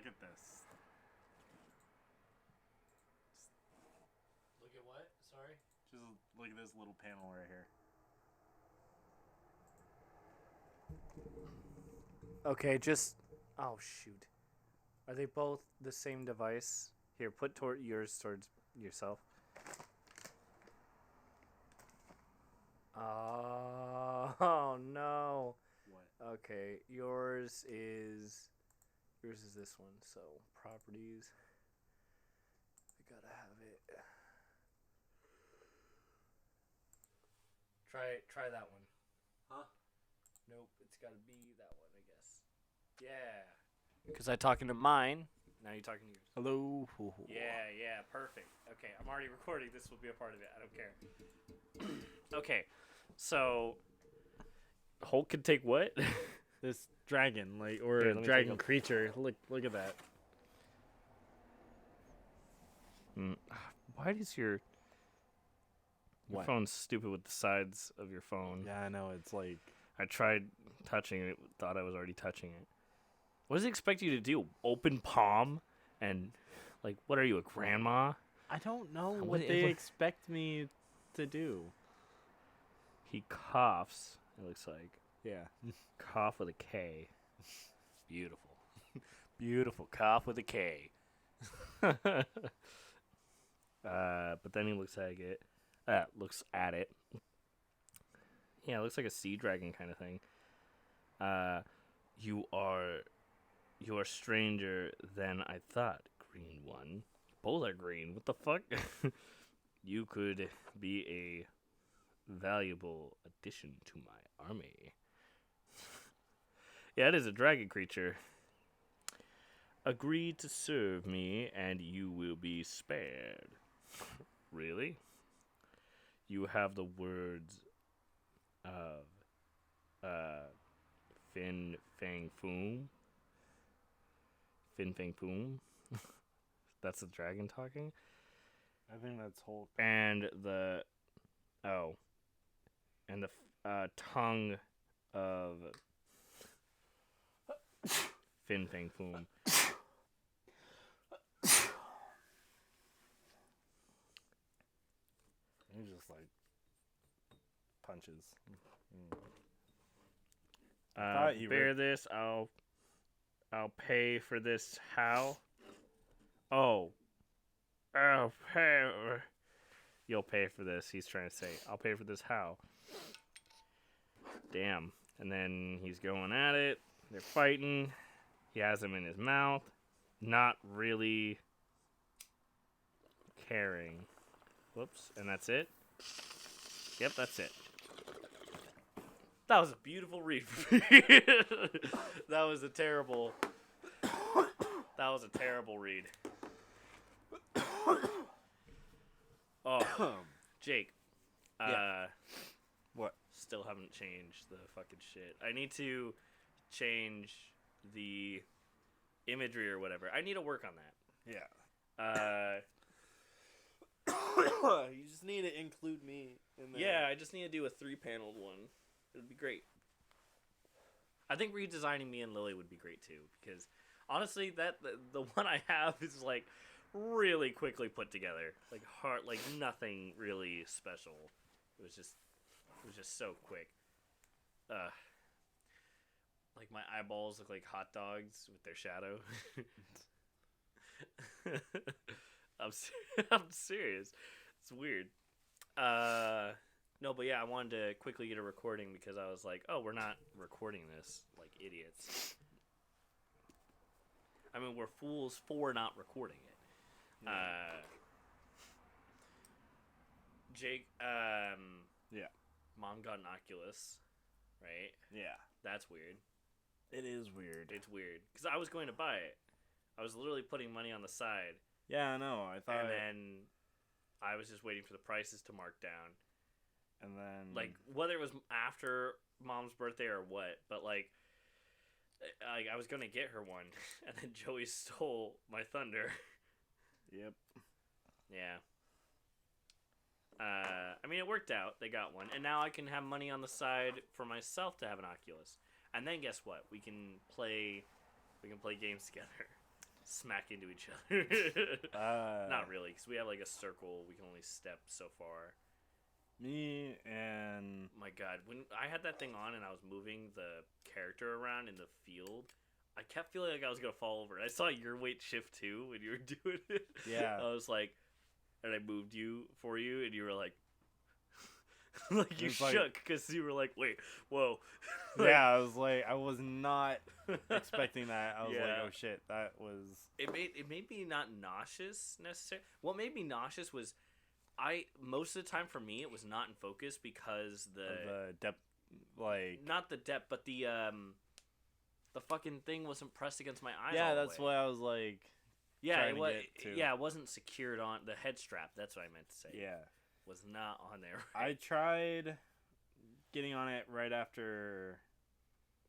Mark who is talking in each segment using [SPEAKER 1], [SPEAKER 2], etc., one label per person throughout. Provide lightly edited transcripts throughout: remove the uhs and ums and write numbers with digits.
[SPEAKER 1] look at this.
[SPEAKER 2] Look at what? Sorry?
[SPEAKER 1] Just look at this little panel right here.
[SPEAKER 2] Okay, just... Oh, shoot. Are they both the same device? Here, put yours towards yourself. Oh, no.
[SPEAKER 1] What?
[SPEAKER 2] Okay, yours is this one. So, properties. I gotta have it. Try that one.
[SPEAKER 1] Huh?
[SPEAKER 2] Nope, it's gotta be that one, I guess. Yeah. Because I'm talking to mine. Now you're talking to yours.
[SPEAKER 1] Hello.
[SPEAKER 2] Yeah, perfect. Okay, I'm already recording. This will be a part of it. I don't care. Okay, so Hulk can take what?
[SPEAKER 1] This dragon, or
[SPEAKER 2] Here,
[SPEAKER 1] a
[SPEAKER 2] let me
[SPEAKER 1] dragon
[SPEAKER 2] take a-
[SPEAKER 1] creature. Look at that.
[SPEAKER 2] Why does your
[SPEAKER 1] What?
[SPEAKER 2] phone's stupid with the sides of your phone?
[SPEAKER 1] Yeah, I know. It's like
[SPEAKER 2] I tried touching it, thought I was already touching it. What does it expect you to do? Open palm and what are you, a grandma?
[SPEAKER 1] I don't know
[SPEAKER 2] What-
[SPEAKER 1] what they
[SPEAKER 2] what-
[SPEAKER 1] expect me to do.
[SPEAKER 2] He coughs. It looks like
[SPEAKER 1] Yeah.
[SPEAKER 2] cough with a K. Beautiful, beautiful cough with a K. But then he looks at it. Looks at it. Yeah, it looks like a sea dragon kind of thing. You are stranger than I thought, green one. Both are green. What the fuck? You could be a valuable addition to my army. Yeah, it is a dragon creature. Agree to serve me, and you will be spared. Really? You have the words of Fin Fang Foom. Fin Fang Foom. That's the dragon talking.
[SPEAKER 1] I think that's Hulk.
[SPEAKER 2] And the tongue of Fin Fang Foom.
[SPEAKER 1] He just punches. thought you
[SPEAKER 2] Bear
[SPEAKER 1] were-
[SPEAKER 2] this. I'll pay for this. How? Oh, I'll pay. You'll pay for this. He's trying to say, I'll pay for this. How? Damn. And then he's going at it. They're fighting. He has him in his mouth. Not really caring. Whoops. And that's it. Yep, that's it. That was a beautiful read for me. That was a terrible read. Oh, Jake.
[SPEAKER 1] Yeah. What?
[SPEAKER 2] Still haven't changed the fucking shit. I need to change the imagery or whatever. I need to work on that.
[SPEAKER 1] Yeah. You just need to include me in there.
[SPEAKER 2] Yeah, I just need to do a 3-paneled one. It would be great. I think redesigning me and Lily would be great too, because honestly, the one I have is really quickly put together, nothing really special. It was just so quick. My eyeballs look like hot dogs with their shadow. I'm serious. It's weird. No, but yeah, I wanted to quickly get a recording because I was like, oh, we're not recording this like idiots. I mean, we're fools for not recording it. Jake,
[SPEAKER 1] Yeah.
[SPEAKER 2] Mom got an Oculus, right?
[SPEAKER 1] Yeah.
[SPEAKER 2] That's weird.
[SPEAKER 1] It is weird.
[SPEAKER 2] It's weird because I was going to buy it. I was literally putting money on the side.
[SPEAKER 1] Yeah, I know. I thought.
[SPEAKER 2] And then I was just waiting for the prices to mark down.
[SPEAKER 1] And then.
[SPEAKER 2] Whether it was after Mom's birthday or what, but I was going to get her one, and then Joey stole my thunder.
[SPEAKER 1] Yep.
[SPEAKER 2] Yeah. I mean, it worked out. They got one. And now I can have money on the side for myself to have an Oculus. And then guess what? We can play games together. smack into each other. Not really, because we have like a circle. We can only step so far.
[SPEAKER 1] Me and
[SPEAKER 2] My God, when I had that thing on and I was moving the character around in the field, I kept feeling like I was gonna fall over. I saw your weight shift too when you were doing it.
[SPEAKER 1] Yeah.
[SPEAKER 2] I was like, and I moved you for you, and you were like, like you
[SPEAKER 1] It's like-
[SPEAKER 2] shook because you were like, wait, whoa.
[SPEAKER 1] yeah, I was like, I was not expecting that. I was like,
[SPEAKER 2] Yeah.
[SPEAKER 1] oh shit, that was
[SPEAKER 2] It made me not nauseous necessarily. What made me nauseous was most of the time for me it was not in focus because
[SPEAKER 1] the depth, like
[SPEAKER 2] not the depth, but the fucking thing wasn't pressed against my eyes.
[SPEAKER 1] yeah,
[SPEAKER 2] all the
[SPEAKER 1] that's
[SPEAKER 2] way.
[SPEAKER 1] what I was like.
[SPEAKER 2] Yeah,
[SPEAKER 1] trying
[SPEAKER 2] it
[SPEAKER 1] to
[SPEAKER 2] was.
[SPEAKER 1] get to.
[SPEAKER 2] Yeah, it wasn't secured on the head strap. That's what I meant to say.
[SPEAKER 1] Yeah,
[SPEAKER 2] Was not on there.
[SPEAKER 1] I tried getting on it right after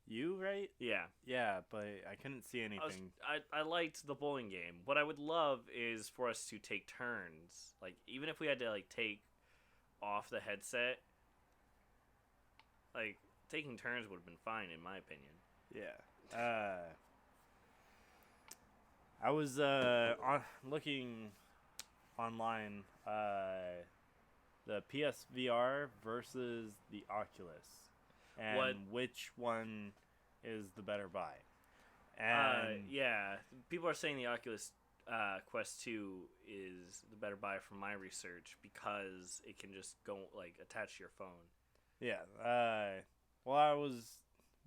[SPEAKER 1] you, right?
[SPEAKER 2] Yeah,
[SPEAKER 1] Yeah, but I couldn't see anything.
[SPEAKER 2] I liked the bowling game. What I would love is for us to take turns. Like even if we had to like take off the headset, like taking turns would have been fine in my opinion.
[SPEAKER 1] Yeah. I was looking online the PSVR versus the Oculus and which one is the better buy. And
[SPEAKER 2] Yeah, people are saying the Oculus Quest 2 is the better buy from my research because it can just go like attach to your phone.
[SPEAKER 1] yeah,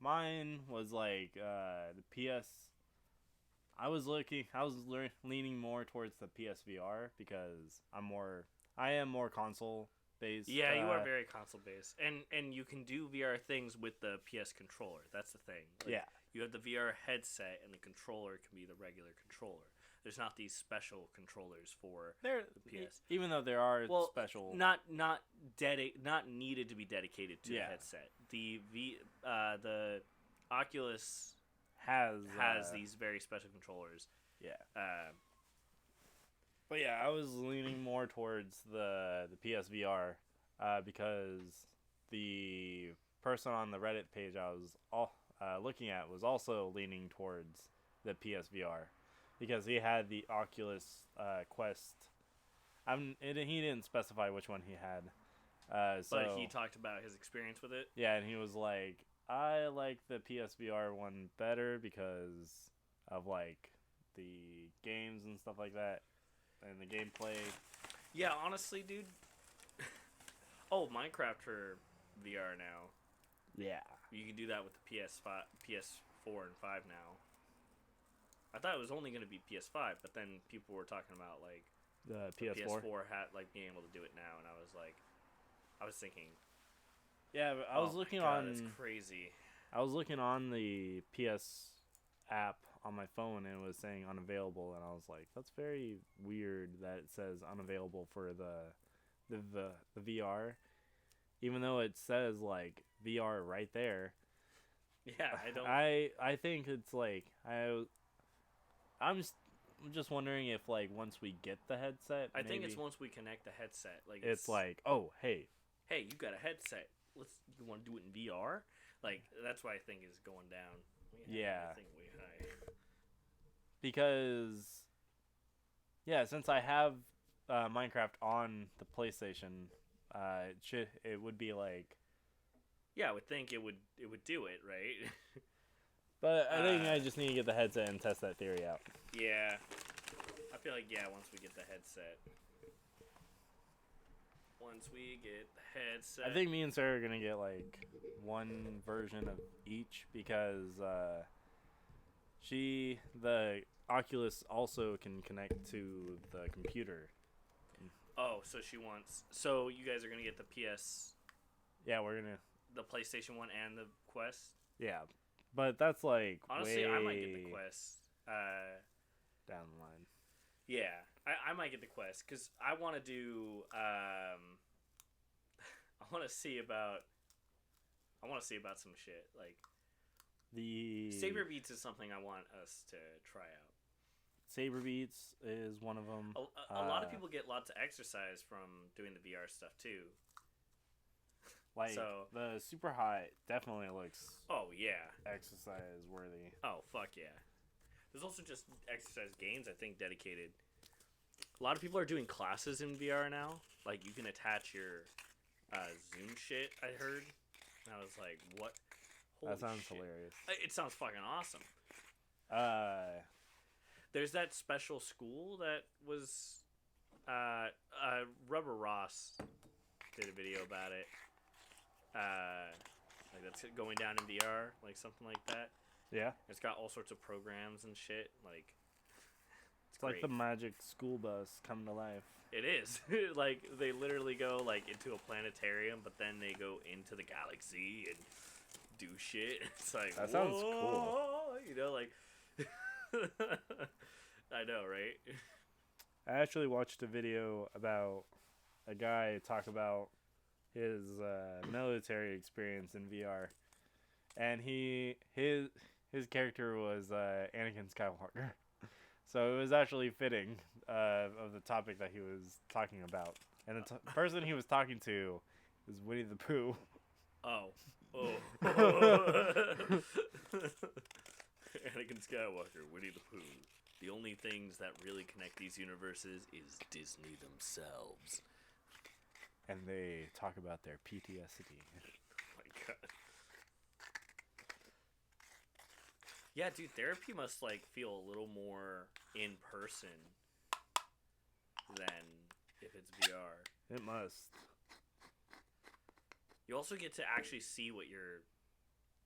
[SPEAKER 1] mine was like the PS. I was leaning more towards the PSVR because I am more console based.
[SPEAKER 2] Yeah, you are very console based, and you can do VR things with the PS controller. That's the thing. Like,
[SPEAKER 1] yeah.
[SPEAKER 2] you have the VR headset, and the controller can be the regular controller. There's not these special controllers for
[SPEAKER 1] There,
[SPEAKER 2] the PS.
[SPEAKER 1] even though there are special,
[SPEAKER 2] not needed to be dedicated to the headset. The Oculus
[SPEAKER 1] has
[SPEAKER 2] these very special controllers.
[SPEAKER 1] yeah.
[SPEAKER 2] Uh,
[SPEAKER 1] But yeah, I was leaning more towards the PSVR because the person on the Reddit page I was looking at was also leaning towards the PSVR because he had the Oculus Quest. He didn't specify which one he had.
[SPEAKER 2] but he talked about his experience with it.
[SPEAKER 1] Yeah, and he was like, I like the PSVR one better because of like the games and stuff like that. And the gameplay.
[SPEAKER 2] Yeah, honestly, dude. Oh, Minecraft for VR now.
[SPEAKER 1] Yeah.
[SPEAKER 2] You can do that with the PS4 and 5 now. I thought it was only going to be PS5, but then people were talking about like
[SPEAKER 1] The
[SPEAKER 2] the
[SPEAKER 1] PS4.
[SPEAKER 2] PS4 had like being able to do it now, and I was thinking.
[SPEAKER 1] Yeah, but I was looking on.
[SPEAKER 2] That's crazy.
[SPEAKER 1] I was looking on the PS app on my phone, and it was saying unavailable, and I was like, that's very weird that it says unavailable for the VR, even though it says like VR right there.
[SPEAKER 2] Yeah, I don't.
[SPEAKER 1] I think it's like I'm just wondering if like once we get the headset,
[SPEAKER 2] I think it's
[SPEAKER 1] maybe
[SPEAKER 2] once we connect the headset. Like
[SPEAKER 1] it's like, oh hey,
[SPEAKER 2] hey, you got a headset. You want to do it in VR? Like that's what I think is going down.
[SPEAKER 1] Yeah.
[SPEAKER 2] I think way high.
[SPEAKER 1] Because since I have Minecraft on the PlayStation, it would be like.
[SPEAKER 2] Yeah, I would think it would do it, right?
[SPEAKER 1] But I think I just need to get the headset and test that theory out.
[SPEAKER 2] Yeah. I feel like once we get the headset. Once we get the headset.
[SPEAKER 1] I think me and Sarah are gonna get like one version of each because the Oculus also can connect to the computer.
[SPEAKER 2] Oh, so you guys are gonna get the PS,
[SPEAKER 1] Yeah, we're gonna.
[SPEAKER 2] the PlayStation 1 and the Quest?
[SPEAKER 1] Yeah, but that's like
[SPEAKER 2] Honestly,
[SPEAKER 1] way
[SPEAKER 2] I might get the Quest.
[SPEAKER 1] down the line.
[SPEAKER 2] Yeah, I might get the Quest because I want to do. I want to see about some shit like
[SPEAKER 1] The
[SPEAKER 2] Saber Beats is something I want us to try out.
[SPEAKER 1] Saber Beats is one of them.
[SPEAKER 2] A lot of people get lots of exercise from doing the VR stuff too.
[SPEAKER 1] Like
[SPEAKER 2] so,
[SPEAKER 1] the Super High definitely looks
[SPEAKER 2] oh yeah,
[SPEAKER 1] exercise worthy.
[SPEAKER 2] oh fuck yeah. There's also just exercise games, I think, dedicated. A lot of people are doing classes in VR now. Like, you can attach your Zoom shit, I heard. And I was like, what? Holy
[SPEAKER 1] That sounds
[SPEAKER 2] shit.
[SPEAKER 1] hilarious.
[SPEAKER 2] It sounds fucking awesome.
[SPEAKER 1] Uh,
[SPEAKER 2] There's that special school that was... Rubber Ross did a video about it. Like, that's going down in VR, like something like that.
[SPEAKER 1] yeah.
[SPEAKER 2] It's got all sorts of programs and shit. Like,
[SPEAKER 1] It's like the magic school bus come to life.
[SPEAKER 2] It is. Like, they literally go, like, into a planetarium, but then they go into the galaxy and do shit. It's like,
[SPEAKER 1] That sounds cool.
[SPEAKER 2] You know, like... I know, right?
[SPEAKER 1] I actually watched a video about a guy talk about his military experience in VR, and his character was Anakin Skywalker, so it was actually fitting of the topic that he was talking about, and the person he was talking to is Winnie the Pooh.
[SPEAKER 2] Oh. Anakin Skywalker, Winnie the Pooh. The only things that really connect these universes is Disney themselves.
[SPEAKER 1] And they talk about their PTSD.
[SPEAKER 2] Oh my god. Yeah, dude, therapy must, like, feel a little more in person than if it's VR.
[SPEAKER 1] It must.
[SPEAKER 2] You also get to actually see what your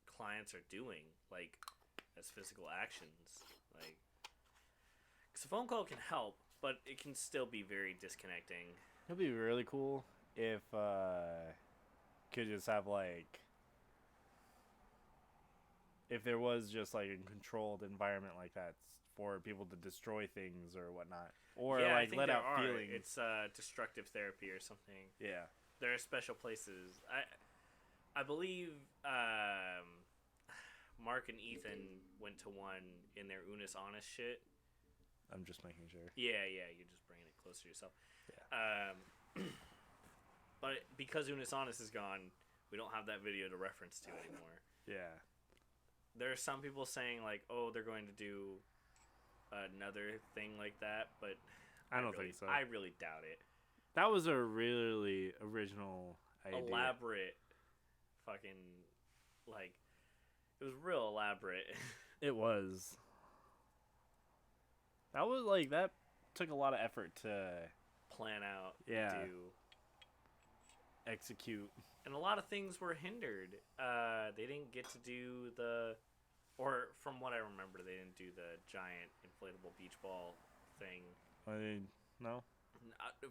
[SPEAKER 2] clients are doing, like, as physical actions. Like, because a phone call can help, but it can still be very disconnecting.
[SPEAKER 1] It'd be really cool if could just have like if there was just like a controlled environment like that for people to destroy things or whatnot, or
[SPEAKER 2] yeah,
[SPEAKER 1] like let out feelings.
[SPEAKER 2] It's destructive therapy or something.
[SPEAKER 1] Yeah,
[SPEAKER 2] there are special places. I believe Mark and Ethan went to one in their Unis Honest shit.
[SPEAKER 1] I'm just making sure.
[SPEAKER 2] Yeah, you're just bringing it closer to yourself.
[SPEAKER 1] Yeah.
[SPEAKER 2] But because Unis Honest is gone, we don't have that video to reference to anymore.
[SPEAKER 1] Yeah.
[SPEAKER 2] There are some people saying, like, oh, they're going to do another thing like that, but
[SPEAKER 1] I don't think so.
[SPEAKER 2] I really doubt it.
[SPEAKER 1] That was a really original idea.
[SPEAKER 2] Elaborate fucking, like, it was real elaborate.
[SPEAKER 1] It was. That was, like, that took a lot of effort to
[SPEAKER 2] plan out.
[SPEAKER 1] Yeah.
[SPEAKER 2] Do.
[SPEAKER 1] Execute.
[SPEAKER 2] And a lot of things were hindered. They didn't get to do or from what I remember, they didn't do the giant inflatable beach ball thing.
[SPEAKER 1] No?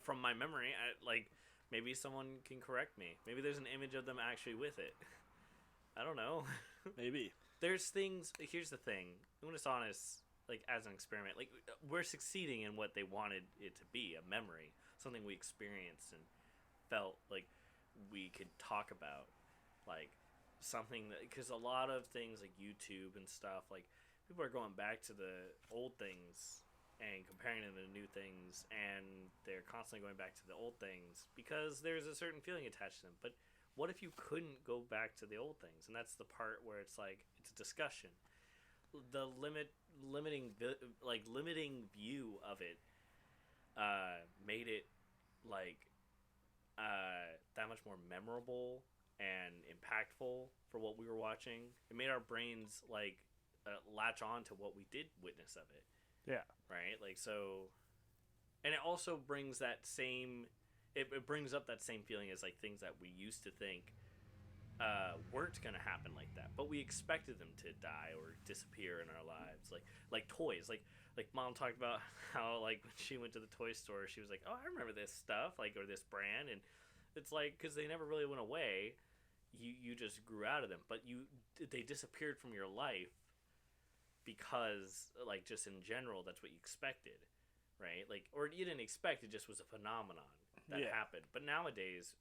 [SPEAKER 2] From my memory, maybe someone can correct me. Maybe there's an image of them actually with it. I don't know.
[SPEAKER 1] Maybe.
[SPEAKER 2] There's things. Here's the thing. Unis Honest, like, as an experiment, like, we're succeeding in what they wanted it to be, a memory, something we experienced and felt like we could talk about, like, something that, because a lot of things like YouTube and stuff, like, people are going back to the old things and comparing them to new things, and they're constantly going back to the old things because there's a certain feeling attached to them. But what if you couldn't go back to the old things? And that's the part where it's like, it's a discussion. The limiting view of it made it, like, that much more memorable and impactful for what we were watching. It made our brains, like, latch on to what we did witness of it.
[SPEAKER 1] Yeah.
[SPEAKER 2] Right? Like, so... And it also brings that same... It brings up that same feeling as, like, things that we used to think weren't going to happen like that. But we expected them to die or disappear in our lives. Like toys. Like Mom talked about how, like, when she went to the toy store, she was like, oh, I remember this stuff, like, or this brand. And it's like, because they never really went away, you just grew out of them. But they disappeared from your life because, like, just in general, that's what you expected, right? Like, or you didn't expect, it just was a phenomenon that happened. But nowadays,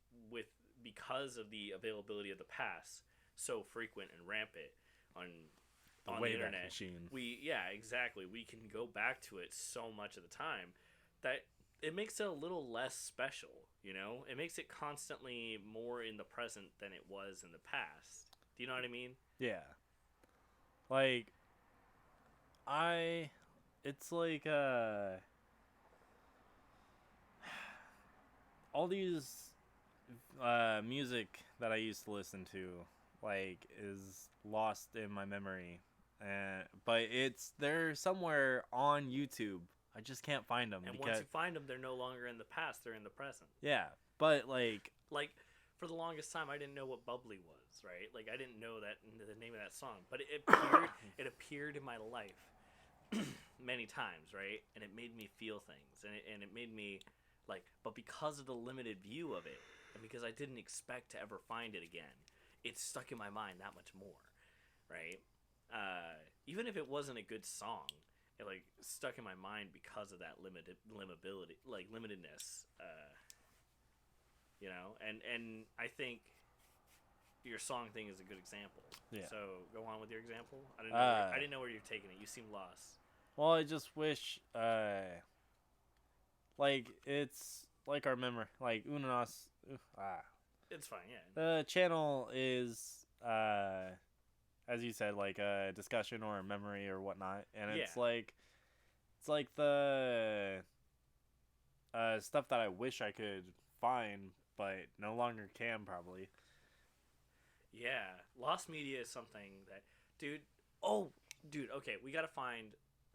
[SPEAKER 2] because of the availability of the past, so frequent and rampant on the internet,
[SPEAKER 1] machine.
[SPEAKER 2] Exactly. We can go back to it so much of the time that it makes it a little less special, you know? It makes it constantly more in the present than it was in the past. Do you know what I mean?
[SPEAKER 1] Yeah. Like, It's like all these music that I used to listen to like is lost in my memory, and but they're somewhere on YouTube. I just can't find them
[SPEAKER 2] And
[SPEAKER 1] because
[SPEAKER 2] once you find them, they're no longer in the past; they're in the present.
[SPEAKER 1] yeah, but like
[SPEAKER 2] Like for the longest time, I didn't know what bubbly was, right? Like I didn't know that the name of that song, but it appeared it appeared in my life many times, right? And it made me feel things, and it made me like. But because of the limited view of it, and because I didn't expect to ever find it again, it stuck in my mind that much more, right? Even if it wasn't a good song, it like stuck in my mind because of that limitedness. You know, and I think your song thing is a good example.
[SPEAKER 1] Yeah.
[SPEAKER 2] So go on with your example. I didn't know where you're taking it. You seem lost.
[SPEAKER 1] well, I just wish like it's like our memory like Unanos
[SPEAKER 2] It's fine. Yeah.
[SPEAKER 1] the channel is as you said like a discussion or a memory or whatnot, and
[SPEAKER 2] Yeah.
[SPEAKER 1] it's like the stuff that I wish I could find but no longer can probably.
[SPEAKER 2] Yeah. Lost media is something that, dude. Oh, dude. Okay, we gotta find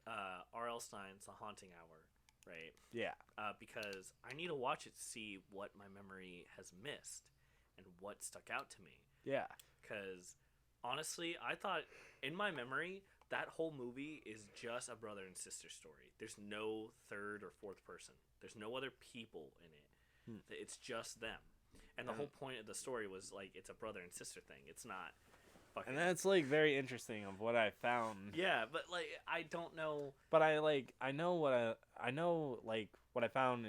[SPEAKER 2] R.L. Stein's The Haunting Hour, right?
[SPEAKER 1] Yeah.
[SPEAKER 2] Because I need to watch it to see what my memory has missed and what stuck out to me.
[SPEAKER 1] Yeah.
[SPEAKER 2] Because honestly, I thought in my memory that whole movie is just a brother and sister story. There's no third or fourth person. There's no other people in it. It's just them. And the whole point of the story was like it's a brother and sister thing. It's not fucking.
[SPEAKER 1] And that's like very interesting of what I found.
[SPEAKER 2] Yeah, but like I don't know.
[SPEAKER 1] But I know like what I found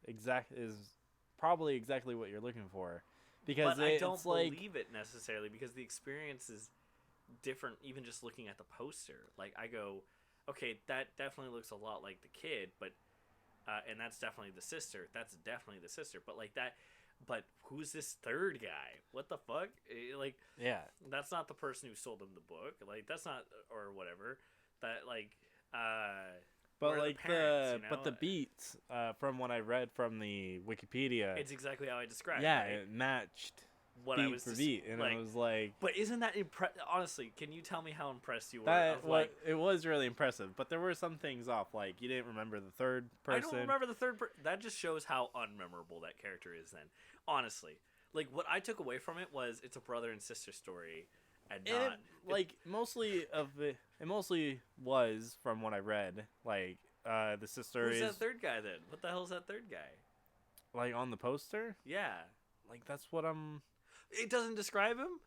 [SPEAKER 1] is probably exactly what you're looking for, because
[SPEAKER 2] But I don't
[SPEAKER 1] it's like
[SPEAKER 2] believe it necessarily because the experience is different. Even just looking at the poster, like I go, okay, that definitely looks a lot like the kid, but and that's definitely the sister. That's definitely the sister. But like that, but who's this third guy? What the fuck? Like
[SPEAKER 1] yeah.
[SPEAKER 2] that's not the person who sold him the book. Like that's not or whatever. That like
[SPEAKER 1] But
[SPEAKER 2] where are
[SPEAKER 1] like
[SPEAKER 2] parents, you know?
[SPEAKER 1] but the beats from what I read from the Wikipedia,
[SPEAKER 2] it's exactly how I described.
[SPEAKER 1] yeah,
[SPEAKER 2] right?
[SPEAKER 1] it matched
[SPEAKER 2] What
[SPEAKER 1] beat
[SPEAKER 2] I was
[SPEAKER 1] for
[SPEAKER 2] just,
[SPEAKER 1] beat, and
[SPEAKER 2] like,
[SPEAKER 1] it was like
[SPEAKER 2] But isn't that honestly? Can you tell me how impressed you were?
[SPEAKER 1] that.
[SPEAKER 2] Of,
[SPEAKER 1] What
[SPEAKER 2] like,
[SPEAKER 1] it was really impressive, but there were some things off. Like you didn't remember the third
[SPEAKER 2] I
[SPEAKER 1] person.
[SPEAKER 2] don't remember the third. That just shows how unmemorable that character is. Then, honestly, like what I took away from it was it's a brother and sister story, and
[SPEAKER 1] And
[SPEAKER 2] not
[SPEAKER 1] like mostly of it mostly was from what I read. Like the sister
[SPEAKER 2] who's
[SPEAKER 1] is
[SPEAKER 2] that third guy then? What the hell's that third guy?
[SPEAKER 1] like on the poster.
[SPEAKER 2] Yeah,
[SPEAKER 1] Like that's what I'm.
[SPEAKER 2] it doesn't describe him.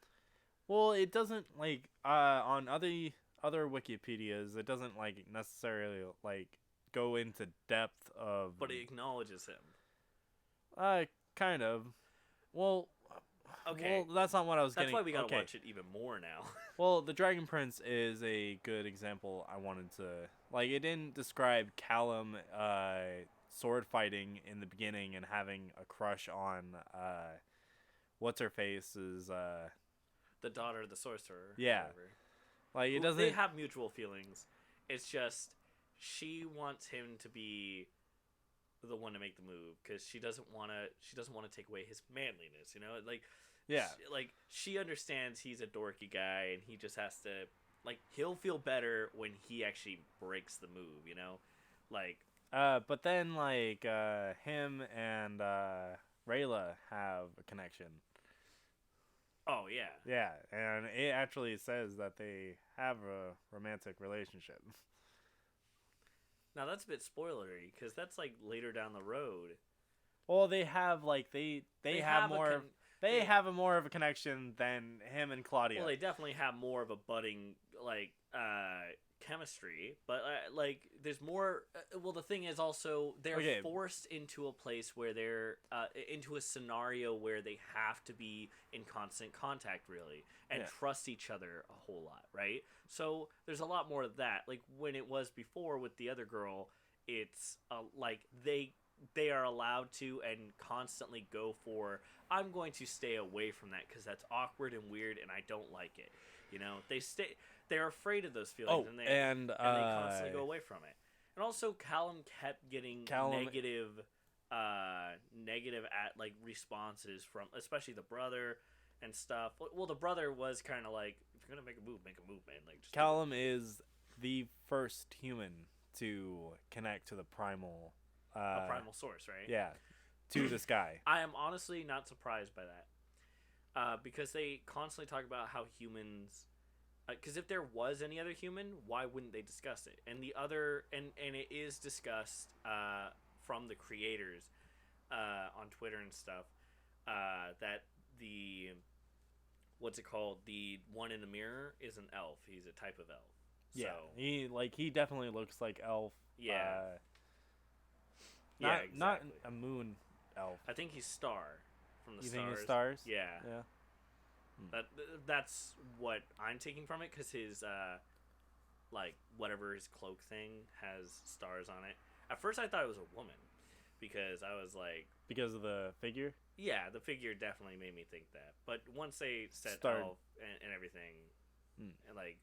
[SPEAKER 1] Well, it doesn't like on other Wikipedias. It doesn't like necessarily like go into depth of.
[SPEAKER 2] But it acknowledges him.
[SPEAKER 1] Kind of. Well.
[SPEAKER 2] Okay.
[SPEAKER 1] Well, that's not what I was
[SPEAKER 2] That's
[SPEAKER 1] getting.
[SPEAKER 2] why we gotta
[SPEAKER 1] okay.
[SPEAKER 2] watch it even more now.
[SPEAKER 1] Well, the Dragon Prince is a good example. I wanted to like. It didn't describe Callum sword fighting in the beginning and having a crush on what's her face's
[SPEAKER 2] The daughter of the sorcerer.
[SPEAKER 1] Yeah.
[SPEAKER 2] Whatever.
[SPEAKER 1] like it
[SPEAKER 2] They
[SPEAKER 1] doesn't.
[SPEAKER 2] have mutual feelings. It's just she wants him to be the one to make the move because she doesn't want to take away his manliness. You know, like
[SPEAKER 1] Yeah.
[SPEAKER 2] she understands he's a dorky guy and he just has to like he'll feel better when he actually breaks the move. You know, like
[SPEAKER 1] But then like him and Rayla have a connection.
[SPEAKER 2] oh yeah.
[SPEAKER 1] Yeah, and it actually says that they have a romantic relationship.
[SPEAKER 2] Now that's a bit spoilery because that's like later down the road.
[SPEAKER 1] Well, they have like they have more. They have a more of a connection than him and Claudia.
[SPEAKER 2] Well, they definitely have more of a budding like chemistry, but like there's more. Well, the thing is also they're
[SPEAKER 1] Okay.
[SPEAKER 2] forced into a place where they're into a scenario where they have to be in constant contact, really, and
[SPEAKER 1] Yeah.
[SPEAKER 2] trust each other a whole lot, right? So there's a lot more of that. Like when it was before with the other girl, it's like they they are allowed to and constantly go for, I'm going to stay away from that because that's awkward and weird and I don't like it. You know, they're afraid of those feelings, and they constantly go away from it. And also, Callum kept getting negative at like responses from, especially the brother and stuff. Well, the brother was kind of like, if you're gonna make a move, man. Like, just
[SPEAKER 1] Callum is the first human to connect to the primal.
[SPEAKER 2] a primal source, right?
[SPEAKER 1] Yeah, to the sky.
[SPEAKER 2] I am honestly not surprised by that, because they constantly talk about how humans. Because if there was any other human, why wouldn't they discuss it? And it is discussed from the creators on Twitter and stuff, that the what's it called? The one in the mirror is an elf. He's a type of elf.
[SPEAKER 1] Yeah,
[SPEAKER 2] So,
[SPEAKER 1] he definitely looks like elf.
[SPEAKER 2] Yeah.
[SPEAKER 1] Not
[SPEAKER 2] exactly.
[SPEAKER 1] not a moon elf.
[SPEAKER 2] I think he's Star from the
[SPEAKER 1] You
[SPEAKER 2] Stars.
[SPEAKER 1] think it's stars?
[SPEAKER 2] Yeah.
[SPEAKER 1] Yeah.
[SPEAKER 2] That's what I'm taking from it, because his like whatever his cloak thing has stars on it. At first, I thought it was a woman, because I was like,
[SPEAKER 1] Because of the figure.
[SPEAKER 2] yeah, the figure definitely made me think that. But once they said
[SPEAKER 1] Started-
[SPEAKER 2] elf and everything, and like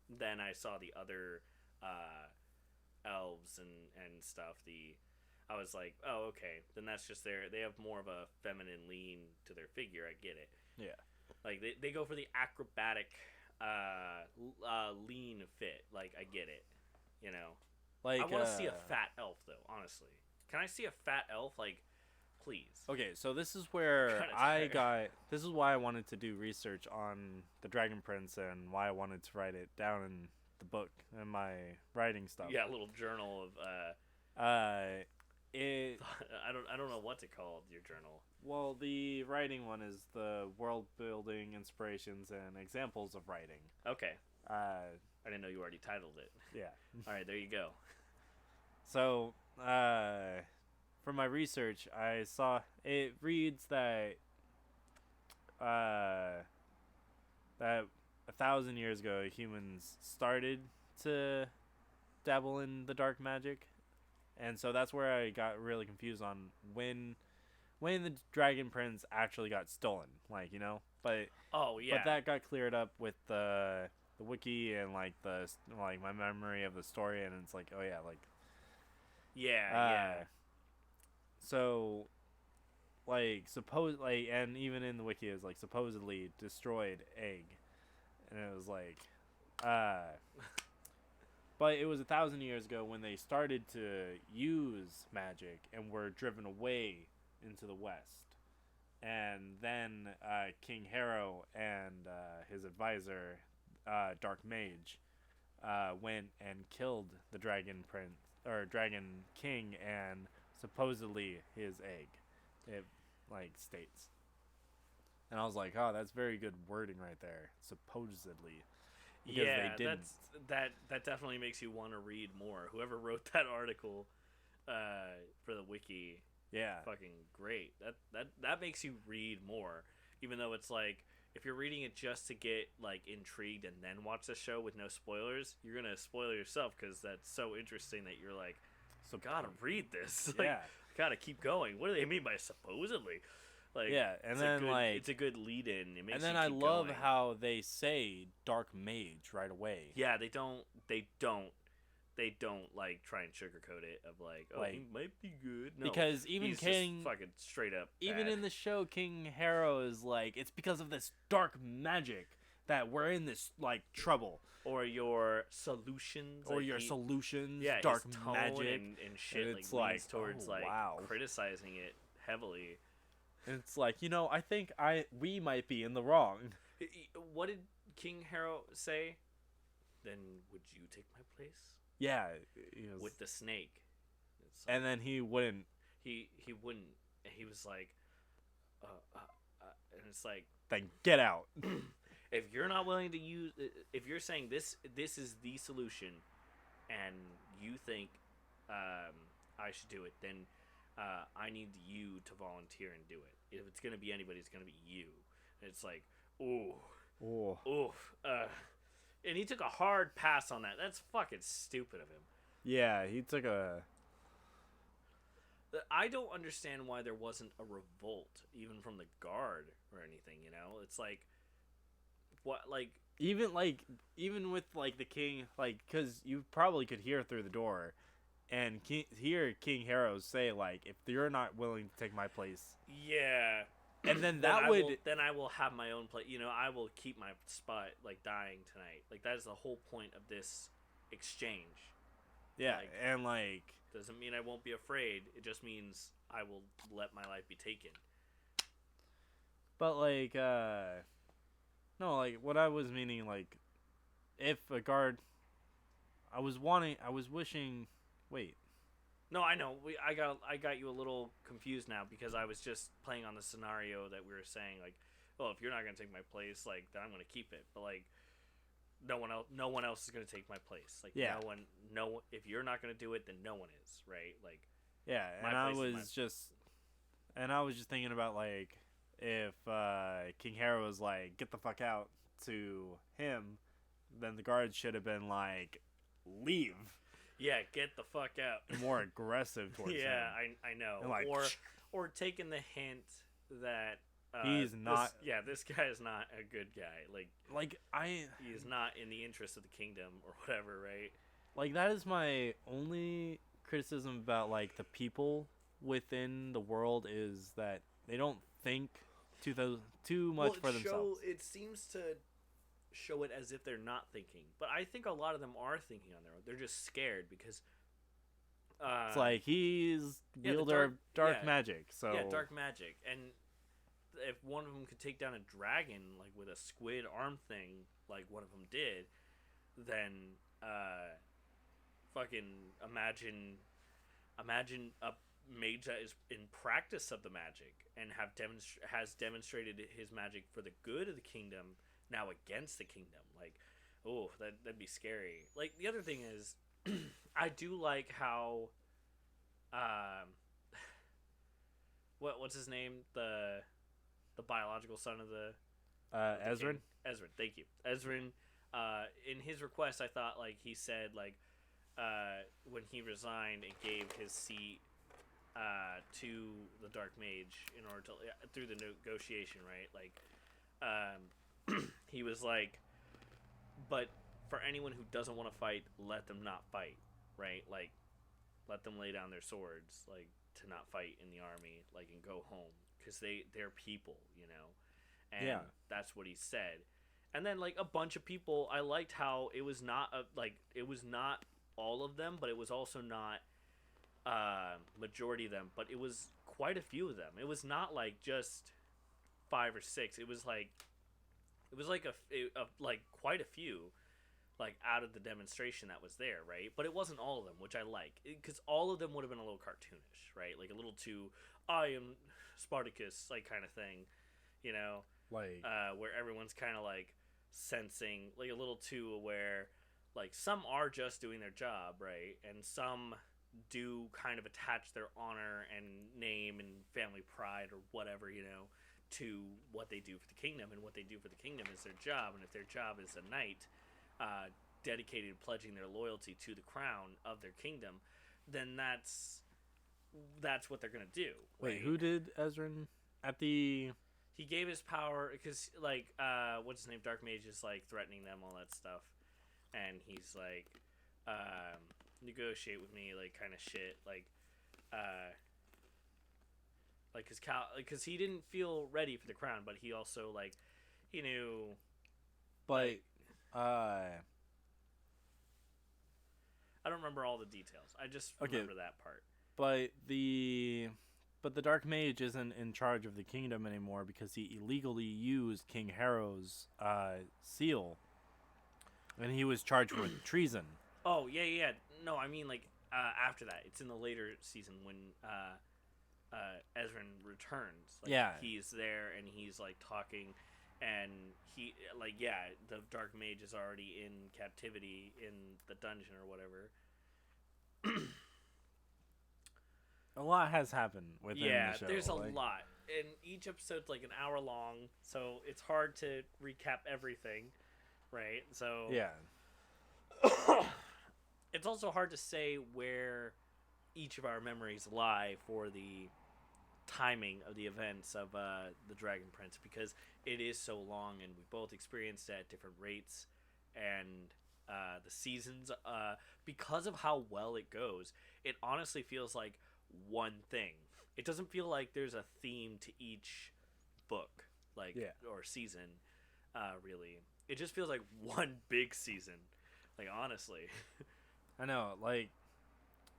[SPEAKER 2] then I saw the other elves and stuff. I was like, oh, okay, then that's just they have more of a feminine lean to their figure. I get it.
[SPEAKER 1] Yeah.
[SPEAKER 2] Like they go for the acrobatic lean fit. Like, I get it. You know.
[SPEAKER 1] Like
[SPEAKER 2] I want to see a fat elf though, honestly. Can I see a fat elf, like, please?
[SPEAKER 1] Okay, so this is where
[SPEAKER 2] Kinda tired.
[SPEAKER 1] this is why I wanted to do research on the Dragon Prince and why I wanted to write it down in the book and my writing stuff.
[SPEAKER 2] Yeah, a little journal of
[SPEAKER 1] it
[SPEAKER 2] I don't know what's it called, your journal.
[SPEAKER 1] well, the writing one is the world building inspirations and examples of writing.
[SPEAKER 2] Okay.
[SPEAKER 1] Uh
[SPEAKER 2] I didn't know you already titled it.
[SPEAKER 1] yeah.
[SPEAKER 2] All right, there you go.
[SPEAKER 1] So, from my research, I saw it reads that that 1,000 years ago, humans started to dabble in the dark magic, and so that's where I got really confused on when the Dragon Prince actually got stolen, like, you know. But
[SPEAKER 2] Oh yeah.
[SPEAKER 1] but that got cleared up with the wiki and like my memory of the story, and it's like, oh yeah, like.
[SPEAKER 2] yeah.
[SPEAKER 1] So, and even in the wiki is like supposedly destroyed egg, and it was like, but it was 1,000 years ago when they started to use magic and were driven away into the west, and then King Harrow and his advisor, Dark Mage, went and killed the Dragon Prince or Dragon King and supposedly his egg. It like states. And I was like, oh, that's very good wording right there. Supposedly. Because
[SPEAKER 2] Yeah,
[SPEAKER 1] they didn't.
[SPEAKER 2] that definitely makes you want to read more. Whoever wrote that article for the wiki,
[SPEAKER 1] Yeah.
[SPEAKER 2] fucking great. That makes you read more, even though it's like, if you're reading it just to get like intrigued and then watch the show with no spoilers, you're gonna spoil yourself, because that's so interesting that you're like,
[SPEAKER 1] So
[SPEAKER 2] gotta read this. Like,
[SPEAKER 1] Yeah.
[SPEAKER 2] gotta keep going. What do they mean by supposedly? Like,
[SPEAKER 1] Yeah, and
[SPEAKER 2] it's
[SPEAKER 1] then
[SPEAKER 2] it's a good lead in. It makes
[SPEAKER 1] And then
[SPEAKER 2] you
[SPEAKER 1] I
[SPEAKER 2] keep
[SPEAKER 1] love
[SPEAKER 2] going.
[SPEAKER 1] how they say Dark Mage right away.
[SPEAKER 2] Yeah, they don't like try and sugarcoat it of like, oh, he might be good. No,
[SPEAKER 1] Because even
[SPEAKER 2] he's
[SPEAKER 1] King
[SPEAKER 2] just fucking straight up
[SPEAKER 1] even
[SPEAKER 2] bad.
[SPEAKER 1] in the show, King Harrow is like, it's because of this dark magic that we're in this like trouble.
[SPEAKER 2] or your solutions,
[SPEAKER 1] Or
[SPEAKER 2] like,
[SPEAKER 1] your solutions,
[SPEAKER 2] yeah,
[SPEAKER 1] dark
[SPEAKER 2] his tone
[SPEAKER 1] magic.
[SPEAKER 2] and shit,
[SPEAKER 1] and
[SPEAKER 2] like,
[SPEAKER 1] it's
[SPEAKER 2] leans
[SPEAKER 1] like,
[SPEAKER 2] towards
[SPEAKER 1] oh,
[SPEAKER 2] like
[SPEAKER 1] wow.
[SPEAKER 2] criticizing it heavily.
[SPEAKER 1] And it's like, I think we might be in the wrong.
[SPEAKER 2] What did King Harrow say? Then would you take my place
[SPEAKER 1] Yeah. He was,
[SPEAKER 2] with the snake? It's
[SPEAKER 1] and then he wouldn't.
[SPEAKER 2] he wouldn't. He was like, and it's like,
[SPEAKER 1] Then get out.
[SPEAKER 2] if you're not willing to use, if you're saying this is the solution, and you think I should do it, then I need you to volunteer and do it. If it's gonna be anybody, it's gonna be you. And it's like, ooh,
[SPEAKER 1] Oh.
[SPEAKER 2] and he took a hard pass on that. That's fucking stupid of him.
[SPEAKER 1] Yeah, he took a.
[SPEAKER 2] I don't understand why there wasn't a revolt even from the guard or anything. It's like what like
[SPEAKER 1] even with like the king, like because you probably could hear through the door, and hear King Harrow say like, if you're not willing to take my place,
[SPEAKER 2] yeah.
[SPEAKER 1] and then
[SPEAKER 2] then
[SPEAKER 1] that
[SPEAKER 2] I
[SPEAKER 1] would
[SPEAKER 2] will, then I will have my own place. I will keep my spot like dying tonight. Like that is the whole point of this exchange.
[SPEAKER 1] yeah,
[SPEAKER 2] like-
[SPEAKER 1] and like
[SPEAKER 2] Doesn't mean I won't be afraid. It just means I will let my life be taken.
[SPEAKER 1] but like no, like what I was meaning, like if a guard, I was wishing, wait.
[SPEAKER 2] No, I know. I got you a little confused now because I was just playing on the scenario that we were saying like, well, if you're not gonna take my place, like then I'm gonna keep it. But like, no one else is gonna take my place. Like,
[SPEAKER 1] Yeah.
[SPEAKER 2] if you're not gonna do it, then no one is, right? Like,
[SPEAKER 1] Yeah,
[SPEAKER 2] My
[SPEAKER 1] and
[SPEAKER 2] place is
[SPEAKER 1] I was just thinking about like if King Harrow was like, get the fuck out to him, then the guards should have been like, leave,
[SPEAKER 2] yeah, get the fuck out.
[SPEAKER 1] more aggressive towards
[SPEAKER 2] Yeah,
[SPEAKER 1] him.
[SPEAKER 2] I know.
[SPEAKER 1] And, like,
[SPEAKER 2] or taking the hint that
[SPEAKER 1] He's not-
[SPEAKER 2] this guy is not a good guy. Like he is not in the interest of the kingdom or whatever, right?
[SPEAKER 1] like that is my only criticism about like the people within the world, is that they don't think too much for themselves.
[SPEAKER 2] It seems to show it as if they're not thinking, but I think a lot of them are thinking on their own. They're just scared because
[SPEAKER 1] It's like he's
[SPEAKER 2] yeah, the
[SPEAKER 1] wielder of dark
[SPEAKER 2] yeah.
[SPEAKER 1] magic, so
[SPEAKER 2] yeah, dark magic. And if one of them could take down a dragon like with a squid arm thing, like one of them did, then fucking imagine a mage that is in practice of the magic and has demonstrated his magic for the good of the kingdom now against the kingdom. Like, oh, that'd be scary. Like the other thing is, I do like how, what's his name, the biological son of the
[SPEAKER 1] Ezrin.
[SPEAKER 2] king? Ezrin, thank you. Ezrin, in his request, I thought like he said like when he resigned and gave his seat to the Dark Mage in order to through the negotiation, right? Like, he was like, but for anyone who doesn't want to fight, let them not fight, right? Like, let them lay down their swords, like to not fight in the army, like, and go home because they're people, and
[SPEAKER 1] Yeah.
[SPEAKER 2] that's what he said. And then like a bunch of people, I liked how it was not it was not all of them, but it was also not majority of them, but it was quite a few of them. It was not like just 5 or 6. It was like quite a few, like out of the demonstration that was there, right? But it wasn't all of them, which I like, because all of them would have been a little cartoonish, right? Like a little too I am Spartacus like kind of thing,
[SPEAKER 1] Like
[SPEAKER 2] where everyone's kind of like sensing like a little too aware. Like some are just doing their job, right? And some do kind of attach their honor and name and family pride or whatever, to what they do for the kingdom. And what they do for the kingdom is their job. And if their job is a knight, dedicated to pledging their loyalty to the crown of their kingdom, then that's what they're gonna do.
[SPEAKER 1] wait,
[SPEAKER 2] right?
[SPEAKER 1] who did Ezrin at the?
[SPEAKER 2] He gave his power because like what's his name, Dark Mage is like threatening them, all that stuff, and he's like negotiate with me, like kind of shit, like because he didn't feel ready for the crown, but he also like he knew,
[SPEAKER 1] But
[SPEAKER 2] I don't remember all the details. I just
[SPEAKER 1] Okay.
[SPEAKER 2] remember that part.
[SPEAKER 1] but the Dark Mage isn't in charge of the kingdom anymore because he illegally used King Harrow's seal, and he was charged with treason.
[SPEAKER 2] Oh yeah. No, I mean like after that, it's in the later season when Ezrin returns. Like,
[SPEAKER 1] Yeah.
[SPEAKER 2] he's there and he's like talking, and he like the Dark Mage is already in captivity in the dungeon or whatever.
[SPEAKER 1] A lot has happened within the show.
[SPEAKER 2] There's a
[SPEAKER 1] like-
[SPEAKER 2] lot, and each episode's like an hour long, so it's hard to recap everything, right? So
[SPEAKER 1] Yeah.
[SPEAKER 2] it's also hard to say where each of our memories lie for the timing of the events of the Dragon Prince, because it is so long and we both experienced it at different rates, and the seasons, because of how well it goes, it honestly feels like one thing. It doesn't feel like there's a theme to each book, like, or season, really. It just feels like one big season, like, honestly.
[SPEAKER 1] I know, like,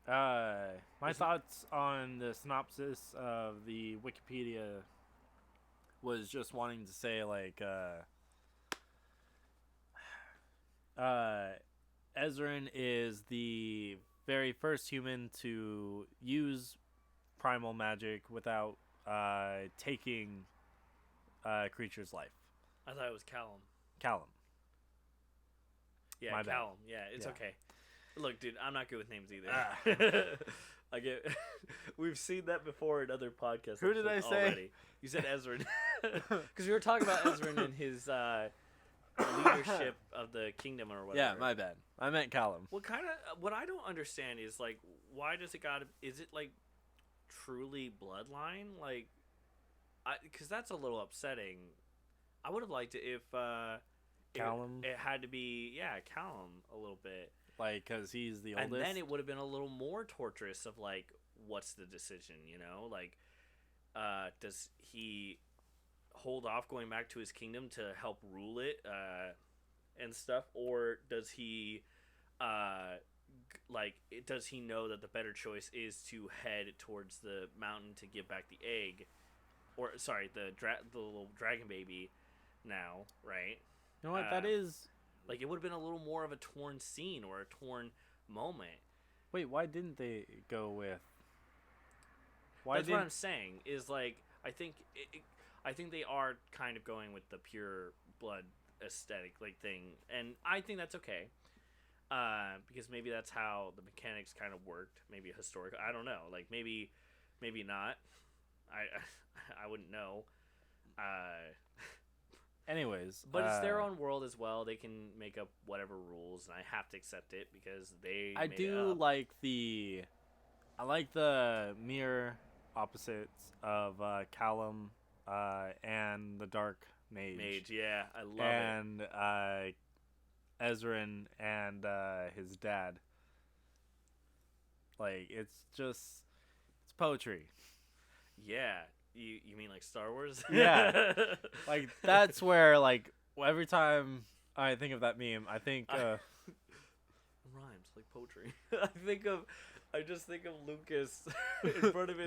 [SPEAKER 1] my thoughts on the synopsis of the Wikipedia was just wanting to say, like, Ezran is the very first human to use primal magic without taking a creature's life.
[SPEAKER 2] I thought it was Callum.
[SPEAKER 1] Callum.
[SPEAKER 2] Yeah,
[SPEAKER 1] My bad.
[SPEAKER 2] Callum. Yeah, it's
[SPEAKER 1] Yeah.
[SPEAKER 2] okay. Look, dude, I'm not good with names either. I get. We've seen that before in other podcasts.
[SPEAKER 1] Who did I say?
[SPEAKER 2] Already. You said Ezran, because we were talking about Ezran and his leadership of the kingdom or whatever.
[SPEAKER 1] Yeah, my bad. I meant Callum.
[SPEAKER 2] What I don't understand is, like, why does it gotta? Is it like truly bloodline? Like, because that's a little upsetting. I would have liked it if
[SPEAKER 1] Callum?
[SPEAKER 2] It had to be Callum a little bit.
[SPEAKER 1] Like, because he's the oldest.
[SPEAKER 2] And then it would have been a little more torturous of, like, what's the decision, you know? Like, does he hold off going back to his kingdom to help rule it and stuff? Or does he, does he know that the better choice is to head towards the mountain to give back the egg? Or, sorry, the little dragon baby now, right?
[SPEAKER 1] You know what? That is...
[SPEAKER 2] Like, it would have been a little more of a torn scene or a torn moment.
[SPEAKER 1] Wait, why didn't they go with...
[SPEAKER 2] That's what I'm saying, is, like, I think they are kind of going with the pure blood aesthetic, like, thing. And I think that's okay. Because maybe that's how the mechanics kind of worked. Maybe historic. I don't know. Like, maybe not. I wouldn't know.
[SPEAKER 1] Anyways,
[SPEAKER 2] but it's their own world as well. They can make up whatever rules, and I have to accept it because they.
[SPEAKER 1] I do like the mirror opposites of Callum and the Dark Mage.
[SPEAKER 2] Yeah, I love
[SPEAKER 1] it. And Ezran and his dad. Like, it's poetry.
[SPEAKER 2] Yeah. You mean like Star Wars?
[SPEAKER 1] Yeah. Like, that's where, like, every time I think of that meme, I think...
[SPEAKER 2] rhymes like poetry. I just think of Lucas in front of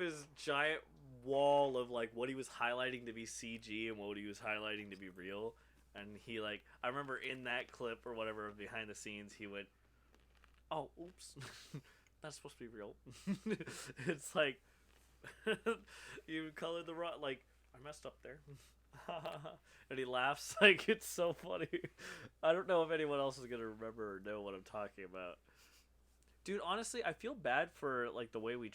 [SPEAKER 2] his giant wall of, like, what he was highlighting to be CG and what he was highlighting to be real. And he, like, I remember in that clip or whatever behind the scenes, he went, "Oh, oops. That's supposed to be real." It's like, you colored the rock, like, I messed up there. And he laughs, like, it's so funny. I don't know if anyone else is gonna remember or know what I'm talking about. Dude, honestly, I feel bad for, like, the way we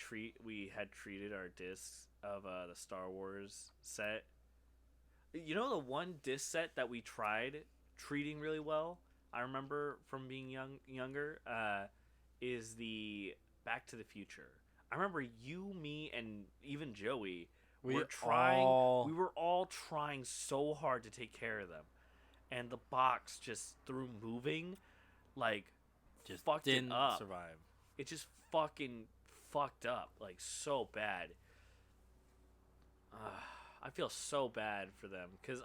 [SPEAKER 2] had treated our discs of the Star Wars set. You know, the one disc set that we tried treating really well, I remember from being younger, is the Back to the Future. I remember you, me, and even Joey we were all trying so hard to take care of them. And the box just, through moving, like,
[SPEAKER 1] just
[SPEAKER 2] fucked
[SPEAKER 1] didn't
[SPEAKER 2] it up.
[SPEAKER 1] survive.
[SPEAKER 2] It just fucking fucked up, like, so bad. I feel so bad for them because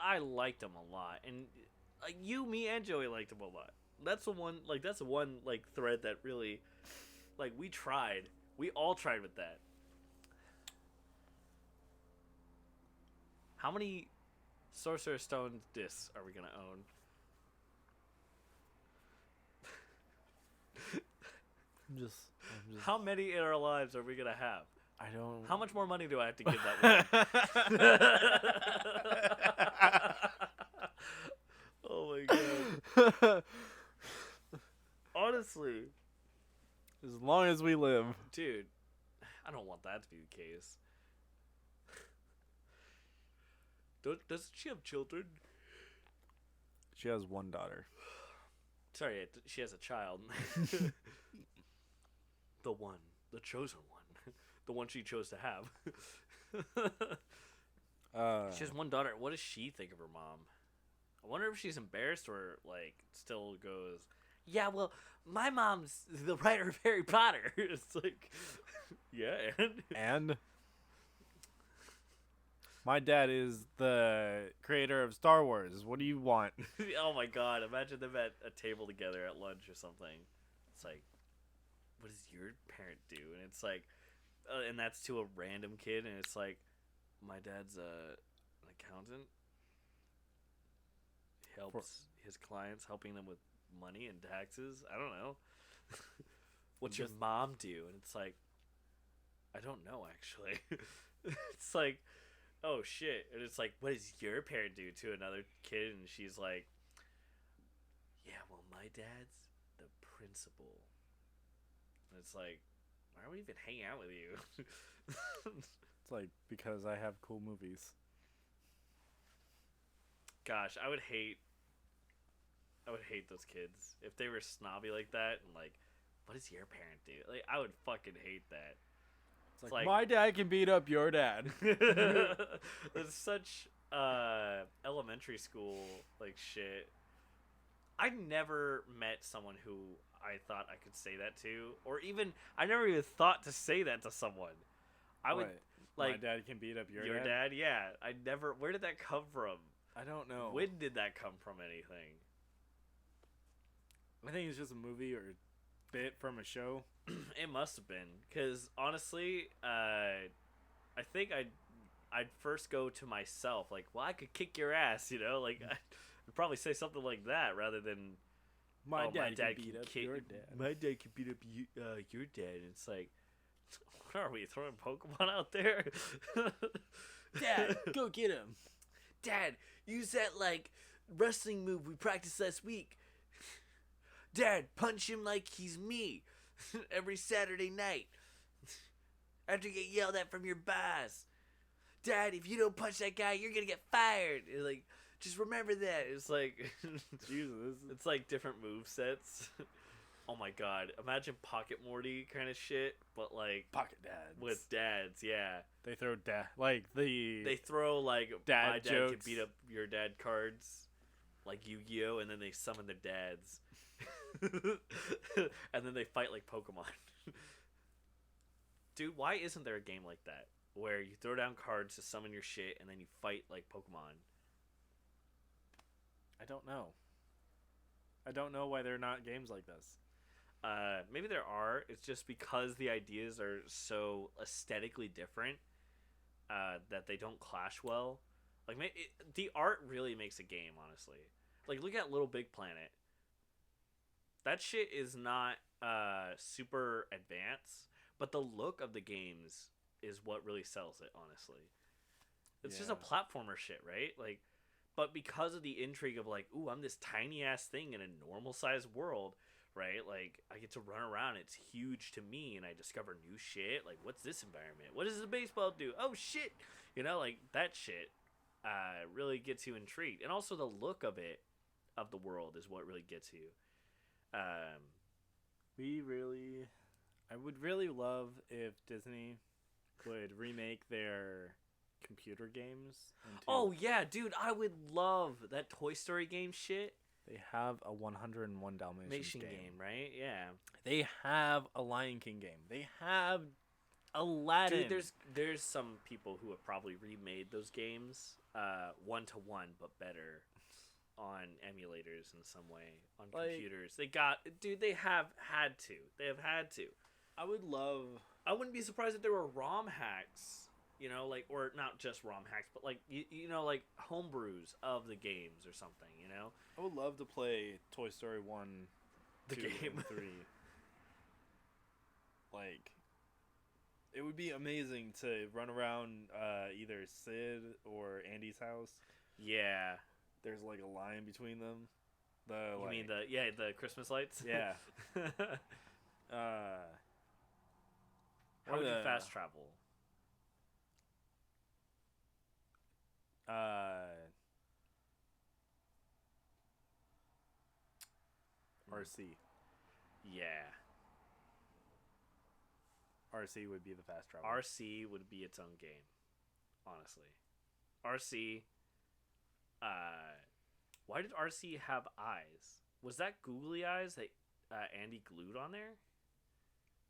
[SPEAKER 2] I liked them a lot, and like you, me, and Joey liked them a lot. That's the one thread that really, like, we all tried with that. How many Sorcerer's Stone discs are we gonna own?
[SPEAKER 1] I'm just...
[SPEAKER 2] How many in our lives are we gonna have?
[SPEAKER 1] I don't...
[SPEAKER 2] How much more money do I have to give that one? Oh my god. Honestly.
[SPEAKER 1] As long as we live.
[SPEAKER 2] Dude, I don't want that to be the case. Doesn't she have children?
[SPEAKER 1] She has one daughter.
[SPEAKER 2] Sorry, she has a child. the one, the chosen one, the one she chose to have. She has one daughter. What does she think of her mom? I wonder if she's embarrassed or like still goes, yeah, well, my mom's the writer of Harry Potter. It's like, yeah,
[SPEAKER 1] And my dad is the creator of Star Wars. What do you want?
[SPEAKER 2] oh my god, imagine them at a table together at lunch or something. It's like, what does your parent do? And it's like, and that's to a random kid, and it's like, my dad's an accountant. He helps his clients, helping them with money and taxes. I don't know. What's your mom do? And it's like, I don't know actually. It's like, oh shit. And it's like, what does your parent do to another kid? And she's like, yeah, well, my dad's the principal. And it's like, why are we even hanging out with you?
[SPEAKER 1] It's like, because I have cool movies.
[SPEAKER 2] Gosh, I would hate those kids if they were snobby like that and like, what does your parent do? Like, I would fucking hate that.
[SPEAKER 1] It's like, my dad can beat up your dad.
[SPEAKER 2] It's such elementary school like shit. I never met someone who I thought I could say that to, or even I never even thought to say that to someone. I would like,
[SPEAKER 1] my dad can beat up your dad.
[SPEAKER 2] dad. Yeah, I never. Where did that come from?
[SPEAKER 1] I don't know.
[SPEAKER 2] When did that come from? Anything?
[SPEAKER 1] I think it's just a movie or bit from a show.
[SPEAKER 2] It must have been, because honestly, I think I'd first go to myself like, well, I could kick your ass, you know, like I'd probably say something like that rather than
[SPEAKER 1] my dad can beat up your dad.
[SPEAKER 2] My dad can beat up your dad. And it's like, what are we throwing Pokemon out there?
[SPEAKER 1] Dad, go get him.
[SPEAKER 2] Dad, use that like wrestling move we practiced last week. Dad, punch him like he's me every Saturday night after you get yelled at from your boss. Dad, if you don't punch that guy, you're gonna get fired. It's like, just remember that. It's like,
[SPEAKER 1] Jesus,
[SPEAKER 2] it's like different move sets. Oh my god, imagine Pocket Morty kind of shit, but like
[SPEAKER 1] Pocket Dads
[SPEAKER 2] with dads. Yeah,
[SPEAKER 1] they throw they
[SPEAKER 2] throw like
[SPEAKER 1] dad
[SPEAKER 2] my dad
[SPEAKER 1] jokes.
[SPEAKER 2] can beat up your dad cards, like Yu-Gi-Oh, and then they summon their dads. And then they fight like Pokemon. Dude, why isn't there a game like that where you throw down cards to summon your shit and then you fight like Pokemon?
[SPEAKER 1] I don't know. I don't know why there are not games like this.
[SPEAKER 2] Maybe there are. It's just because the ideas are so aesthetically different that they don't clash well. Like, the art really makes a game, honestly. Like, look at Little Big Planet. That shit is not super advanced, but the look of the games is what really sells it, honestly. It's just a platformer shit, right? Like, but because of the intrigue of like, ooh, I'm this tiny ass thing in a normal sized world, right? Like, I get to run around. It's huge to me, and I discover new shit. Like, what's this environment? What does the baseball do? Oh shit, you know, like that shit really gets you intrigued, and also the look of it, of the world, is what really gets you. I
[SPEAKER 1] would really love if Disney would remake their computer games into,
[SPEAKER 2] oh yeah, dude, I would love that Toy Story game shit.
[SPEAKER 1] They have a 101 Dalmatians
[SPEAKER 2] game, right? Yeah.
[SPEAKER 1] They have a Lion King game. They have Aladdin.
[SPEAKER 2] Dude, there's some people who have probably remade those games 1-to-1 but better on emulators in some way on computers. They have had to.
[SPEAKER 1] I would love.
[SPEAKER 2] I wouldn't be surprised if there were ROM hacks, you know, like, or not just ROM hacks, but like you know, like homebrews of the games or something, you know.
[SPEAKER 1] I would love to play Toy Story 1,
[SPEAKER 2] the
[SPEAKER 1] 2,
[SPEAKER 2] game
[SPEAKER 1] and 3. Like, it would be amazing to run around either Sid or Andy's house.
[SPEAKER 2] Yeah.
[SPEAKER 1] There's like a line between them.
[SPEAKER 2] You mean the Christmas lights?
[SPEAKER 1] Yeah.
[SPEAKER 2] How would you fast travel?
[SPEAKER 1] RC.
[SPEAKER 2] Yeah.
[SPEAKER 1] RC would be the fast travel.
[SPEAKER 2] RC would be its own game, honestly. RC. Why did RC have eyes? Was that googly eyes that Andy glued on there?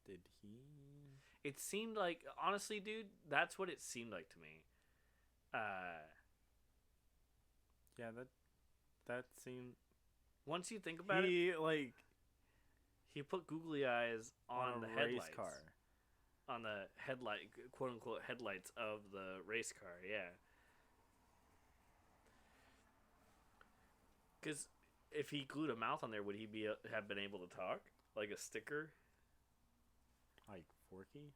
[SPEAKER 1] Did he?
[SPEAKER 2] It seemed like, honestly, dude, that's what it seemed like to me.
[SPEAKER 1] Yeah, that seemed.
[SPEAKER 2] Once you think about it, he put googly eyes on the headlights.
[SPEAKER 1] Race car.
[SPEAKER 2] On the headlight, quote unquote, headlights of the race car, yeah. Because if he glued a mouth on there, would he have been able to talk like a sticker?
[SPEAKER 1] Like Forky?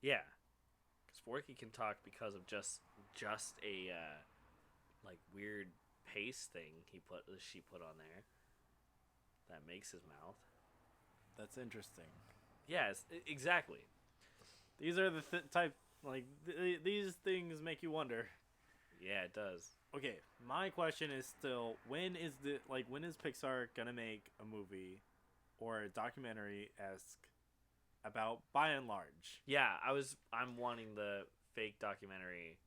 [SPEAKER 2] Yeah, because Forky can talk because of just a like weird paste thing she put on there that makes his mouth.
[SPEAKER 1] That's interesting.
[SPEAKER 2] Yes, exactly.
[SPEAKER 1] These are the type these things make you wonder.
[SPEAKER 2] Yeah, it does.
[SPEAKER 1] Okay, my question is still when is Pixar gonna make a movie or a documentary-esque about By and Large?
[SPEAKER 2] Yeah, I'm wanting the fake documentary.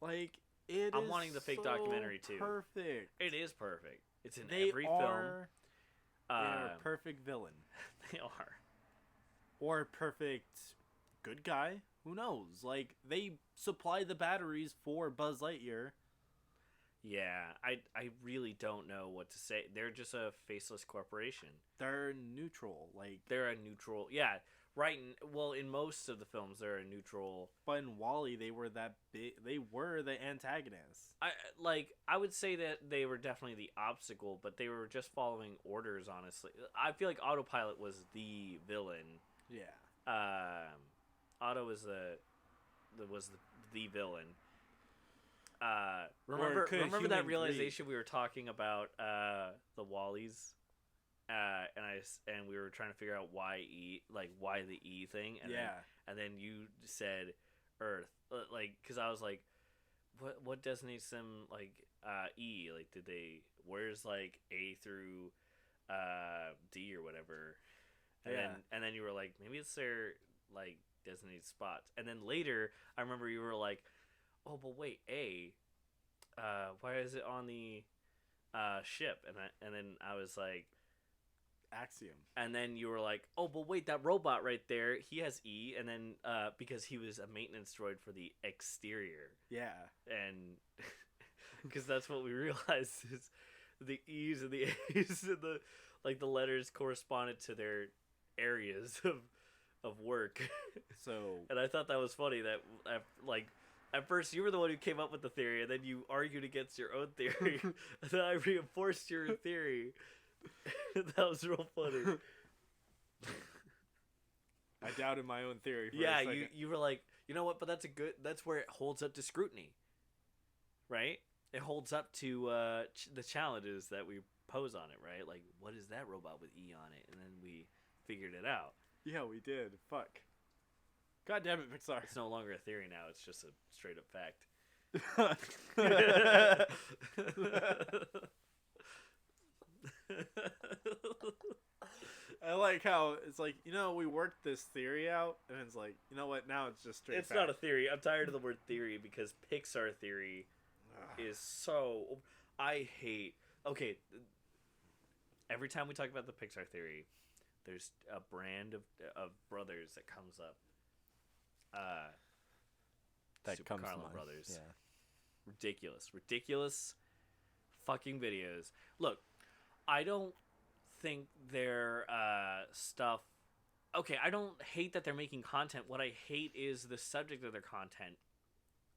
[SPEAKER 1] I'm
[SPEAKER 2] wanting the fake documentary too.
[SPEAKER 1] Perfect.
[SPEAKER 2] It is perfect. It's in
[SPEAKER 1] They
[SPEAKER 2] every film.
[SPEAKER 1] They are a perfect villain.
[SPEAKER 2] They are.
[SPEAKER 1] Or perfect good guy. Who knows? They supply the batteries for Buzz Lightyear.
[SPEAKER 2] Yeah, I really don't know what to say. They're just a faceless corporation.
[SPEAKER 1] They're neutral.
[SPEAKER 2] They're a neutral. Yeah, right. Well, in most of the films, they're a neutral.
[SPEAKER 1] But in WALL-E, they were that big. They were the antagonists.
[SPEAKER 2] I would say that they were definitely the obstacle, but they were just following orders. Honestly, I feel like Autopilot was the villain.
[SPEAKER 1] Yeah.
[SPEAKER 2] Otto was the villain. Remember that realization we were talking about the Wallies, and we were trying to figure out why the E thing, and then you said Earth, because I was like, what designates them E? Where's A through D or whatever? And then you were like, maybe it's their designated spots. And then later, I remember you were like, oh, but wait, A. Why is it on the ship? And then I was like,
[SPEAKER 1] Axiom.
[SPEAKER 2] And then you were like, oh, but wait, that robot right there, he has E. And then because he was a maintenance droid for the exterior.
[SPEAKER 1] Yeah.
[SPEAKER 2] And because that's what we realized is the E's and the A's and the letters corresponded to their areas of work.
[SPEAKER 1] So,
[SPEAKER 2] and I thought that was funny that at first you were the one who came up with the theory, and then you argued against your own theory, and then I reinforced your theory. That was real funny.
[SPEAKER 1] I doubted my own theory.
[SPEAKER 2] Yeah, you were like, you know what? But that's where it holds up to scrutiny, right? It holds up to the challenges that we pose on it, right? Like, what is that robot with E on it? And then we figured it out.
[SPEAKER 1] Yeah, we did. Fuck. God damn it, Pixar.
[SPEAKER 2] It's no longer a theory now. It's just a straight up fact.
[SPEAKER 1] I like how it's like, we worked this theory out, and it's like, you know what? Now it's just straight.
[SPEAKER 2] It's not a theory. I'm tired of the word theory because Pixar theory is so. I hate. Okay. Every time we talk about the Pixar theory, there's a brand of brothers that comes up.
[SPEAKER 1] That
[SPEAKER 2] Super
[SPEAKER 1] comes
[SPEAKER 2] Carlin
[SPEAKER 1] to mind.
[SPEAKER 2] Brothers.
[SPEAKER 1] Yeah.
[SPEAKER 2] Ridiculous fucking videos. Look, I don't think their stuff. Okay, I don't hate that they're making content. What I hate is the subject of their content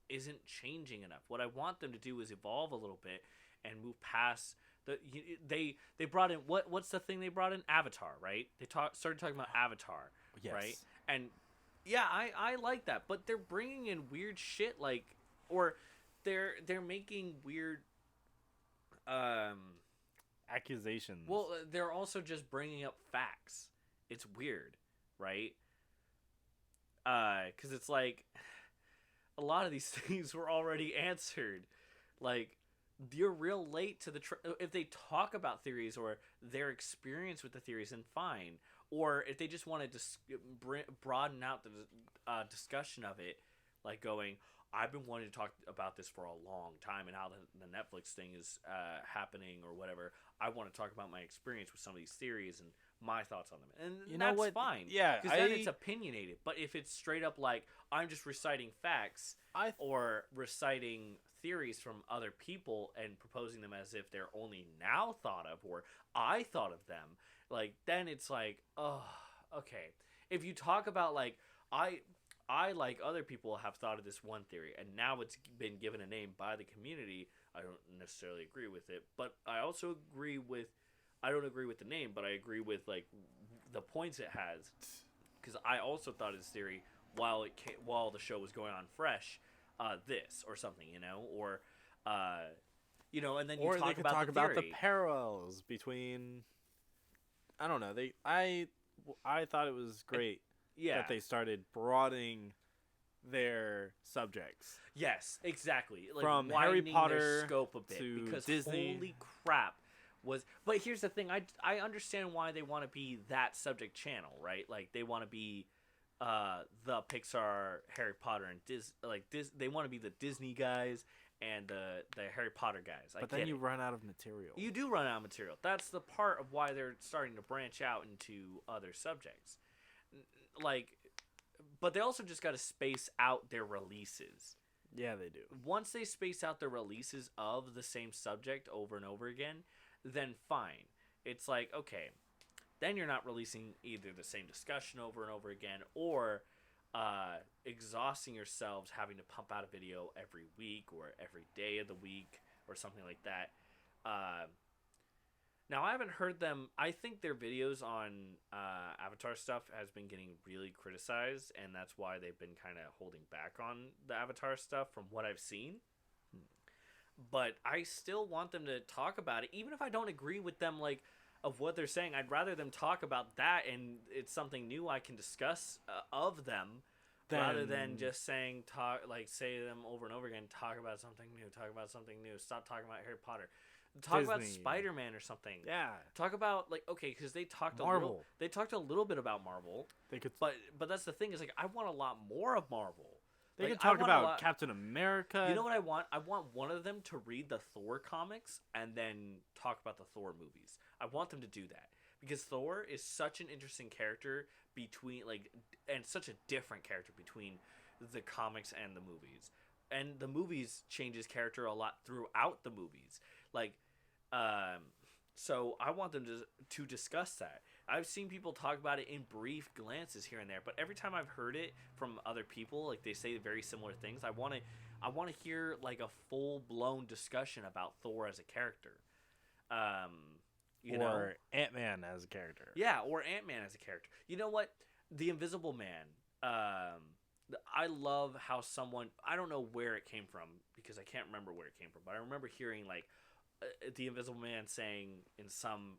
[SPEAKER 2] isn't changing enough. What I want them to do is evolve a little bit and move past they brought in what's the thing they brought in? Avatar, right? They started talking about Avatar,
[SPEAKER 1] Yes.
[SPEAKER 2] right? And yeah, I like that, but they're bringing in weird shit or they're making weird
[SPEAKER 1] accusations.
[SPEAKER 2] Well, they're also just bringing up facts. It's weird, right? Because it's like a lot of these things were already answered. You're real late to the if they talk about theories or their experience with the theories, then fine. or if they just wanted to broaden out the discussion of it, like going, I've been wanting to talk about this for a long time and how the Netflix thing is happening or whatever. I want to talk about my experience with some of these theories and my thoughts on them. And
[SPEAKER 1] You know
[SPEAKER 2] that's
[SPEAKER 1] what?
[SPEAKER 2] fine.
[SPEAKER 1] Yeah,
[SPEAKER 2] Because then it's opinionated. But if it's straight up like, I'm just reciting facts or reciting theories from other people and proposing them as if they're only now thought of or I thought of them, like, then it's like, oh, okay. If you talk about, like, I, like other people, have thought of this one theory, and now it's been given a name by the community. I don't necessarily agree with it, but I also agree with. I don't agree with the name, but I agree with like the points it has, because I also thought of this theory while while the show was going on fresh, this or something, or and then
[SPEAKER 1] or
[SPEAKER 2] you talk
[SPEAKER 1] they could
[SPEAKER 2] about
[SPEAKER 1] talk
[SPEAKER 2] the
[SPEAKER 1] about the
[SPEAKER 2] theory.
[SPEAKER 1] parallels between. I don't know. I thought it was great.
[SPEAKER 2] Yeah.
[SPEAKER 1] That they started broadening their subjects.
[SPEAKER 2] Yes, exactly. Like,
[SPEAKER 1] From Harry
[SPEAKER 2] widening
[SPEAKER 1] Potter
[SPEAKER 2] their scope a bit,
[SPEAKER 1] to
[SPEAKER 2] because
[SPEAKER 1] Disney.
[SPEAKER 2] holy crap but here's the thing, I understand why they want to be that subject channel, right? Like, they want to be the Pixar, Harry Potter, and they want to be the Disney guys and the Harry Potter guys.
[SPEAKER 1] But then you run out of material.
[SPEAKER 2] You do run out of material. That's the part of why they're starting to branch out into other subjects. Like, but they also just got to space out their releases.
[SPEAKER 1] Yeah, they do.
[SPEAKER 2] Once they space out their releases of the same subject over and over again, then fine. It's like, okay, then you're not releasing either the same discussion over and over again, or exhausting yourselves having to pump out a video every week or every day of the week or something like that. Now, I haven't heard them. I think their videos on Avatar stuff has been getting really criticized, and that's why they've been kind of holding back on the Avatar stuff from what I've seen. But I still want them to talk about it, even if I don't agree with them, like, of what they're saying. I'd rather them talk about that, and it's something new I can discuss of them, rather than just saying say them over and over again. Talk about something new. Talk about something new. Stop talking about Harry Potter. Talk about Spider-Man or something.
[SPEAKER 1] Yeah.
[SPEAKER 2] Talk about, like, okay, because they talked
[SPEAKER 1] Marvel.
[SPEAKER 2] They talked a little bit about Marvel.
[SPEAKER 1] They could,
[SPEAKER 2] but that's the thing, is like, I want a lot more of Marvel.
[SPEAKER 1] They
[SPEAKER 2] Like,
[SPEAKER 1] could talk
[SPEAKER 2] I want a
[SPEAKER 1] about
[SPEAKER 2] lot-
[SPEAKER 1] Captain America.
[SPEAKER 2] You know what I want? I want one of them to read the Thor comics and then talk about the Thor movies. I want them to do that, because Thor is such an interesting character and such a different character between the comics and the movies. And the movies change his character a lot throughout the movies. Like, so I want them to discuss that. I've seen people talk about it in brief glances here and there, but every time I've heard it from other people, like, they say very similar things, I want to hear, like, a full-blown discussion about Thor as a character.
[SPEAKER 1] Or Ant-Man as a character.
[SPEAKER 2] Yeah, or Ant-Man as a character. You know what? The Invisible Man. I love how someone... I don't know where it came from, because I can't remember where it came from, but I remember hearing, like, the Invisible Man saying in some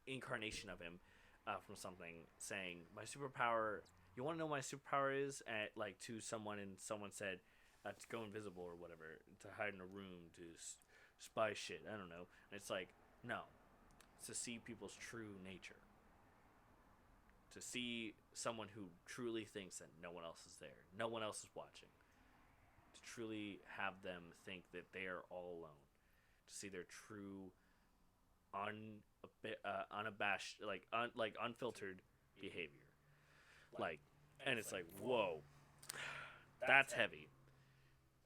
[SPEAKER 2] incarnation of him from something, saying, my superpower... You want to know what my superpower is? To someone, and someone said, to go invisible or whatever, to hide in a room, to spy shit. I don't know. And it's like, no. It's to see people's true nature. To see someone who truly thinks that no one else is there, no one else is watching. To truly have them think that they are all alone. To see their true, unabashed, unfiltered behavior. And it's like, whoa, that's heavy.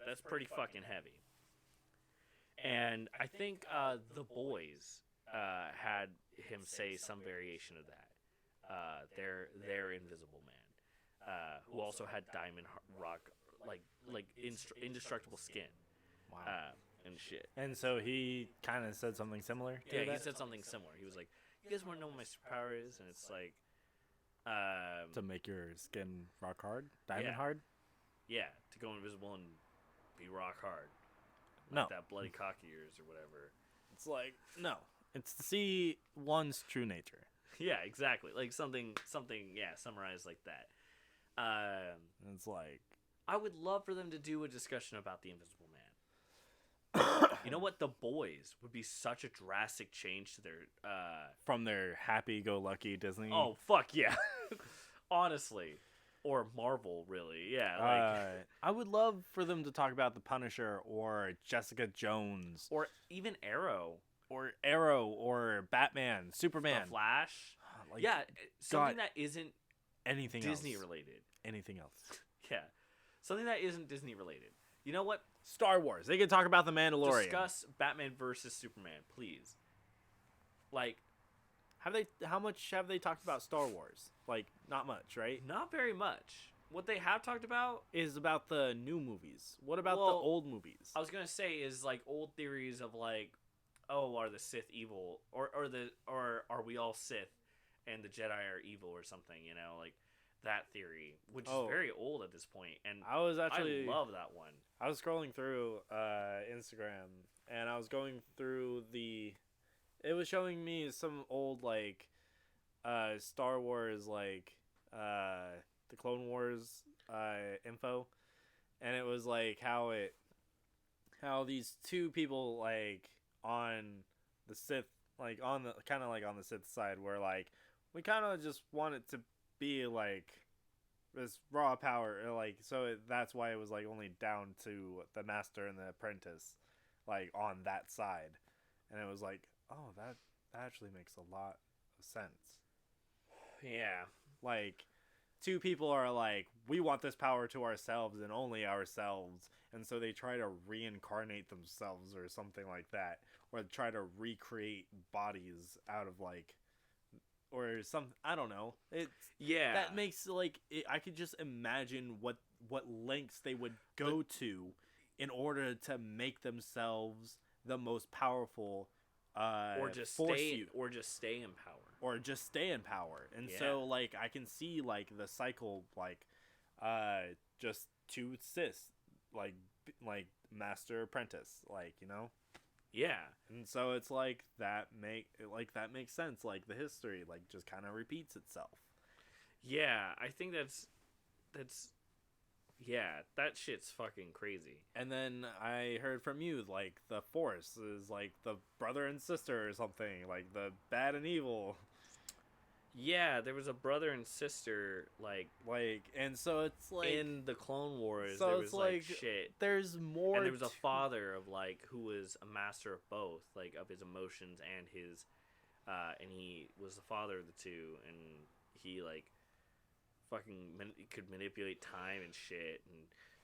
[SPEAKER 2] That's pretty fucking heavy. And I think The Boys had him say some variation of that. Their Invisible Man, who also had diamond rock, indestructible skin.
[SPEAKER 1] Wow.
[SPEAKER 2] And shit.
[SPEAKER 1] And so he kind of said something similar to
[SPEAKER 2] Yeah,
[SPEAKER 1] that?
[SPEAKER 2] he said something similar. He was like, you guys want to know what my superpower is? And it's like...
[SPEAKER 1] to make your skin rock hard? Diamond
[SPEAKER 2] Yeah.
[SPEAKER 1] hard?
[SPEAKER 2] Yeah, to go invisible and be rock hard.
[SPEAKER 1] No.
[SPEAKER 2] Like that bloody cock of yours or whatever.
[SPEAKER 1] It's like, no. It's to see one's true nature.
[SPEAKER 2] Yeah, exactly. Like something, summarized like that.
[SPEAKER 1] It's like...
[SPEAKER 2] I would love for them to do a discussion about the Invisible Man. You know what? The Boys would be such a drastic change to their.
[SPEAKER 1] From their happy-go-lucky Disney.
[SPEAKER 2] Oh fuck yeah! Honestly, or Marvel, really, yeah. Like,
[SPEAKER 1] I would love for them to talk about the Punisher or Jessica Jones
[SPEAKER 2] or even Arrow,
[SPEAKER 1] or Arrow or Batman, Superman,
[SPEAKER 2] the Flash.
[SPEAKER 1] Like,
[SPEAKER 2] Yeah, something
[SPEAKER 1] God,
[SPEAKER 2] that isn't
[SPEAKER 1] anything
[SPEAKER 2] Disney
[SPEAKER 1] else.
[SPEAKER 2] related.
[SPEAKER 1] Anything else?
[SPEAKER 2] Yeah, something that isn't Disney related. You know what?
[SPEAKER 1] Star Wars. They could talk about the Mandalorian.
[SPEAKER 2] Discuss Batman versus Superman, please. Like,
[SPEAKER 1] How much have they talked about Star Wars? Like, not much, right?
[SPEAKER 2] not very much. What they have talked about,
[SPEAKER 1] Is about the new movies. What about the
[SPEAKER 2] Well,
[SPEAKER 1] old movies?
[SPEAKER 2] I was gonna say, is like old theories of like, oh, are the Sith evil, or are we all Sith, and the Jedi are evil, or something? You know, like that theory, which is very old at this point, and
[SPEAKER 1] I was actually
[SPEAKER 2] I love that one.
[SPEAKER 1] I was scrolling through Instagram and I was going through it was showing me some old like Star Wars like the Clone Wars info, and it was like how these two people like on the Sith, like on the kind of like on the Sith side, where like we kind of just want it to be like this raw power, like that's why it was like only down to the master and the apprentice, like on that side, and it was like, oh, that actually makes a lot of sense.
[SPEAKER 2] Yeah,
[SPEAKER 1] Like, two people are like, we want this power to ourselves and only ourselves, and so they try to reincarnate themselves or something like that, or try to recreate bodies out of like, or some, I don't know. It's
[SPEAKER 2] yeah.
[SPEAKER 1] that makes like I could just imagine what lengths they would go to in order to make themselves the most powerful
[SPEAKER 2] or just
[SPEAKER 1] force
[SPEAKER 2] stay,
[SPEAKER 1] you,
[SPEAKER 2] or just stay in power.
[SPEAKER 1] or just stay in power. And
[SPEAKER 2] Yeah.
[SPEAKER 1] so like I can see like the cycle, like just two Siths, like master apprentice, like, you know.
[SPEAKER 2] Yeah,
[SPEAKER 1] And so it's like that makes sense, like the history like just kind of repeats itself.
[SPEAKER 2] yeah. I think that's yeah. That shit's fucking crazy.
[SPEAKER 1] And then I heard from you like the Force is like the brother and sister or something, like the bad and evil.
[SPEAKER 2] Yeah, there was a brother and sister like
[SPEAKER 1] And so it's like
[SPEAKER 2] in the Clone Wars.
[SPEAKER 1] so
[SPEAKER 2] There
[SPEAKER 1] it's
[SPEAKER 2] was like
[SPEAKER 1] like
[SPEAKER 2] shit.
[SPEAKER 1] there's more,
[SPEAKER 2] And there was a
[SPEAKER 1] to-
[SPEAKER 2] father of like who was a master of both, like of his emotions and his and he was the father of the two, and he like fucking could manipulate time and shit, and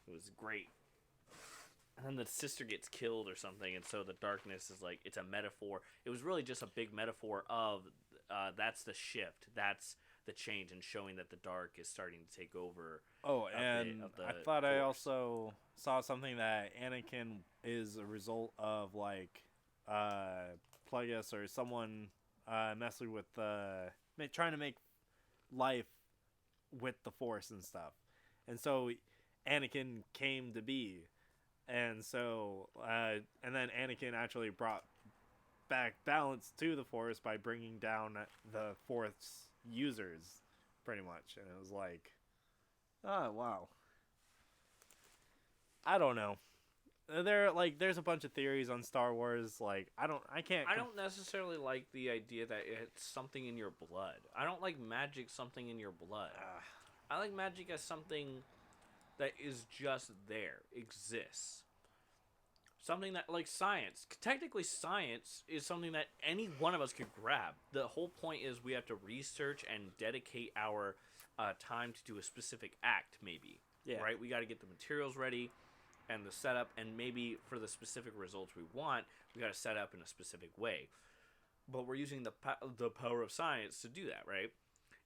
[SPEAKER 2] it was great. And then the sister gets killed or something, and so the darkness is like, it's a metaphor. It was really just a big metaphor of that's the shift, that's the change, and showing that the dark is starting to take over.
[SPEAKER 1] Oh,
[SPEAKER 2] the-
[SPEAKER 1] and
[SPEAKER 2] of the
[SPEAKER 1] I thought I
[SPEAKER 2] Force.
[SPEAKER 1] also saw something that Anakin is a result of like Plagueis or someone messing with trying to make life with the Force and stuff, and so Anakin came to be, and so and then Anakin actually brought back balance to the Force by bringing down the Force users, pretty much, and it was like, oh wow. I don't know. There's a bunch of theories on Star Wars. Like I don't
[SPEAKER 2] necessarily like the idea that it's something in your blood. I don't like magic something in your blood. I like magic as something that is just there, exists. Something that, like science. Technically, science is something that any one of us could grab. The whole point is we have to research and dedicate our time to do a specific act, maybe.
[SPEAKER 1] Yeah.
[SPEAKER 2] Right? We got to get the materials ready and the setup, and maybe for the specific results we want, we got to set up in a specific way. But we're using the power of science to do that, right?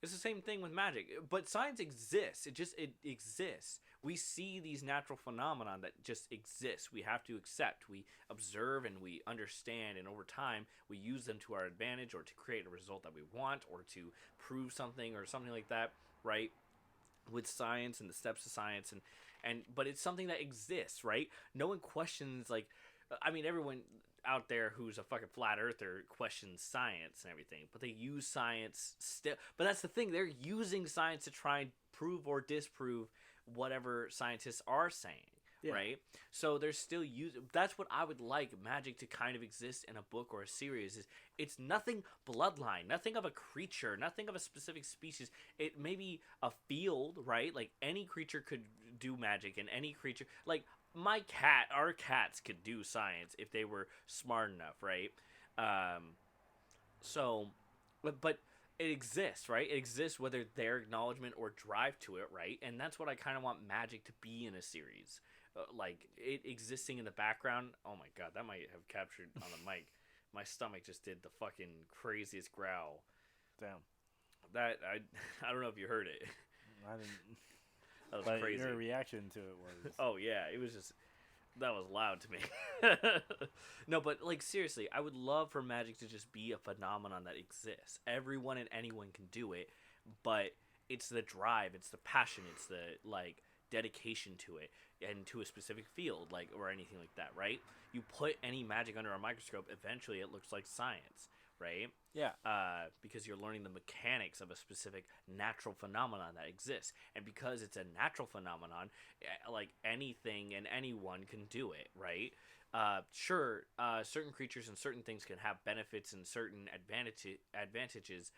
[SPEAKER 2] It's the same thing with magic, but science exists. It exists. We see these natural phenomena that just exist. We have to accept. We observe and we understand, and over time, we use them to our advantage, or to create a result that we want, or to prove something, or something like that, right? With science and the steps of science, but it's something that exists, right? No one questions, like, I mean, everyone out there who's a fucking flat earther questions science and everything, but they use science still. But that's the thing, they're using science to try and prove or disprove whatever scientists are saying,
[SPEAKER 1] Yeah.
[SPEAKER 2] right? So there's still that's what I would like Magic to kind of exist in a book or a series. Is it's nothing bloodline, nothing of a creature, nothing of a specific species. It may be a field, right? Like any creature could do magic, and any creature like our cats could do science if they were smart enough, right? Um, so, but it exists, right? It exists whether their acknowledgement or drive to it, right? And that's what I kind of want Magic to be in a series. Like it existing in the background. Oh my god, that might have captured on the mic. My stomach just did the fucking craziest growl.
[SPEAKER 1] Damn.
[SPEAKER 2] That I don't know if you heard it.
[SPEAKER 1] I didn't.
[SPEAKER 2] That was
[SPEAKER 1] But
[SPEAKER 2] crazy.
[SPEAKER 1] your reaction to it was.
[SPEAKER 2] Oh yeah, it was just that was loud to me. No, but like seriously, I would love for Magic to just be a phenomenon that exists. Everyone and anyone can do it, but it's the drive, it's the passion, it's the like dedication to it and to a specific field, like or anything like that, right? You put any magic under a microscope, eventually it looks like science, right?
[SPEAKER 1] Yeah.
[SPEAKER 2] Because you're learning the mechanics of a specific natural phenomenon that exists, and because it's a natural phenomenon, like anything and anyone can do it, right? Sure, certain creatures and certain things can have benefits and certain advantages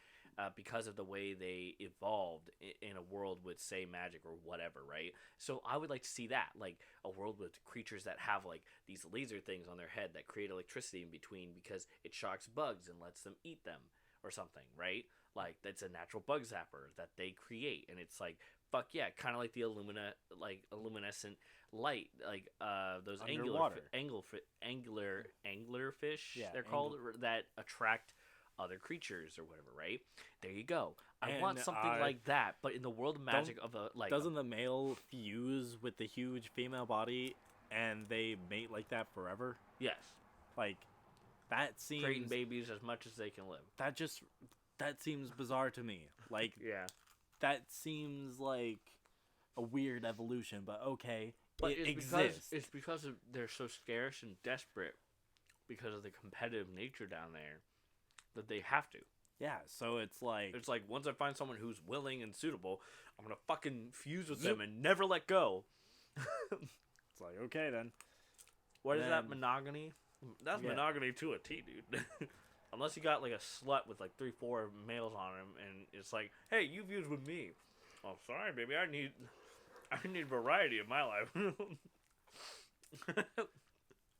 [SPEAKER 2] because of the way they evolved in a world with, say, magic or whatever, right? So I would like to see that, like a world with creatures that have like these laser things on their head that create electricity in between because it shocks bugs and lets them eat them or something, right? Like that's a natural bug zapper that they create, and it's like fuck yeah, kind of like the luminescent light, like those
[SPEAKER 1] Underwater.
[SPEAKER 2] angler fish,
[SPEAKER 1] Yeah,
[SPEAKER 2] they're called, that attract other creatures or whatever, right? There you go. I
[SPEAKER 1] And,
[SPEAKER 2] want something like that, but in the world of magic of a like
[SPEAKER 1] Doesn't the male fuse with the huge female body and they mate like that forever?
[SPEAKER 2] yes,
[SPEAKER 1] Like, that seems.
[SPEAKER 2] creating babies as much as they can live.
[SPEAKER 1] That seems bizarre to me. Like,
[SPEAKER 2] Yeah,
[SPEAKER 1] that seems like a weird evolution, but okay.
[SPEAKER 2] but
[SPEAKER 1] it
[SPEAKER 2] it's
[SPEAKER 1] exists.
[SPEAKER 2] because they're so scarce and desperate because of the competitive nature down there that they have to.
[SPEAKER 1] Yeah, so it's like.
[SPEAKER 2] It's like once I find someone who's willing and suitable, I'm gonna fucking fuse with
[SPEAKER 1] Zip.
[SPEAKER 2] them and never let go.
[SPEAKER 1] It's like, okay then.
[SPEAKER 2] What is that,
[SPEAKER 1] Then-
[SPEAKER 2] monogamy? That's
[SPEAKER 1] Yeah.
[SPEAKER 2] monogamy to a T, dude. Unless you got like a slut with like 3-4 males on him, and it's like, hey, you fuse with me. Oh, sorry, baby, I need variety in my life.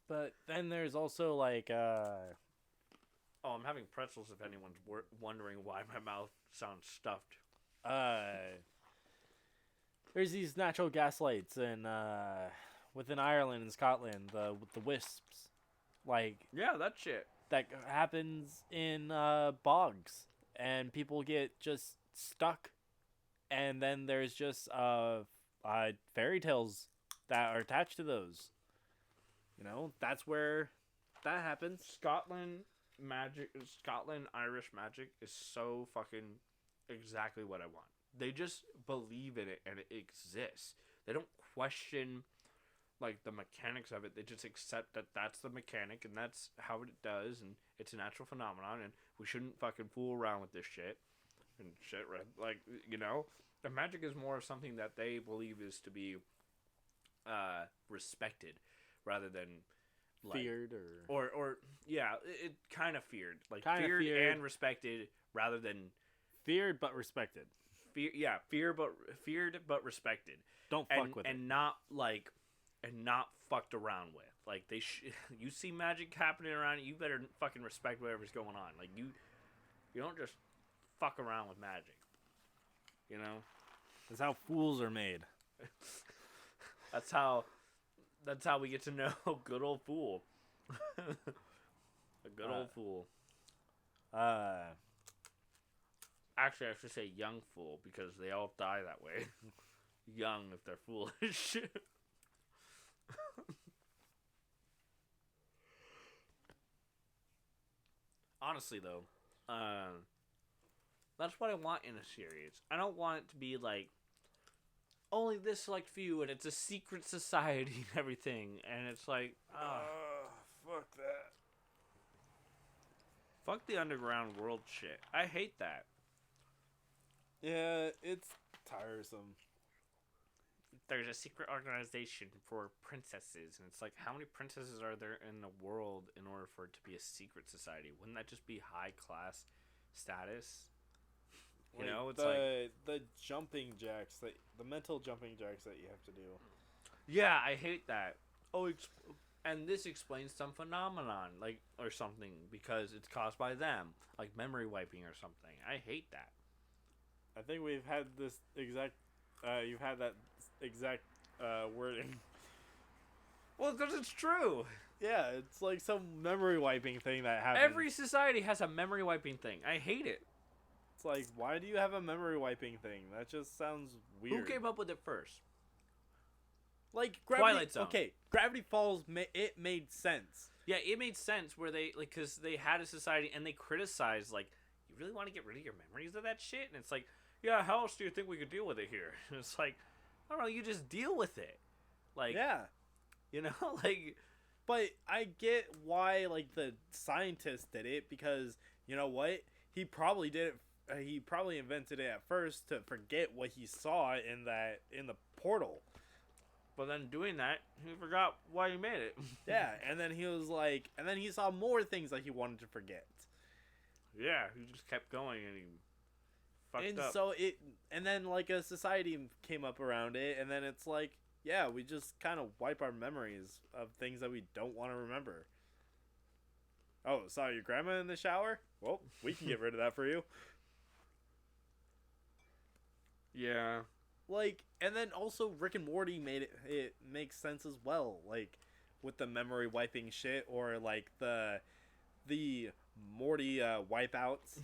[SPEAKER 1] But then there's also like.
[SPEAKER 2] Oh, I'm having pretzels if anyone's wondering why my mouth sounds stuffed.
[SPEAKER 1] There's these natural gas lights within Ireland and Scotland, the wisps, like
[SPEAKER 2] Yeah, that shit.
[SPEAKER 1] that happens in bogs, and people get just stuck, and then there's just fairy tales that are attached to those. You know, that's where that happens.
[SPEAKER 2] Scotland Irish magic is so fucking exactly what I want. They just believe in it and it exists. They don't question like the mechanics of it. They just accept that that's the mechanic and that's how it does, and it's a natural phenomenon, and we shouldn't fucking fool around with this shit and shit, right? Like, you know, the magic is more of something that they believe is to be respected rather than like,
[SPEAKER 1] Feared or
[SPEAKER 2] or yeah, it kind of feared, like
[SPEAKER 1] Kinda
[SPEAKER 2] feared
[SPEAKER 1] feared.
[SPEAKER 2] and respected rather than
[SPEAKER 1] feared but respected.
[SPEAKER 2] feared but respected,
[SPEAKER 1] Don't
[SPEAKER 2] and
[SPEAKER 1] fuck with
[SPEAKER 2] and
[SPEAKER 1] it.
[SPEAKER 2] not like and not fucked around with. Like you see magic happening around you, better fucking respect whatever's going on. Like you don't just fuck around with magic. You know,
[SPEAKER 1] That's how fools are made.
[SPEAKER 2] that's how we get to know good old fool. A good old fool. Actually, I should say young fool because they all die that way. Young if they're foolish. Honestly, though, that's what I want in a series. I don't want it to be like only this select few and it's a secret society and everything, and it's like,
[SPEAKER 1] Fuck that.
[SPEAKER 2] fuck the underground world shit. I hate that.
[SPEAKER 1] Yeah, it's tiresome.
[SPEAKER 2] there's a secret organization for princesses, and it's like, how many princesses are there in the world in order for it to be a secret society? Wouldn't that just be high class status? You
[SPEAKER 1] Like,
[SPEAKER 2] know, it's
[SPEAKER 1] the jumping jacks, the mental jumping jacks that you have to do.
[SPEAKER 2] yeah, I hate that. Oh, and this explains some phenomenon, like, or something, because it's caused by them, like memory wiping or something. I hate that.
[SPEAKER 1] I think we've had this exact. You've had that exact wording.
[SPEAKER 2] Well, because it's true.
[SPEAKER 1] Yeah, it's like some memory wiping thing that happens.
[SPEAKER 2] Every society has a memory wiping thing. I hate it.
[SPEAKER 1] It's like, why do you have a memory wiping thing? That just sounds weird.
[SPEAKER 2] Who came up with it first?
[SPEAKER 1] Like Gravity,
[SPEAKER 2] Twilight Zone.
[SPEAKER 1] Okay, Gravity Falls. It made sense.
[SPEAKER 2] Yeah, it made sense where they, like, because they had a society and they criticized, like, you really want to get rid of your memories of that shit? And it's like, yeah, how else do you think we could deal with it here? And it's like, I don't know, you just deal with it. Like,
[SPEAKER 1] Yeah,
[SPEAKER 2] you know, like,
[SPEAKER 1] but I get why like the scientist did it, because you know what? He probably did it. He probably invented it at first to forget what he saw in the portal.
[SPEAKER 2] but then doing that, he forgot why he made it.
[SPEAKER 1] Yeah, and then he was like, and then he saw more things that he wanted to forget.
[SPEAKER 2] Yeah, he just kept going and he fucked
[SPEAKER 1] And
[SPEAKER 2] up.
[SPEAKER 1] so and then like a society came up around it, and then it's like, yeah, we just kind of wipe our memories of things that we don't want to remember. Oh, saw your grandma in the shower? Well, we can get rid of that for you.
[SPEAKER 2] Yeah.
[SPEAKER 1] Like, and then also Rick and Morty made it makes sense as well, like with the memory wiping shit, or like the Morty wipeouts.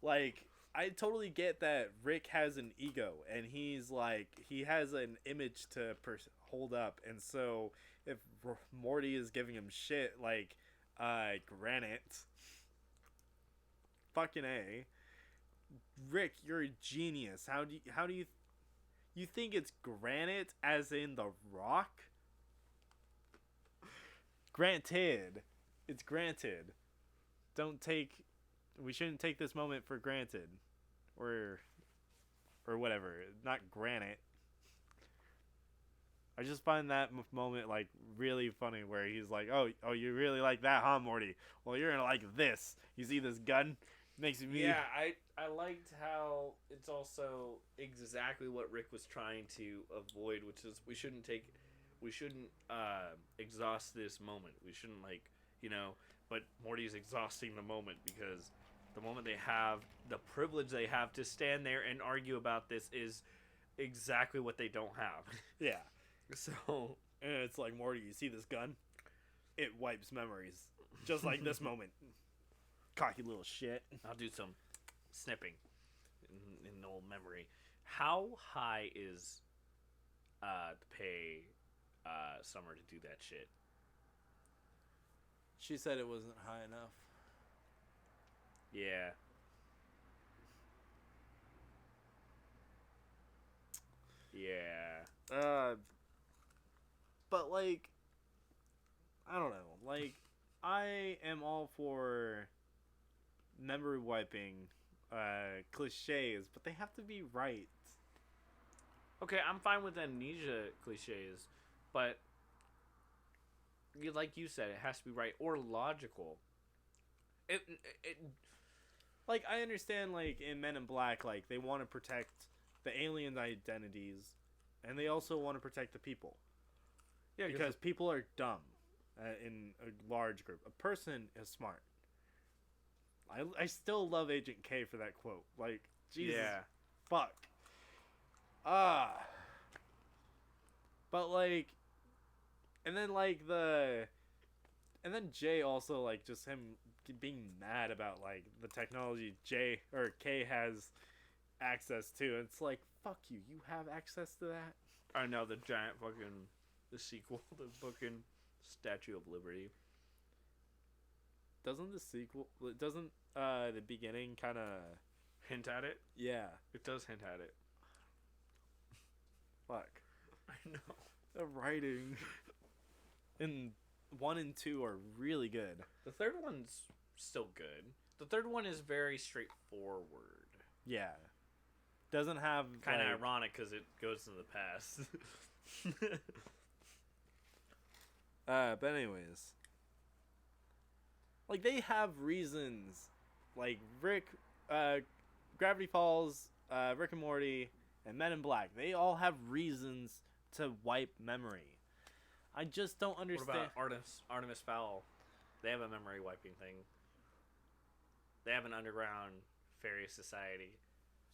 [SPEAKER 1] Like, I totally get that Rick has an ego, and he's like, he has an image to hold up, and so if Morty is giving him shit like granite, fucking A. Rick, you're a genius. How do you think it's granite as in the rock? Granted. It's granted. We shouldn't take this moment for granted. Or whatever. Not granite. I just find that moment like really funny, where he's like, oh, you really like that, huh, Morty? Well, you're gonna like this. You see this gun? Makes me.
[SPEAKER 2] Yeah, I liked how it's also exactly what Rick was trying to avoid, which is we shouldn't exhaust this moment. We shouldn't, like, you know, but Morty's exhausting the moment, because the moment they have, the privilege they have to stand there and argue about this is exactly what they don't have.
[SPEAKER 1] Yeah.
[SPEAKER 2] So,
[SPEAKER 1] And it's like, Morty, you see this gun? It wipes memories. Just like this moment. Cocky little shit.
[SPEAKER 2] I'll do some snipping in old memory. How high is to pay Summer to do that shit?
[SPEAKER 1] She said it wasn't high enough.
[SPEAKER 2] Yeah. Yeah.
[SPEAKER 1] But like, I don't know. Like, I am all for memory wiping cliches, but they have to be right.
[SPEAKER 2] Okay, I'm fine with amnesia cliches, but like you said, it has to be right or logical. It
[SPEAKER 1] Like, I understand, like, in Men in Black, like, they want to protect the alien identities, and they also want to protect the people.
[SPEAKER 2] yeah,
[SPEAKER 1] Because people are dumb in a large group. A person is smart. I still love Agent K for that quote. Like, Jesus,
[SPEAKER 2] yeah.
[SPEAKER 1] fuck. But, like, and then, like, and then Jay also, like, just him being mad about, like, the technology K has access to. It's like, fuck you. You have access to that?
[SPEAKER 2] I know, the giant fucking, the sequel, the fucking Statue of Liberty.
[SPEAKER 1] Doesn't the beginning kind of
[SPEAKER 2] Hint at it?
[SPEAKER 1] yeah,
[SPEAKER 2] It does hint at it.
[SPEAKER 1] fuck.
[SPEAKER 2] I know.
[SPEAKER 1] The writing in 1 and 2 are really good.
[SPEAKER 2] The third one's still good. The third one is very straightforward.
[SPEAKER 1] Yeah. doesn't have
[SPEAKER 2] Kind of
[SPEAKER 1] like,
[SPEAKER 2] ironic because it goes in the past.
[SPEAKER 1] But anyways, like they have reasons, like Rick, Gravity Falls, Rick and Morty, and Men in Black. They all have reasons to wipe memory. I just don't
[SPEAKER 2] What
[SPEAKER 1] understand.
[SPEAKER 2] about Artemis Fowl? They have a memory wiping thing. They have an underground fairy society.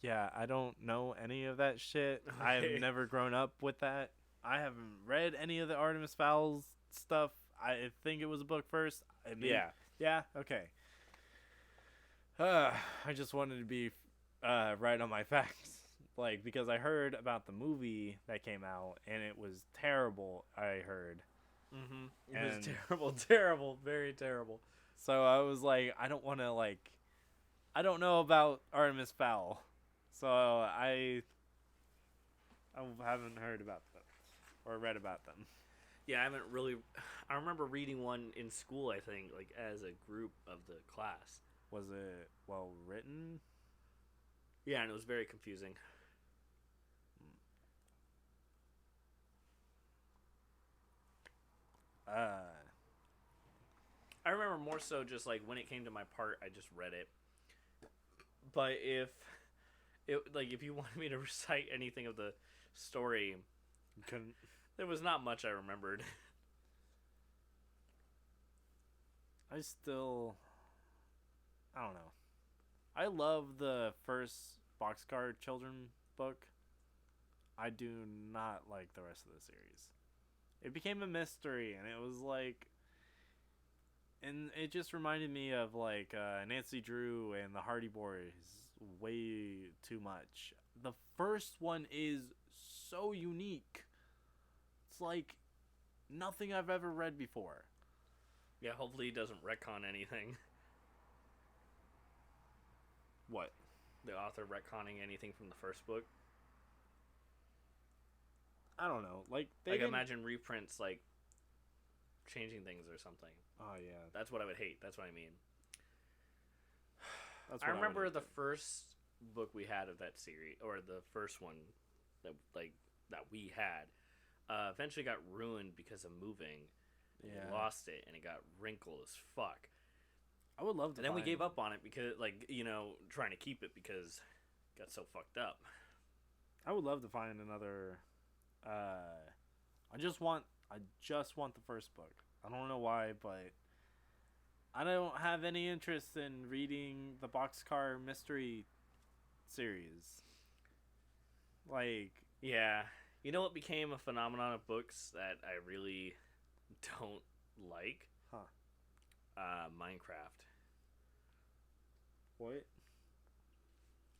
[SPEAKER 1] Yeah, I don't know any of that shit. I have
[SPEAKER 2] Okay.
[SPEAKER 1] never grown up with that. I haven't read any of the Artemis Fowls stuff. I think it was a book first.
[SPEAKER 2] Yeah.
[SPEAKER 1] Yeah. Okay. I just wanted to be right on my facts, like because I heard about the movie that came out and it was terrible. I heard.
[SPEAKER 2] Mm-hmm. It was
[SPEAKER 1] And-
[SPEAKER 2] terrible, terrible, very terrible.
[SPEAKER 1] So I was like, I don't want to like, I don't know about Artemis Fowl, so I haven't heard about them or read about them.
[SPEAKER 2] Yeah, I haven't really. I remember reading one in school. I think like as a group of the class.
[SPEAKER 1] Was it well written?
[SPEAKER 2] Yeah, and it was very confusing. I remember more so just like when it came to my part, I just read it. But if you wanted me to recite anything of the story,
[SPEAKER 1] Couldn't.
[SPEAKER 2] there was not much I remembered.
[SPEAKER 1] I still. I don't know. I love the first Boxcar Children book. I do not like the rest of the series. It became a mystery, and it was like. And it just reminded me of like Nancy Drew and the Hardy Boys way too much. The first one is so unique. It's like nothing I've ever read before.
[SPEAKER 2] Yeah, hopefully he doesn't retcon anything.
[SPEAKER 1] What?
[SPEAKER 2] The author retconning anything from the first book.
[SPEAKER 1] I don't know. Like they
[SPEAKER 2] Like
[SPEAKER 1] didn't-
[SPEAKER 2] imagine reprints like changing things or something.
[SPEAKER 1] Oh yeah,
[SPEAKER 2] That's what I would hate. That's what I mean.
[SPEAKER 1] that's.
[SPEAKER 2] I
[SPEAKER 1] What
[SPEAKER 2] remember
[SPEAKER 1] would
[SPEAKER 2] the
[SPEAKER 1] do.
[SPEAKER 2] first book we had of that series, or the first one that we had, eventually got ruined because of moving.
[SPEAKER 1] Yeah.
[SPEAKER 2] We lost it, and it got wrinkled as fuck.
[SPEAKER 1] I would love to.
[SPEAKER 2] And then we
[SPEAKER 1] find-
[SPEAKER 2] gave up on it because, like, trying to keep it because it got so fucked up.
[SPEAKER 1] I would love to find another. I just want the first book. I don't know why, but I don't have any interest in reading the Boxcar Mystery series. Like,
[SPEAKER 2] Yeah. You know what became a phenomenon of books that I really don't like?
[SPEAKER 1] Huh.
[SPEAKER 2] Minecraft.
[SPEAKER 1] what?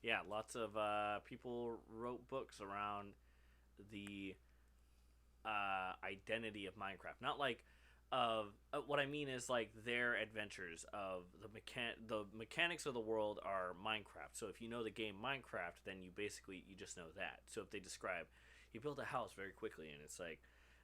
[SPEAKER 2] Yeah, lots of people wrote books around the identity of Minecraft. Not like of what I mean is like their adventures of the mechanics of the world are Minecraft. So if you know the game Minecraft, then you just know that. So if they describe, he built a house very quickly, and it's like,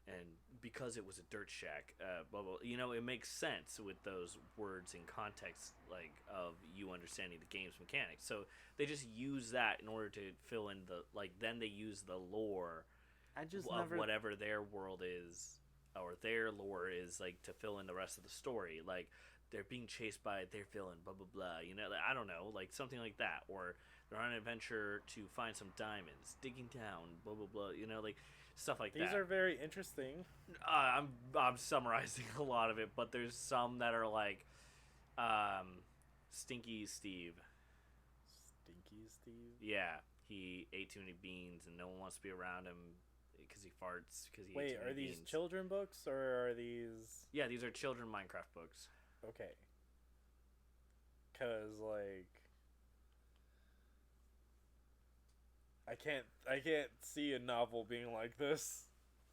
[SPEAKER 2] and because it was a dirt shack, blah blah. It makes sense with those words in context, like of you understanding the game's mechanics. So they just use that in order to fill in the like. Then they use the lore
[SPEAKER 1] I just
[SPEAKER 2] of
[SPEAKER 1] never.
[SPEAKER 2] whatever their world is, or their lore is, like to fill in the rest of the story. Like they're being chased by their villain, blah blah blah. Like, I don't know, like something like that, or they're on an adventure to find some diamonds, digging down, blah blah blah. Like stuff like
[SPEAKER 1] These
[SPEAKER 2] that.
[SPEAKER 1] are very interesting.
[SPEAKER 2] I'm summarizing a lot of it, but there's some that are like, Stinky Steve.
[SPEAKER 1] Stinky Steve.
[SPEAKER 2] Yeah, he ate too many beans, and no one wants to be around him because he farts. Because he ate
[SPEAKER 1] Wait,
[SPEAKER 2] too many
[SPEAKER 1] are these
[SPEAKER 2] beans.
[SPEAKER 1] children books or are these
[SPEAKER 2] Yeah, these are children Minecraft books.
[SPEAKER 1] okay? Cause like. I can't see a novel being like this.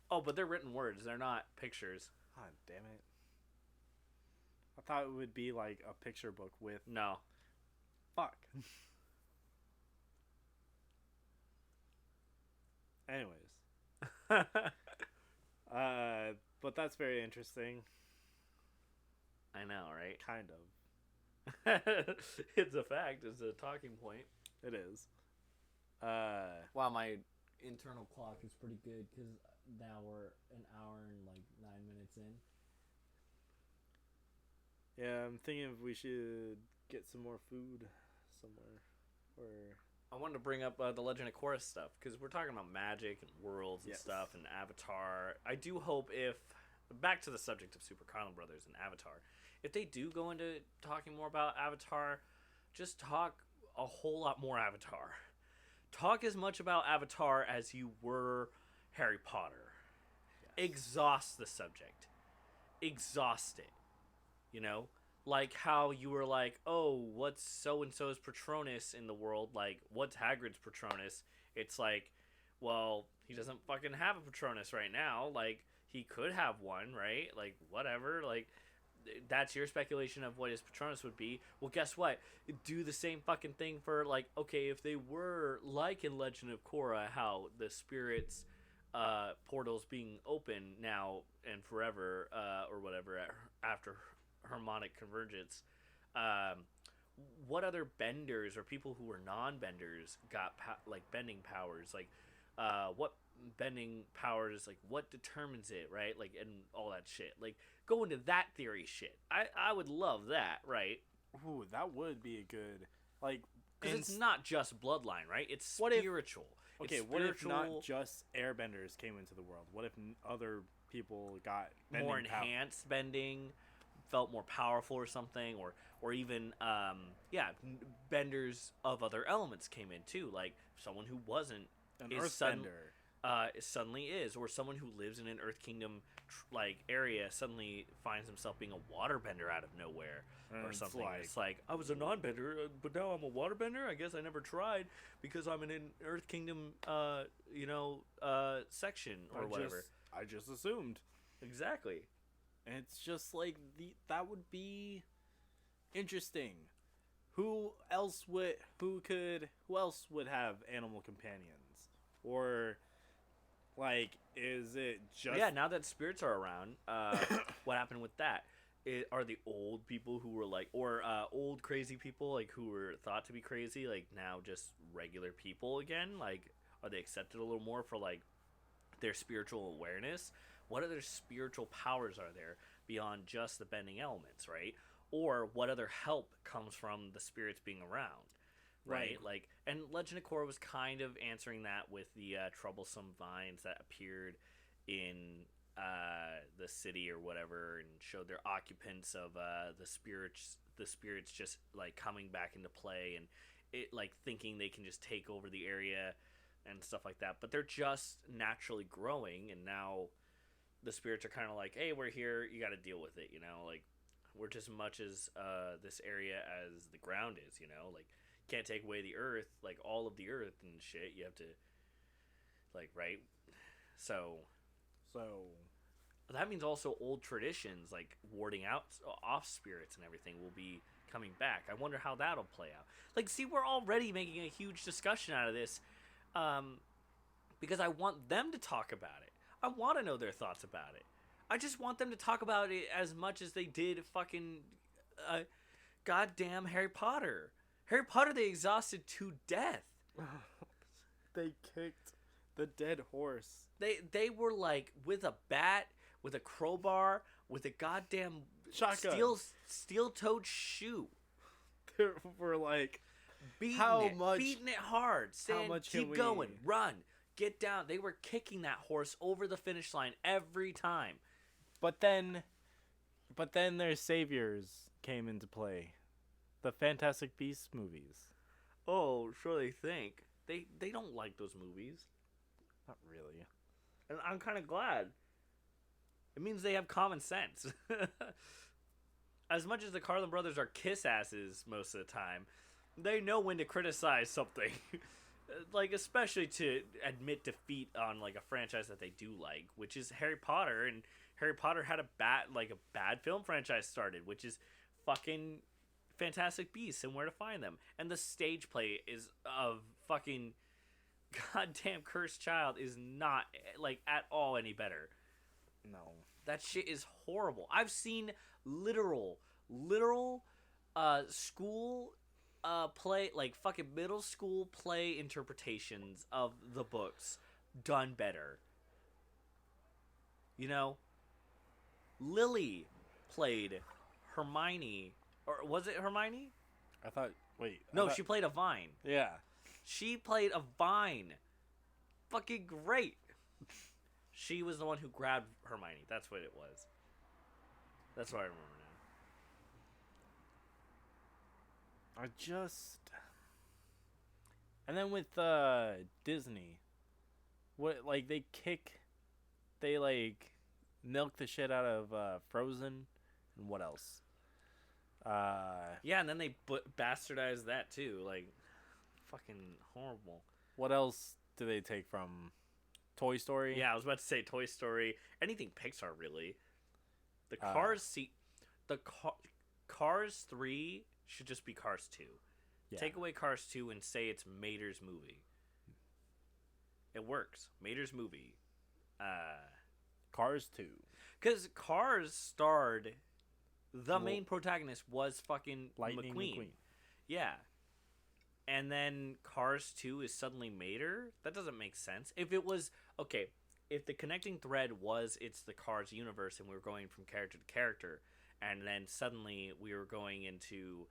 [SPEAKER 2] Oh, but they're written words. They're not pictures.
[SPEAKER 1] God damn it. I thought it would be like a picture book with
[SPEAKER 2] No.
[SPEAKER 1] fuck. Anyways, but that's very interesting.
[SPEAKER 2] I know, right?
[SPEAKER 1] Kind of.
[SPEAKER 2] It's a fact. It's a talking point.
[SPEAKER 1] It is.
[SPEAKER 2] Wow, my internal clock is pretty good because now we're an hour and like 9 minutes in.
[SPEAKER 1] Yeah, I'm thinking if we should get some more food somewhere. Or
[SPEAKER 2] I wanted to bring up the Legend of Korra stuff because we're talking about magic and worlds and
[SPEAKER 1] Yes.
[SPEAKER 2] stuff and Avatar. I do hope if back to the subject of Super Carlin Brothers and Avatar, if they do go into talking more about Avatar, just talk a whole lot more Avatar. Talk as much about Avatar as you were Harry Potter. Exhaust the subject. Exhaust it. You know? Like how you were like, oh, what's so and so's Patronus in the world? Like, what's Hagrid's Patronus? It's like, well, he doesn't fucking have a Patronus right now. Like, he could have one, right? Like, whatever. Like, that's your speculation of what his Patronus would be. Well, guess what? Do the same fucking thing for, like, okay, if they were like in Legend of Korra, how the spirits portals being open now and forever, or whatever, after harmonic convergence. What other benders or people who were non-benders got like bending powers? Like, what bending powers? Like, what determines it? Right? Like, and all that shit. Like, go into that theory shit. I would love that. Right?
[SPEAKER 1] ooh, that would be a good like.
[SPEAKER 2] Because it's not just bloodline, right? It's
[SPEAKER 1] What if-
[SPEAKER 2] spiritual.
[SPEAKER 1] Okay,
[SPEAKER 2] It's
[SPEAKER 1] what if
[SPEAKER 2] spiritual,
[SPEAKER 1] not just airbenders came into the world? What if other people got bending
[SPEAKER 2] more
[SPEAKER 1] pow-
[SPEAKER 2] enhanced bending, felt more powerful or something, or even benders of other elements came in too, like someone who wasn't
[SPEAKER 1] an
[SPEAKER 2] is
[SPEAKER 1] earthbender?
[SPEAKER 2] suddenly is, or someone who lives in an Earth Kingdom like area suddenly finds himself being a waterbender out of nowhere
[SPEAKER 1] And
[SPEAKER 2] or
[SPEAKER 1] it's
[SPEAKER 2] something.
[SPEAKER 1] like-
[SPEAKER 2] It's like I was a non-bender, but now I'm a waterbender. I guess I never tried because I'm in an Earth Kingdom, section or whatever.
[SPEAKER 1] I just assumed.
[SPEAKER 2] Exactly.
[SPEAKER 1] And it's just like that would be interesting. Who else would have animal companions? Or like is it just
[SPEAKER 2] Yeah, now that spirits are around, what happened with that? Are the old people who were like, or old crazy people like who were thought to be crazy, like now just regular people again? Like, are they accepted a little more for like their spiritual awareness? What other spiritual powers are there beyond just the bending elements, right? Or what other help comes from the spirits being around? Right? Like, and Legend of Korra was kind of answering that with the troublesome vines that appeared in the city or whatever, and showed their occupants of the spirits just like coming back into play, and it like thinking they can just take over the area and stuff like that. But they're just naturally growing, and now the spirits are kind of like, hey, we're here. You got to deal with it, like. We're just as much as this area as the ground is, like can't take away the earth, like all of the earth and shit. You have to, like, right? So that means also old traditions like warding out off spirits and everything will be coming back. I wonder how that'll play out. Like, see, we're already making a huge discussion out of this, because I want them to talk about it. I want to know their thoughts about it. I just want them to talk about it as much as they did fucking goddamn Harry Potter. Harry Potter they exhausted to death.
[SPEAKER 1] they kicked the dead horse.
[SPEAKER 2] They were like with a bat, with a crowbar, with a goddamn
[SPEAKER 1] Shotgun.
[SPEAKER 2] steel-toed shoe.
[SPEAKER 1] They were like
[SPEAKER 2] Beating
[SPEAKER 1] How
[SPEAKER 2] it,
[SPEAKER 1] much-
[SPEAKER 2] beating it hard. Saying,
[SPEAKER 1] much can
[SPEAKER 2] keep
[SPEAKER 1] we-
[SPEAKER 2] going, run, get down. They were kicking that horse over the finish line every time.
[SPEAKER 1] But then their saviors came into play. The Fantastic Beasts movies.
[SPEAKER 2] Oh, sure they think. They don't like those movies.
[SPEAKER 1] Not really.
[SPEAKER 2] And I'm kind of glad. It means they have common sense. As much as the Carlin brothers are kiss asses most of the time, they know when to criticize something. Like, especially to admit defeat on like a franchise that they do like, which is Harry Potter. And Harry Potter had a bad film franchise started, which is fucking Fantastic Beasts and Where to Find Them. And the stage play is of fucking goddamn Cursed Child is not like at all any better.
[SPEAKER 1] No.
[SPEAKER 2] That shit is horrible. I've seen literal school play like fucking middle school play interpretations of the books done better. You know, Lily played Hermione, or was it Hermione?
[SPEAKER 1] I thought. Wait.
[SPEAKER 2] No, she played a Vine.
[SPEAKER 1] Yeah.
[SPEAKER 2] She played a Vine. Fucking great. She was the one who grabbed Hermione. That's what it was. That's what I remember now.
[SPEAKER 1] I just. And then with Disney, they like milk the shit out of Frozen, and what else?
[SPEAKER 2] Yeah, and then they bastardized that too. Like, fucking horrible.
[SPEAKER 1] What else do they take from Toy Story?
[SPEAKER 2] Yeah, I was about to say Toy Story. Anything Pixar, really. The Cars 3 should just be Cars 2.
[SPEAKER 1] Yeah.
[SPEAKER 2] Take away Cars 2 and say it's Mater's movie. It works. Mater's movie.
[SPEAKER 1] Cars 2.
[SPEAKER 2] Because Cars starred... The main protagonist was fucking
[SPEAKER 1] Lightning McQueen.
[SPEAKER 2] Yeah. And then Cars 2 is suddenly Mater? That doesn't make sense. If it was... Okay, if the connecting thread was it's the Cars universe and we were going from character to character, and then suddenly we were going into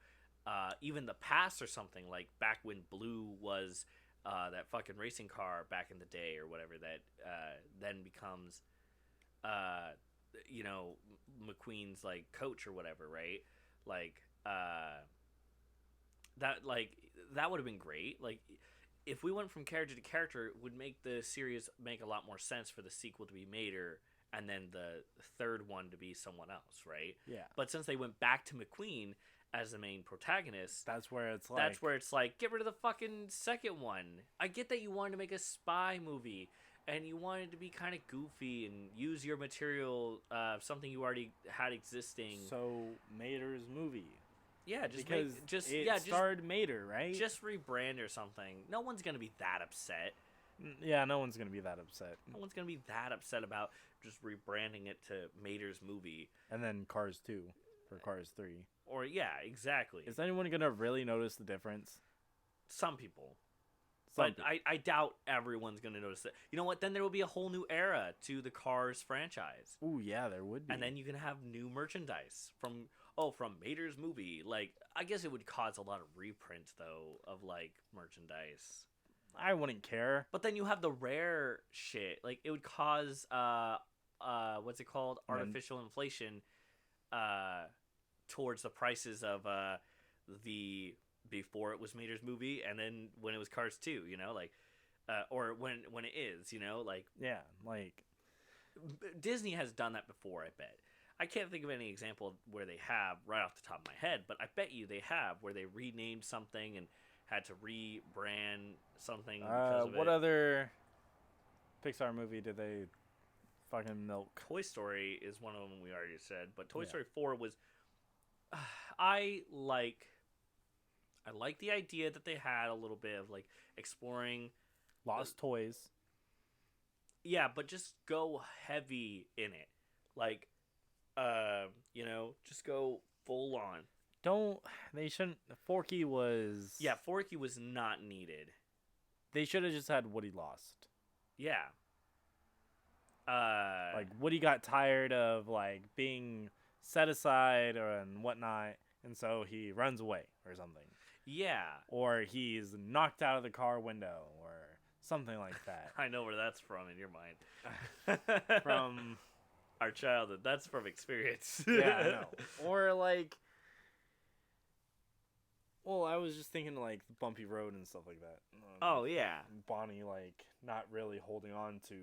[SPEAKER 2] even the past or something, like back when Blue was that fucking racing car back in the day or whatever, that then becomes... McQueen's like coach or whatever, right? Like that would have been great. Like if we went from character to character, it would make the series make a lot more sense for the sequel to be Mater and then the third one to be someone else, right?
[SPEAKER 1] Yeah.
[SPEAKER 2] But since they went back to McQueen as the main protagonist,
[SPEAKER 1] that's where it's like
[SPEAKER 2] get rid of the fucking second one. I get that you wanted to make a spy movie and you wanted to be kind of goofy and use your material, something you already had existing.
[SPEAKER 1] So Mater's movie.
[SPEAKER 2] Yeah,
[SPEAKER 1] starred Mater, right?
[SPEAKER 2] Just rebrand or something. No one's gonna be that upset.
[SPEAKER 1] Yeah, no one's gonna be that upset.
[SPEAKER 2] No one's gonna be that upset about just rebranding it to Mater's movie.
[SPEAKER 1] And then Cars 2 for Cars 3.
[SPEAKER 2] Or yeah, exactly.
[SPEAKER 1] Is anyone gonna really notice the difference?
[SPEAKER 2] Some people. But I doubt everyone's going to notice that. You know what? Then there will be a whole new era to the Cars franchise.
[SPEAKER 1] Ooh, yeah, there would be.
[SPEAKER 2] And then you can have new merchandise from Mater's movie. Like, I guess it would cause a lot of reprints, though, of, like, merchandise.
[SPEAKER 1] I wouldn't care.
[SPEAKER 2] But then you have the rare shit. Like, it would cause, what's it called? Artificial inflation towards the prices of the... before it was Mater's movie and then when it was Cars 2, you know, like or when it is, you know, like
[SPEAKER 1] yeah, like
[SPEAKER 2] Disney has done that before, I bet. I can't think of any example where they have right off the top of my head, but I bet you they have where they renamed something and had to rebrand something because of
[SPEAKER 1] what other Pixar movie did they fucking milk?
[SPEAKER 2] Toy Story is one of them we already said, but Toy Story 4 was I like the idea that they had a little bit of like exploring
[SPEAKER 1] lost toys.
[SPEAKER 2] Yeah, but just go heavy in it. Like just go full on.
[SPEAKER 1] Shouldn't Forky was
[SPEAKER 2] Yeah, Forky was not needed.
[SPEAKER 1] They should have just had Woody lost.
[SPEAKER 2] Yeah.
[SPEAKER 1] Like Woody got tired of like being set aside and whatnot, and so he runs away or something.
[SPEAKER 2] Yeah.
[SPEAKER 1] Or he's knocked out of the car window or something like that.
[SPEAKER 2] I know where that's from in your mind.
[SPEAKER 1] From
[SPEAKER 2] our childhood. That's from experience.
[SPEAKER 1] Yeah, I know. Or like... Well, I was just thinking like the bumpy road and stuff like that.
[SPEAKER 2] Oh, yeah.
[SPEAKER 1] Bonnie like not really holding on to...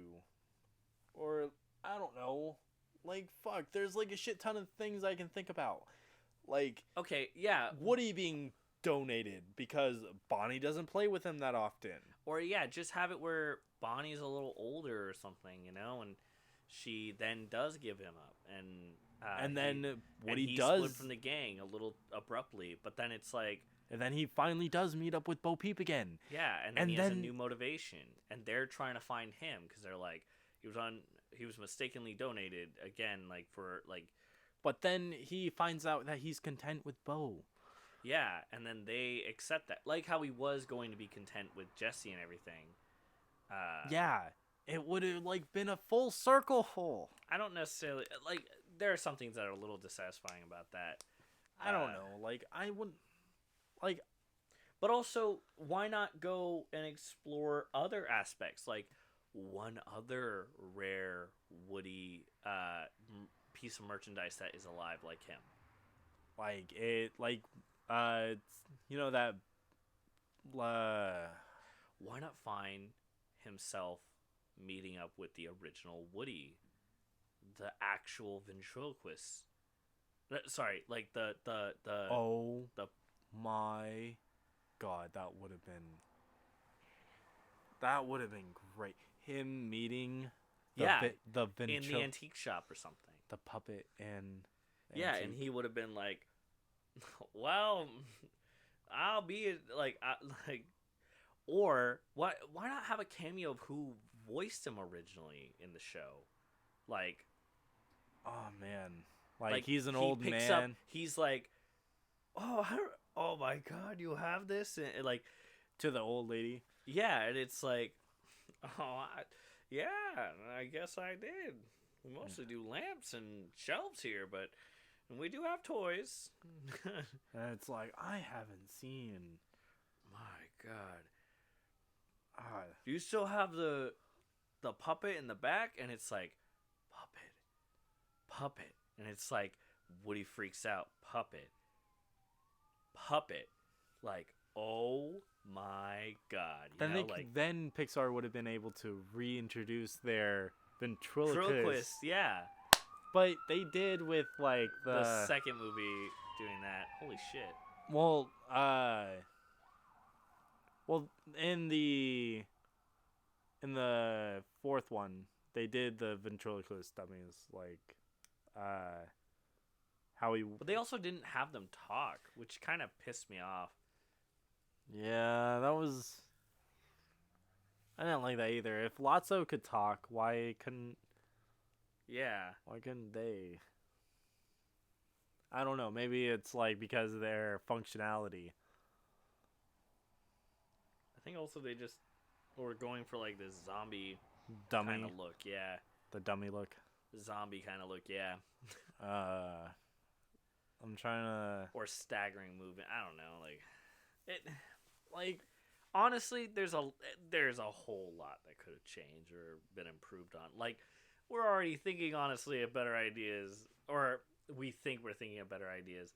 [SPEAKER 1] Or, I don't know. Like, fuck, there's like a shit ton of things I can think about. Like...
[SPEAKER 2] Okay, yeah.
[SPEAKER 1] Woody being... donated because Bonnie doesn't play with him that often.
[SPEAKER 2] Or yeah, just have it where Bonnie's a little older or something, you know, and she then does give him up, and
[SPEAKER 1] then Woody
[SPEAKER 2] he
[SPEAKER 1] does
[SPEAKER 2] split from the gang a little abruptly, but then it's like,
[SPEAKER 1] and then he finally does meet up with Bo Peep again.
[SPEAKER 2] Yeah, and then he has a new motivation, and they're trying to find him because they're like, he was mistakenly donated again, like for like.
[SPEAKER 1] But then he finds out that he's content with Bo.
[SPEAKER 2] Yeah, and then they accept that, like how he was going to be content with Jesse and everything.
[SPEAKER 1] Yeah, it would have like been a full circle full.
[SPEAKER 2] I don't necessarily like. There are some things that are a little dissatisfying about that.
[SPEAKER 1] I don't know. Like I wouldn't like.
[SPEAKER 2] But also, why not go and explore other aspects, like one other rare Woody piece of merchandise that is alive like him?
[SPEAKER 1] Like it, like it's, you know that.
[SPEAKER 2] Why not find himself meeting up with the original Woody, the actual ventriloquist? Sorry, like the
[SPEAKER 1] Oh
[SPEAKER 2] the
[SPEAKER 1] my God, that would have been. That would have been great. Him meeting.
[SPEAKER 2] yeah
[SPEAKER 1] The
[SPEAKER 2] in the antique shop or something.
[SPEAKER 1] the puppet and.
[SPEAKER 2] Yeah, and he would have been like, "Well, I'll be like, like, or why not have a cameo of who voiced him originally in the show? Like,
[SPEAKER 1] Oh man, like he's an old
[SPEAKER 2] picks
[SPEAKER 1] man.
[SPEAKER 2] Up, he's like, oh my God, you have this, and like,
[SPEAKER 1] To the old lady.
[SPEAKER 2] yeah, and it's like, yeah, I guess I did. We mostly do lamps and shelves here, but we do have toys.
[SPEAKER 1] And it's like I haven't seen.
[SPEAKER 2] My God.
[SPEAKER 1] Uh,
[SPEAKER 2] Do you still have the puppet in the back? And it's like, puppet, and it's like Woody freaks out, puppet, like, oh my God.
[SPEAKER 1] then
[SPEAKER 2] Like
[SPEAKER 1] then Pixar would have been able to reintroduce their ventriloquist.
[SPEAKER 2] ventriloquist, yeah.
[SPEAKER 1] But they did with like
[SPEAKER 2] The second movie doing that. Holy shit.
[SPEAKER 1] well well in the fourth one they did the ventriloquist dummies like how he.
[SPEAKER 2] But they also didn't have them talk, which kind of pissed me off.
[SPEAKER 1] Yeah, that was. I didn't like that either. If Lotso could talk, why couldn't
[SPEAKER 2] Yeah.
[SPEAKER 1] they? I don't know. Maybe it's like because of their functionality.
[SPEAKER 2] I think also they just were going for like this zombie
[SPEAKER 1] Dummy,
[SPEAKER 2] kind of look. Yeah.
[SPEAKER 1] the dummy look.
[SPEAKER 2] Zombie kind of look. Yeah.
[SPEAKER 1] I'm trying to.
[SPEAKER 2] Or staggering movement. I don't know. Like it. Like honestly, there's a whole lot that could have changed or been improved on. Like we're already thinking honestly of better ideas, or we think we're thinking of better ideas.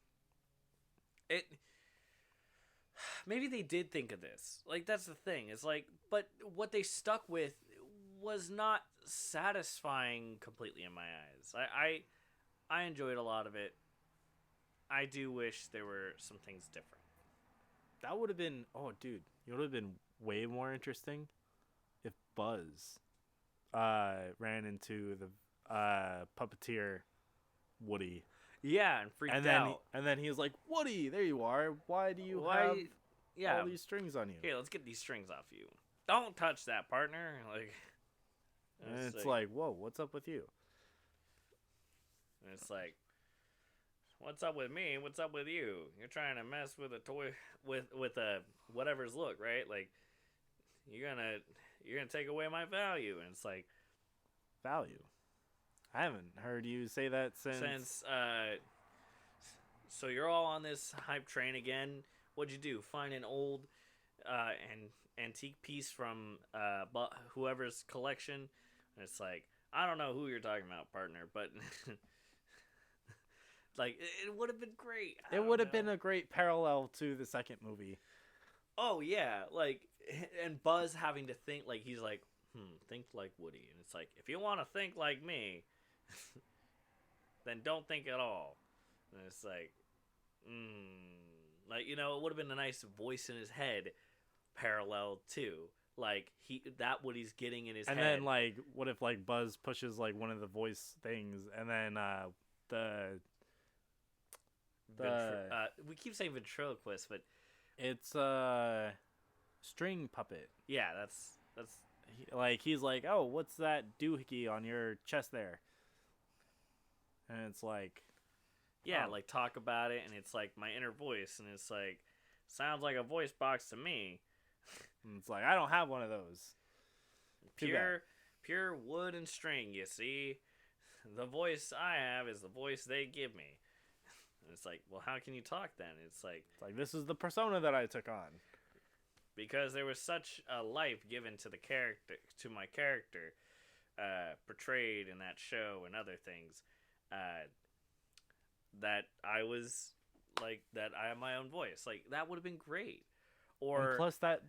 [SPEAKER 2] Maybe they did think of this. Like that's the thing. It's like, but what they stuck with was not satisfying completely in my eyes. I enjoyed a lot of it. I do wish there were some things different.
[SPEAKER 1] That would have been. Oh, dude, it would have been way more interesting if Buzz ran into the puppeteer Woody.
[SPEAKER 2] Yeah, and freaked
[SPEAKER 1] And then
[SPEAKER 2] out.
[SPEAKER 1] and then he was like, "Woody, there you are. Why do you have all these strings on you?"
[SPEAKER 2] Here, let's get these strings off you. Don't touch that, partner. Like,
[SPEAKER 1] And it's like, "Whoa, what's up with you?"
[SPEAKER 2] and it's like, what's up with me? What's up with you? You're trying to mess with a toy with a whatever's look, right? Like, you're gonna take away my value, and it's like
[SPEAKER 1] Value. I haven't heard you say that since.
[SPEAKER 2] So you're all on this hype train again. What'd you do? Find an old and antique piece from whoever's collection, and it's like, I don't know who you're talking about, partner, but like it would have been great.
[SPEAKER 1] It would have been a great parallel to the second movie.
[SPEAKER 2] Oh yeah, like, and Buzz having to think, like, he's like, think like Woody, and it's like, if you want to think like me, then don't think at all. And it's like, like, you know, it would have been a nice voice in his head parallel too, like that Woody's getting in his head.
[SPEAKER 1] And then like, what if like Buzz pushes like one of the voice things, and then
[SPEAKER 2] we keep saying ventriloquist, but
[SPEAKER 1] it's string puppet.
[SPEAKER 2] Yeah, that's
[SPEAKER 1] he's like, oh, what's that doohickey on your chest there? And it's like,
[SPEAKER 2] Yeah,
[SPEAKER 1] Oh.
[SPEAKER 2] like talk about it, and it's like my inner voice, and it's like sounds like a voice box to me.
[SPEAKER 1] And it's like I don't have one of those. Too bad.
[SPEAKER 2] Pure wood and string. You see, the voice I have is the voice they give me. And it's like, well, how can you talk then? It's like
[SPEAKER 1] It's like this is the persona that I took on.
[SPEAKER 2] because there was such a life given to the character, to my character, portrayed in that show and other things, that I was like that I have my own voice. Like that would have been great.
[SPEAKER 1] And
[SPEAKER 2] Or
[SPEAKER 1] plus that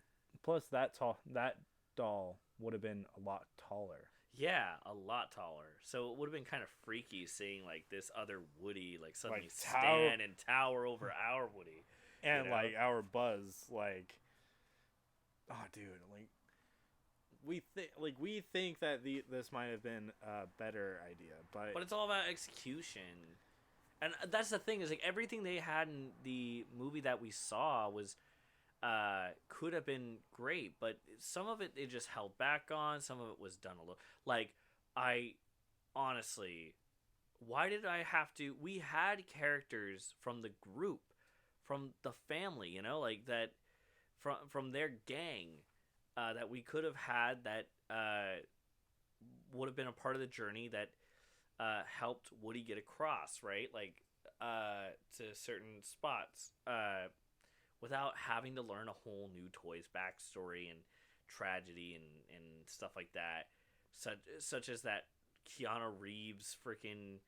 [SPEAKER 1] doll would have been a lot taller.
[SPEAKER 2] yeah, a lot taller. So it would have been kind of freaky seeing like this other Woody like suddenly
[SPEAKER 1] Like,
[SPEAKER 2] stand and tower over our Woody.
[SPEAKER 1] And
[SPEAKER 2] You know?
[SPEAKER 1] like our Buzz, like, oh, dude, like we think that this might have been a better idea, but
[SPEAKER 2] But it's all about execution. And that's the thing is like everything they had in the movie that we saw was could have been great, but some of it they just held back on, some of it was done a little like I honestly why did I have to we had characters from the group, from the family, you know, like that from their gang that we could have had that would have been a part of the journey that helped Woody get across, right? Like to certain spots without having to learn a whole new toy's backstory and tragedy and stuff like that. Such as that Keanu Reeves freaking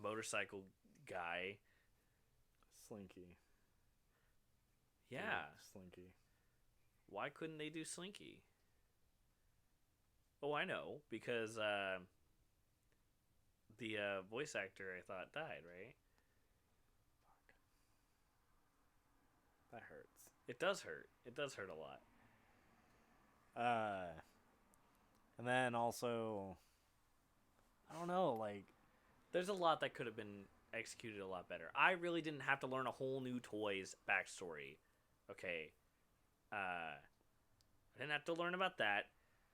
[SPEAKER 2] motorcycle guy.
[SPEAKER 1] Slinky.
[SPEAKER 2] Yeah.
[SPEAKER 1] Slinky.
[SPEAKER 2] Why couldn't they do Slinky? Oh, I know. Because the voice actor I thought died, right?
[SPEAKER 1] That hurts.
[SPEAKER 2] It does hurt. It does hurt a lot.
[SPEAKER 1] And then also, I don't know, like,
[SPEAKER 2] There's a lot that could have been executed a lot better. I really didn't have to learn a whole new toy's backstory. Okay. I didn't have to learn about that.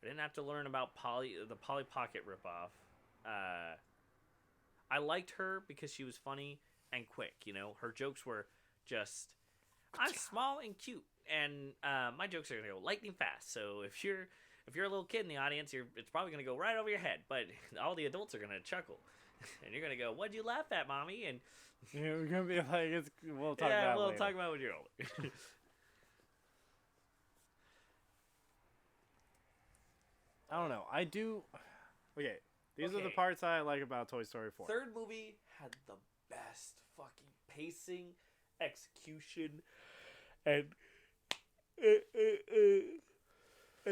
[SPEAKER 2] I didn't have to learn about the Polly Pocket ripoff. I liked her because she was funny and quick. You know, her jokes were just, I'm small and cute, and my jokes are gonna go lightning fast. So if you're a little kid in the audience, it's probably gonna go right over your head. But all the adults are gonna chuckle, and you're gonna go, "What'd you laugh at, mommy?" And
[SPEAKER 1] we're gonna be like, we'll talk
[SPEAKER 2] yeah,
[SPEAKER 1] about it
[SPEAKER 2] we'll
[SPEAKER 1] later.
[SPEAKER 2] talk about when you're older.
[SPEAKER 1] I don't know. I do. Okay, these are the
[SPEAKER 2] Okay.
[SPEAKER 1] parts I like about Toy Story 4.
[SPEAKER 2] Third movie had the best fucking pacing, execution, and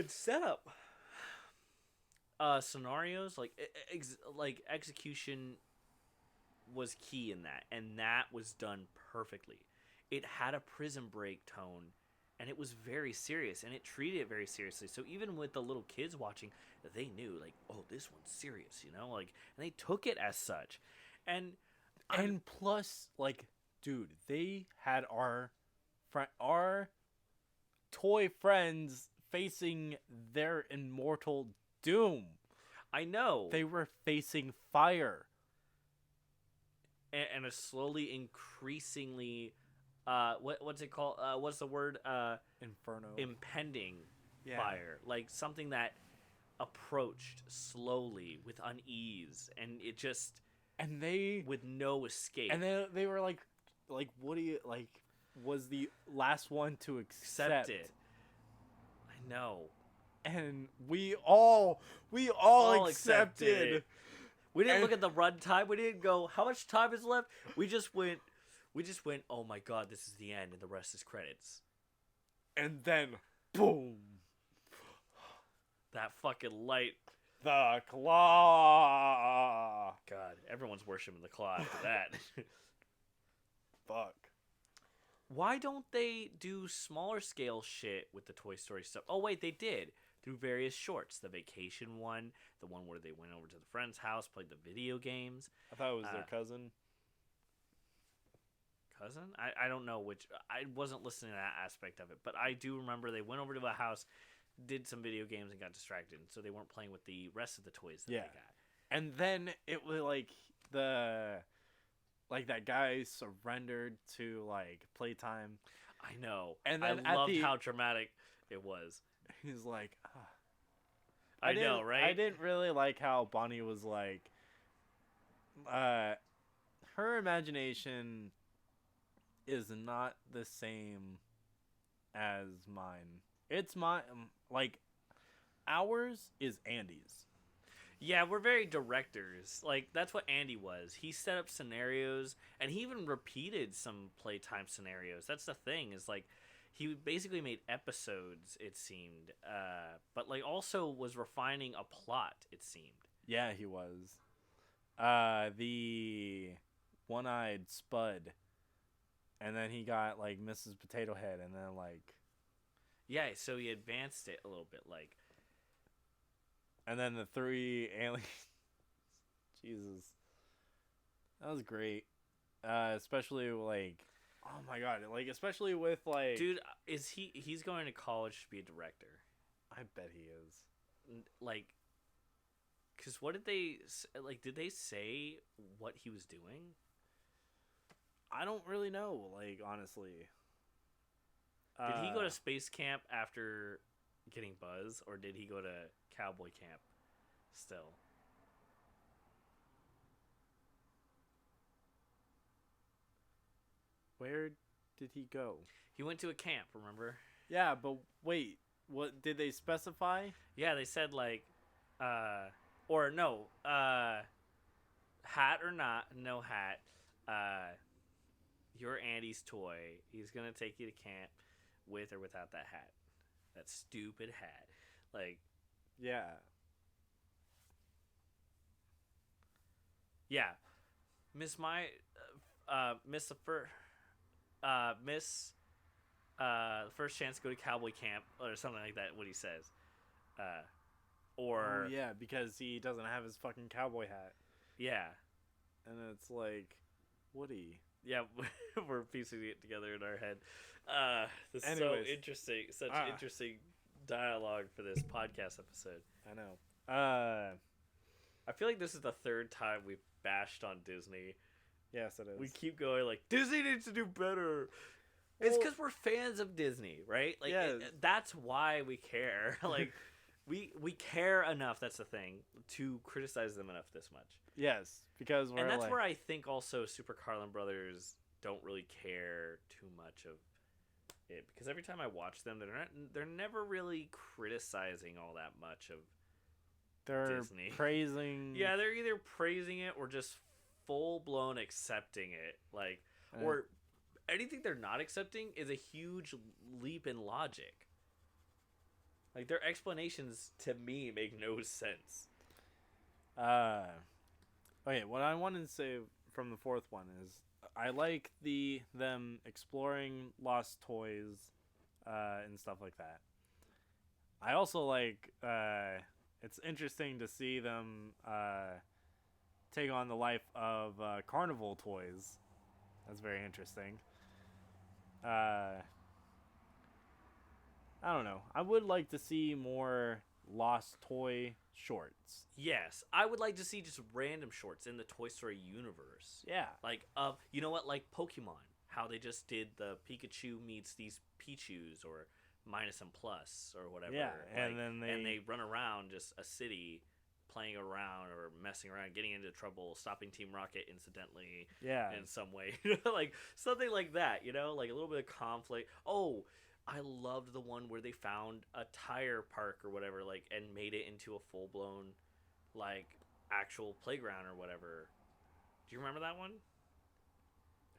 [SPEAKER 2] setup. Scenarios like execution was key in that, and that was done perfectly. It had a Prison Break tone, and it was very serious, and it treated it very seriously. So even with the little kids watching, they knew like, oh, this one's serious, you know, like, and they took it as such. And
[SPEAKER 1] And plus, like, dude, they had our toy friends facing their immortal doom.
[SPEAKER 2] I know
[SPEAKER 1] They were facing fire.
[SPEAKER 2] and a slowly increasingly what's it called, what's the word,
[SPEAKER 1] Inferno.
[SPEAKER 2] impending
[SPEAKER 1] Yeah.
[SPEAKER 2] fire, like something that approached slowly with unease, and it just
[SPEAKER 1] And they
[SPEAKER 2] with no escape.
[SPEAKER 1] and they were like Woody was the last one to accept
[SPEAKER 2] it. I know.
[SPEAKER 1] And we all accepted.
[SPEAKER 2] it. We didn't
[SPEAKER 1] And-
[SPEAKER 2] look at the run time. We didn't go, how much time is left? We just went, oh my god, this is the end, and the rest is credits.
[SPEAKER 1] And then boom,
[SPEAKER 2] That fucking light.
[SPEAKER 1] the claw.
[SPEAKER 2] God, everyone's worshiping the claw after that.
[SPEAKER 1] Fuck.
[SPEAKER 2] Why don't they do smaller scale shit with the Toy Story stuff? Oh wait, they did. Through various shorts. The vacation one, the one where they went over to the friend's house, played the video games.
[SPEAKER 1] I thought it was their cousin.
[SPEAKER 2] Cousin? I don't know which. I wasn't listening to that aspect of it, but I do remember they went over to a house, did some video games, and got distracted, so they weren't playing with the rest of the toys that
[SPEAKER 1] Yeah.
[SPEAKER 2] they got.
[SPEAKER 1] And then it was like like that guy surrendered to like playtime,
[SPEAKER 2] I know.
[SPEAKER 1] and
[SPEAKER 2] I
[SPEAKER 1] then at
[SPEAKER 2] loved
[SPEAKER 1] the
[SPEAKER 2] how dramatic it was.
[SPEAKER 1] he's like,
[SPEAKER 2] I know, right?
[SPEAKER 1] I didn't really like how Bonnie was like, uh, her imagination is not the same as mine. It's my like ours is Andy's.
[SPEAKER 2] Yeah, we're very directors. Like that's what Andy was. He set up scenarios and he even repeated some playtime scenarios. That's the thing is like he basically made episodes it seemed. But like also was refining a plot it seemed.
[SPEAKER 1] Yeah, he was. The one-eyed Spud, and then he got like Mrs. Potato Head, and then like,
[SPEAKER 2] Yeah, so he advanced it a little bit like
[SPEAKER 1] and then the three aliens. Jesus, that was great. Especially like, oh my god, like especially with like,
[SPEAKER 2] dude, is he's going to college to be a director.
[SPEAKER 1] I bet he is.
[SPEAKER 2] Like cuz what did they like did they say what he was doing?
[SPEAKER 1] I don't really know, like honestly.
[SPEAKER 2] Did he go to space camp after getting Buzz, or did he go to cowboy camp still?
[SPEAKER 1] Where did he go?
[SPEAKER 2] He went to a camp, remember?
[SPEAKER 1] Yeah, but wait, what did they specify?
[SPEAKER 2] Yeah, they said like, or no, hat or not, no hat. You're Andy's toy. He's gonna take you to camp with or without that hat. That stupid hat. Like,
[SPEAKER 1] Yeah.
[SPEAKER 2] yeah, Miss My, Miss the first, Miss, the first chance to go to cowboy camp or something like that. What he says, or
[SPEAKER 1] Oh, yeah, because he doesn't have his fucking cowboy hat,
[SPEAKER 2] yeah,
[SPEAKER 1] and it's like, Woody.
[SPEAKER 2] yeah, we're piecing it together in our head. This is
[SPEAKER 1] Anyways.
[SPEAKER 2] so interesting. Such
[SPEAKER 1] Ah.
[SPEAKER 2] interesting dialogue for this podcast episode.
[SPEAKER 1] I know.
[SPEAKER 2] I feel like this is the third time we've bashed on Disney.
[SPEAKER 1] Yes, it is.
[SPEAKER 2] We keep going like Disney needs to do better. It's
[SPEAKER 1] Well-
[SPEAKER 2] because we're fans of Disney, right? Like
[SPEAKER 1] Yes.
[SPEAKER 2] that's why we care. Like we care enough. That's the thing to criticize them enough this much.
[SPEAKER 1] Yes, because we're
[SPEAKER 2] And that's
[SPEAKER 1] like,
[SPEAKER 2] where I think also Super Carlin Brothers don't really care too much of it because every time I watch them, they're never really criticizing all that much of.
[SPEAKER 1] they're
[SPEAKER 2] Disney.
[SPEAKER 1] praising.
[SPEAKER 2] Yeah, they're either praising it or just full blown accepting it. Like, or anything they're not accepting is a huge leap in logic. Like their explanations to me make no sense.
[SPEAKER 1] Okay, what I wanted to say from the fourth one is I like them exploring lost toys, and stuff like that. I also like it's interesting to see them take on the life of carnival toys. That's very interesting. I don't know. I would like to see more lost toy shorts.
[SPEAKER 2] Yes, I would like to see just random shorts in the Toy Story universe.
[SPEAKER 1] Yeah.
[SPEAKER 2] Like, you know what? Like Pokemon, how they just did the Pikachu meets these Pichus or minus and plus or whatever.
[SPEAKER 1] Yeah,
[SPEAKER 2] like,
[SPEAKER 1] and then
[SPEAKER 2] they run around just a city, playing around or messing around, getting into trouble, stopping Team Rocket incidentally
[SPEAKER 1] Yeah.
[SPEAKER 2] in some way, like something like that. You know, like a little bit of conflict. Oh, I loved the one where they found a tire park or whatever, like, and made it into a full blown, like, actual playground or whatever. Do you remember that one?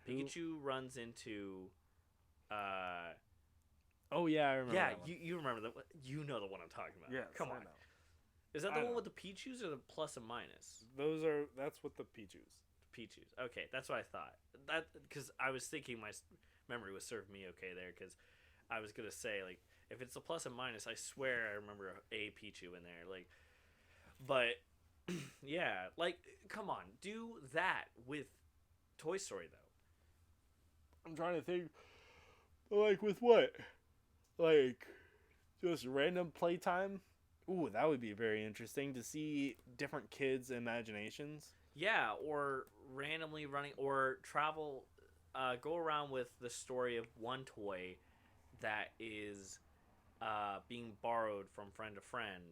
[SPEAKER 2] Pikachu runs into,
[SPEAKER 1] Oh yeah, I remember.
[SPEAKER 2] yeah,
[SPEAKER 1] that one.
[SPEAKER 2] you remember that? You know the one I'm talking about.
[SPEAKER 1] Yes,
[SPEAKER 2] Come
[SPEAKER 1] I
[SPEAKER 2] on.
[SPEAKER 1] know.
[SPEAKER 2] Is that
[SPEAKER 1] I
[SPEAKER 2] the one
[SPEAKER 1] know.
[SPEAKER 2] with the Pichus or the plus and minus?
[SPEAKER 1] That's what the Pichus.
[SPEAKER 2] Pichus. Okay, that's what I thought. That because I was thinking my memory was served me okay there because I was gonna say like if it's a plus and minus, I swear I remember a Pichu in there. Like, but yeah, like come on, do that with Toy Story though.
[SPEAKER 1] I'm trying to think. Like with what? Like just random playtime? Ooh, that would be very interesting to see different kids' imaginations.
[SPEAKER 2] Yeah, or randomly running or travel, go around with the story of one toy that is being borrowed from friend to friend,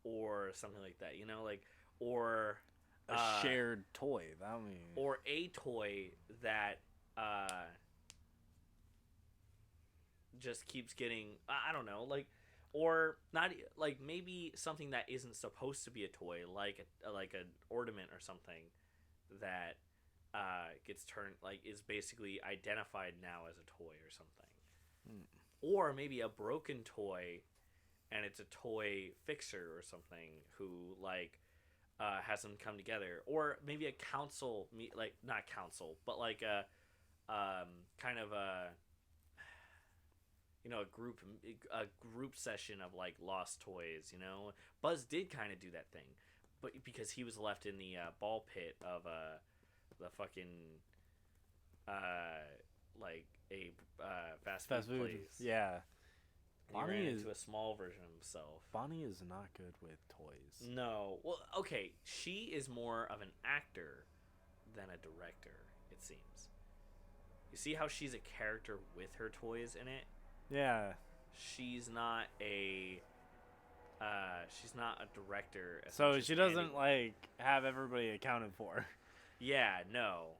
[SPEAKER 2] or something like that. You know, like or
[SPEAKER 1] A shared toy. That means.
[SPEAKER 2] or a toy that just keeps getting I don't know or not like maybe something that isn't supposed to be a toy like an ornament or something that gets turned like is basically identified now as a toy or something.
[SPEAKER 1] Hmm.
[SPEAKER 2] Or maybe a broken toy and it's a toy fixer or something who like has them come together, or maybe a council like not council but like a kind of a a group session of like lost toys. Buzz did kind of do that thing, but because he was left in the ball pit of the fucking like a fast food place.
[SPEAKER 1] Yeah.
[SPEAKER 2] And he ran into a small version of himself.
[SPEAKER 1] Bonnie is not good with toys.
[SPEAKER 2] No. Well, okay. She is more of an actor than a director, it seems. You see how she's a character with her toys in it?
[SPEAKER 1] Yeah.
[SPEAKER 2] She's not a director. As
[SPEAKER 1] So
[SPEAKER 2] much as
[SPEAKER 1] she doesn't
[SPEAKER 2] Andy.
[SPEAKER 1] like have everybody accounted for.
[SPEAKER 2] Yeah, no.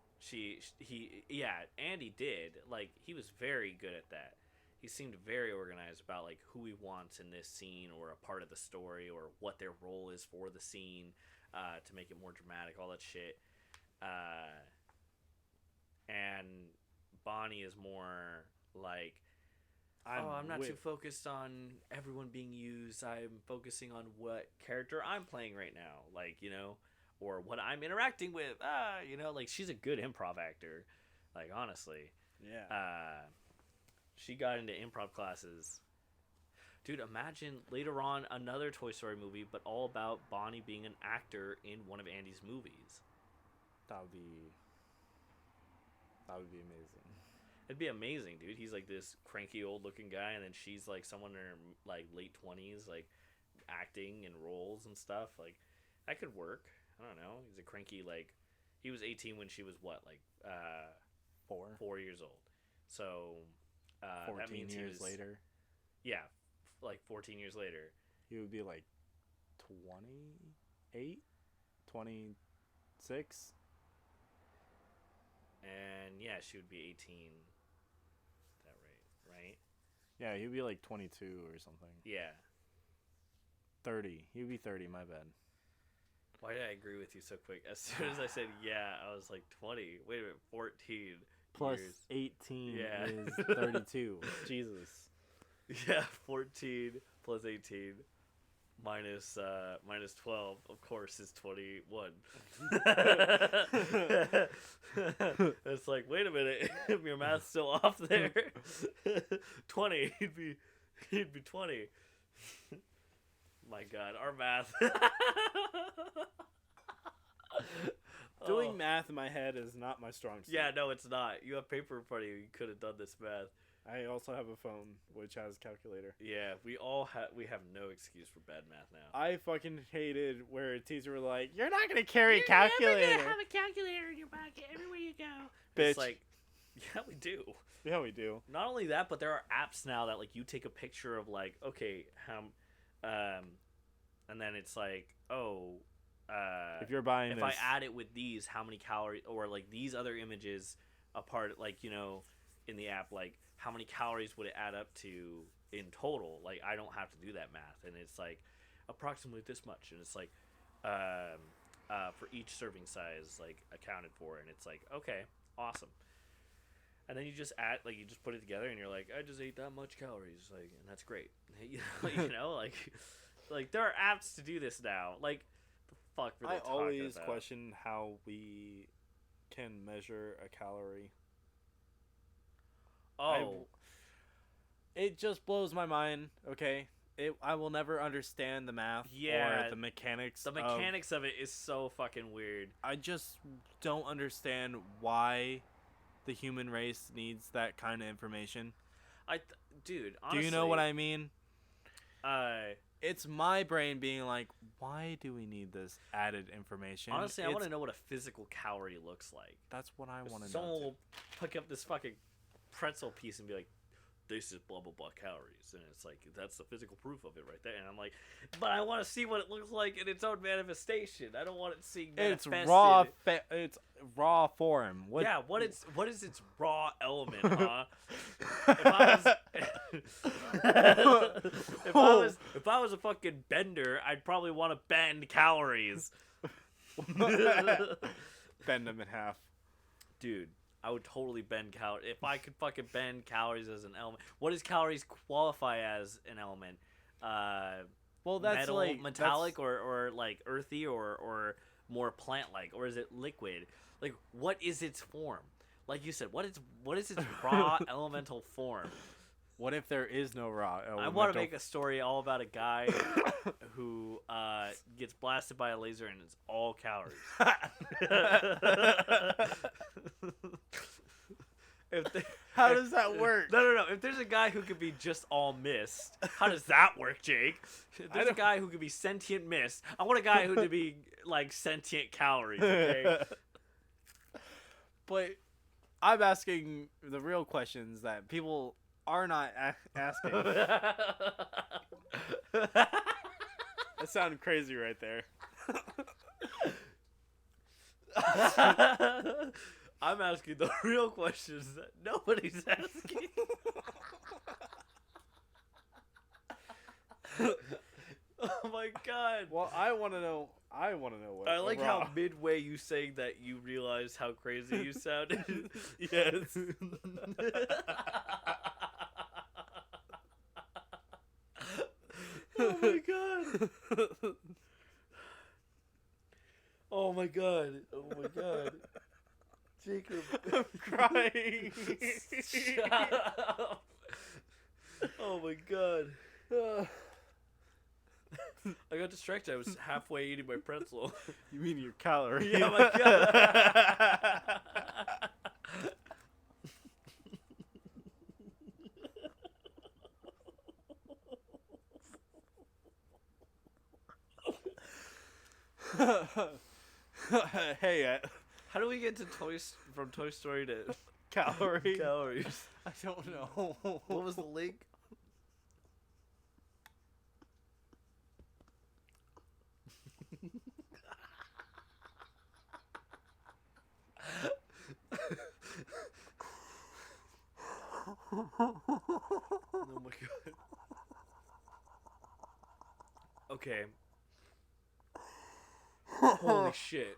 [SPEAKER 2] Andy did. Like, he was very good at that. He seemed very organized about like who he wants in this scene or a part of the story or what their role is for the scene, to make it more dramatic, all that shit. And Bonnie is more like, I'm not too focused on everyone being used. I'm focusing on what character I'm playing right now. Like, or what I'm interacting with. Like she's a good improv actor. Like, honestly.
[SPEAKER 1] Yeah.
[SPEAKER 2] She got into improv classes. Dude, imagine later on another Toy Story movie, but all about Bonnie being an actor in one of Andy's movies.
[SPEAKER 1] That would be amazing.
[SPEAKER 2] It'd be amazing, dude. He's like this cranky old looking guy, and then she's like someone in her like late 20s, like acting in roles and stuff. Like, that could work. I don't know. He's a cranky, like, he was 18 when she was what, like 4 years old. So
[SPEAKER 1] 14
[SPEAKER 2] that means
[SPEAKER 1] years later.
[SPEAKER 2] Yeah, like 14 years later.
[SPEAKER 1] He would be like 28, 26.
[SPEAKER 2] And yeah, she would be 18. That right?
[SPEAKER 1] Yeah, he would be like 22 or something.
[SPEAKER 2] Yeah.
[SPEAKER 1] 30. He would be 30, my bad.
[SPEAKER 2] Why did I agree with you so quick? As soon as I said yeah, I was like 20. Wait a minute, 14
[SPEAKER 1] plus
[SPEAKER 2] years.
[SPEAKER 1] 18
[SPEAKER 2] Yeah.
[SPEAKER 1] is 32. Jesus.
[SPEAKER 2] Yeah, 14 plus 18 minus 12, of course, is 21. It's like, wait a minute, your math's still off there. 20, he'd be 20. My God, our math.
[SPEAKER 1] Doing math in my head is not my strong suit.
[SPEAKER 2] Yeah, no, it's not. You have paper in front of you. You could have done this math.
[SPEAKER 1] I also have a phone which has a calculator.
[SPEAKER 2] Yeah, we have no excuse for bad math now.
[SPEAKER 1] I fucking hated where teachers were like, "You're not gonna carry a calculator."
[SPEAKER 2] You're never gonna have a calculator in your pocket everywhere you go.
[SPEAKER 1] Bitch.
[SPEAKER 2] It's like, yeah, we do.
[SPEAKER 1] Yeah, we do.
[SPEAKER 2] Not only that, but there are apps now that like you take a picture of like, okay, and then it's like,
[SPEAKER 1] if you're buying
[SPEAKER 2] if
[SPEAKER 1] this,
[SPEAKER 2] I add it with these, how many calories, or like these other images apart, like, in the app, like how many calories would it add up to in total? Like, I don't have to do that math, and it's like approximately this much, and it's like for each serving size, like, accounted for, and it's like, okay, awesome. And then you just you just put it together, and you're like, I just ate that much calories, like, and that's great. Like there are apps to do this now. Like, the fuck were they talking about?
[SPEAKER 1] I always question how we can measure a calorie. It just blows my mind. Okay, I will never understand the math or the mechanics.
[SPEAKER 2] The mechanics of it is so fucking weird.
[SPEAKER 1] I just don't understand why the human race needs that kind of information.
[SPEAKER 2] Dude, honestly,
[SPEAKER 1] do you know what I mean? it's my brain being like, why do we need this added information?
[SPEAKER 2] Honestly, I want to know what a physical calorie looks like.
[SPEAKER 1] That's what I want to know.
[SPEAKER 2] Someone
[SPEAKER 1] Too.
[SPEAKER 2] will pick up this fucking pretzel piece and be like, this is blah blah blah calories, and it's like that's the physical proof of it right there. And I'm like, but I want to see what it looks like in its own manifestation. I don't want it seeing
[SPEAKER 1] It's
[SPEAKER 2] manifested.
[SPEAKER 1] raw. It's raw form. What?
[SPEAKER 2] Yeah, what is its raw element, huh? if I was if I was a fucking bender, I'd probably want to bend calories.
[SPEAKER 1] Bend them in half.
[SPEAKER 2] Dude, I would totally bend calories. If I could fucking bend calories as an element. What does calories qualify as an element?
[SPEAKER 1] Well, that's
[SPEAKER 2] metal,
[SPEAKER 1] like
[SPEAKER 2] metallic, or like earthy, or more plant-like, or is it liquid? Like, what is its form? Like you said, what is its raw elemental form?
[SPEAKER 1] What if there is no raw?
[SPEAKER 2] I want to make a story all about a guy who gets blasted by a laser and it's all calories.
[SPEAKER 1] How does that work?
[SPEAKER 2] No. If there's a guy who could be just all mist, how does that work, Jake? If there's a guy who could be sentient mist, I want a guy who could be like sentient calories. Okay.
[SPEAKER 1] But I'm asking the real questions that people are not asking. That sounded crazy right there.
[SPEAKER 2] I'm asking the real questions that nobody's asking. Oh my god.
[SPEAKER 1] Well, I want to know what.
[SPEAKER 2] I like how midway you saying that you realized how crazy you sounded.
[SPEAKER 1] Yes.
[SPEAKER 2] Oh my god. Oh my god. Oh my god. Jacob.
[SPEAKER 1] I'm crying.
[SPEAKER 2] Shut up. Oh my god. I got distracted. I was halfway eating my pretzel.
[SPEAKER 1] You mean your calorie?
[SPEAKER 2] Yeah, my god.
[SPEAKER 1] Hey,
[SPEAKER 2] How do we get to from Toy Story to
[SPEAKER 1] calories.
[SPEAKER 2] I
[SPEAKER 1] don't know.
[SPEAKER 2] What was the link? Oh my god. Okay. Holy shit.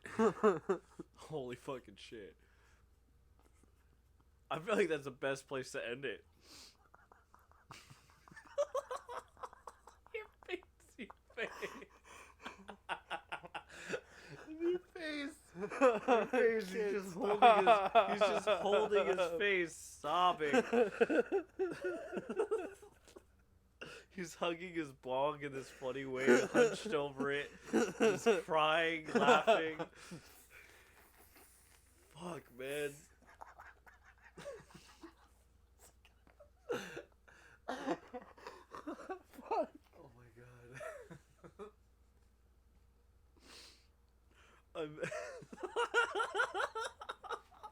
[SPEAKER 2] Holy fucking shit. I feel like that's the best place to end it. Your face. Your face. He's just holding his face, sobbing. He's hugging his bong in this funny way, hunched over it, just crying, laughing. Fuck, man.
[SPEAKER 1] Fuck.
[SPEAKER 2] Oh my god.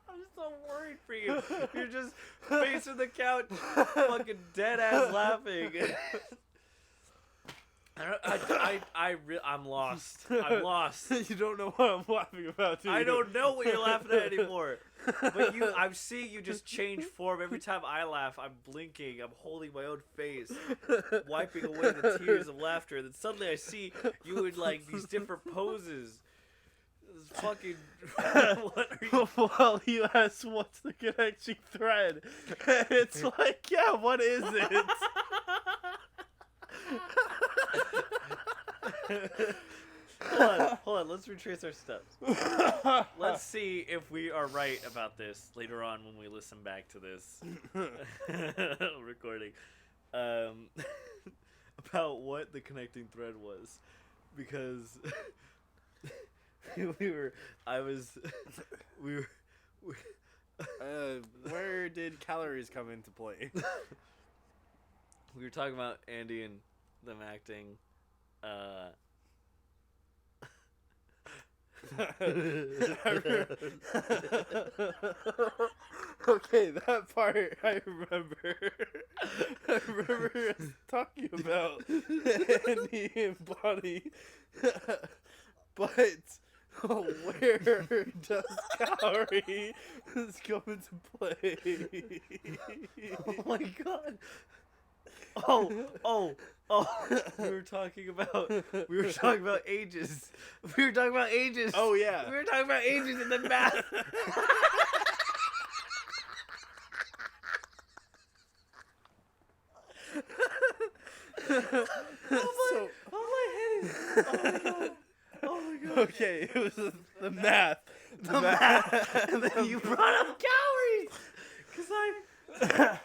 [SPEAKER 2] I'm so worried for you. You're just facing the couch, fucking dead ass laughing. I'm lost. I'm lost.
[SPEAKER 1] You don't know what I'm laughing about, do you?
[SPEAKER 2] I don't know what you're laughing at anymore. But I'm seeing you just change form every time I laugh. I'm blinking. I'm holding my own face, wiping away the tears of laughter. And then suddenly I see you in like these different poses. This fucking. What are you?
[SPEAKER 1] Well, you asked what's the connecting thread. And it's like, yeah, what is it?
[SPEAKER 2] Hold on. Let's retrace our steps. Let's see if we are right about this later on when we listen back to this recording. About what the connecting thread was, because
[SPEAKER 1] Where did calories come into play?
[SPEAKER 2] we were talking about Andy and them acting
[SPEAKER 1] Okay, that part I remember. I remember us talking about Andy and Bonnie. But where does calorie come into play?
[SPEAKER 2] Oh my god. We were talking about ages. We were talking about ages.
[SPEAKER 1] Oh yeah.
[SPEAKER 2] We were talking about ages and then math.
[SPEAKER 1] So,
[SPEAKER 2] Oh my head is. Oh my god. Oh my god.
[SPEAKER 1] okay, it was the math.
[SPEAKER 2] The math. And then you brought up calories.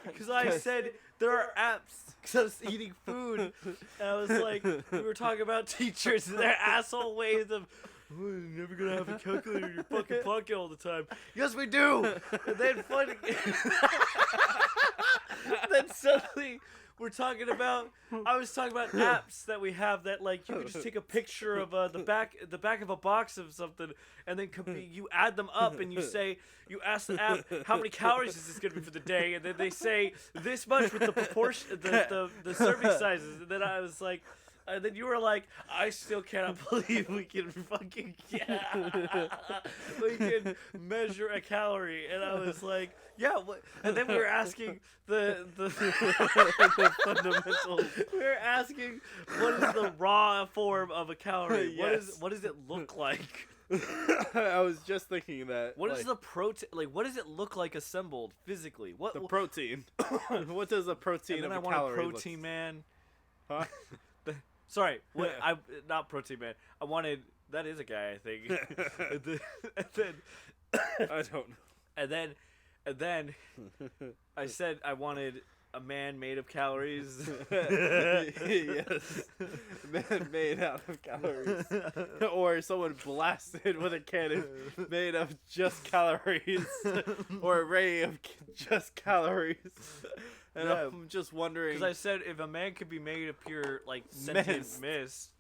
[SPEAKER 2] Because I said there are apps. Because I was eating food. And I was like, we were talking about teachers and their asshole ways of, oh, you're never going to have a calculator in your fucking pocket all the time. Yes, we do. And then then suddenly we're talking about. I was talking about apps that we have that like you can just take a picture of the back of a box of something, and then you add them up, and you ask the app how many calories is this gonna be for the day, and then they say this much with the proportion, the serving sizes, and then I was like. And then you were like, I still cannot believe we can fucking we can measure a calorie. And I was like, yeah. What? And then we were asking the fundamentals. We were asking, what is the raw form of a calorie?
[SPEAKER 1] Yes.
[SPEAKER 2] What does it look like?
[SPEAKER 1] I was just thinking that.
[SPEAKER 2] What is the protein? Like, what does it look like assembled physically? What
[SPEAKER 1] the protein? What does a protein
[SPEAKER 2] and then
[SPEAKER 1] of
[SPEAKER 2] I
[SPEAKER 1] a
[SPEAKER 2] want
[SPEAKER 1] calorie
[SPEAKER 2] a protein man.
[SPEAKER 1] Huh?
[SPEAKER 2] Sorry, what? I not protein man. I wanted. That is a guy, I think. and then
[SPEAKER 1] I don't know.
[SPEAKER 2] And then I said I wanted a man made of calories.
[SPEAKER 1] Yes, man made out of calories, or someone blasted with a cannon made of just calories, or a ray of just calories. And
[SPEAKER 2] Yeah.
[SPEAKER 1] I'm just wondering,
[SPEAKER 2] Because I said if a man could be made of pure like sentient mist,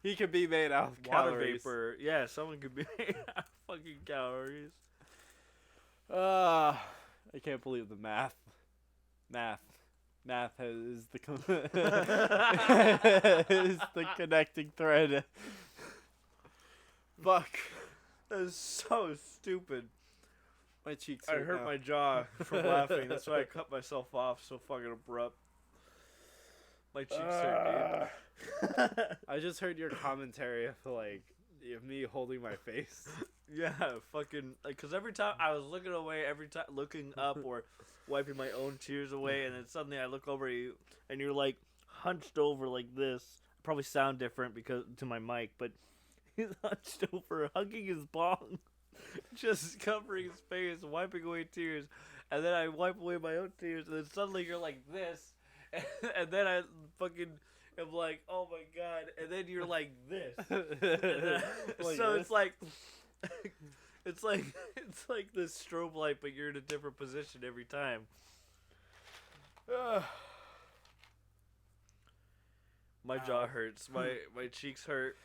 [SPEAKER 1] he could be made out of
[SPEAKER 2] water
[SPEAKER 1] calories.
[SPEAKER 2] vapor. Yeah, someone could be made out of fucking calories.
[SPEAKER 1] I can't believe the math is the is the connecting thread. Fuck,
[SPEAKER 2] That is so stupid.
[SPEAKER 1] my cheeks
[SPEAKER 2] I hurt
[SPEAKER 1] now.
[SPEAKER 2] my jaw from laughing. That's why I cut myself off so fucking abrupt. My cheeks hurt, dude.
[SPEAKER 1] I just heard your commentary of like me holding my face.
[SPEAKER 2] Yeah, fucking. Because every time I was looking away, looking up or wiping my own tears away, and then suddenly I look over at you, and you're like hunched over like this. Probably sound different because to my mic, but he's hunched over, hugging his bong, just covering his face, wiping away tears, and then I wipe away my own tears, and then suddenly you're like this, and then I fucking am like, oh my god, and then you're like this.
[SPEAKER 1] Like
[SPEAKER 2] So
[SPEAKER 1] this?
[SPEAKER 2] it's like it's like this strobe light, but you're in a different position every time. My jaw hurts. My cheeks hurt.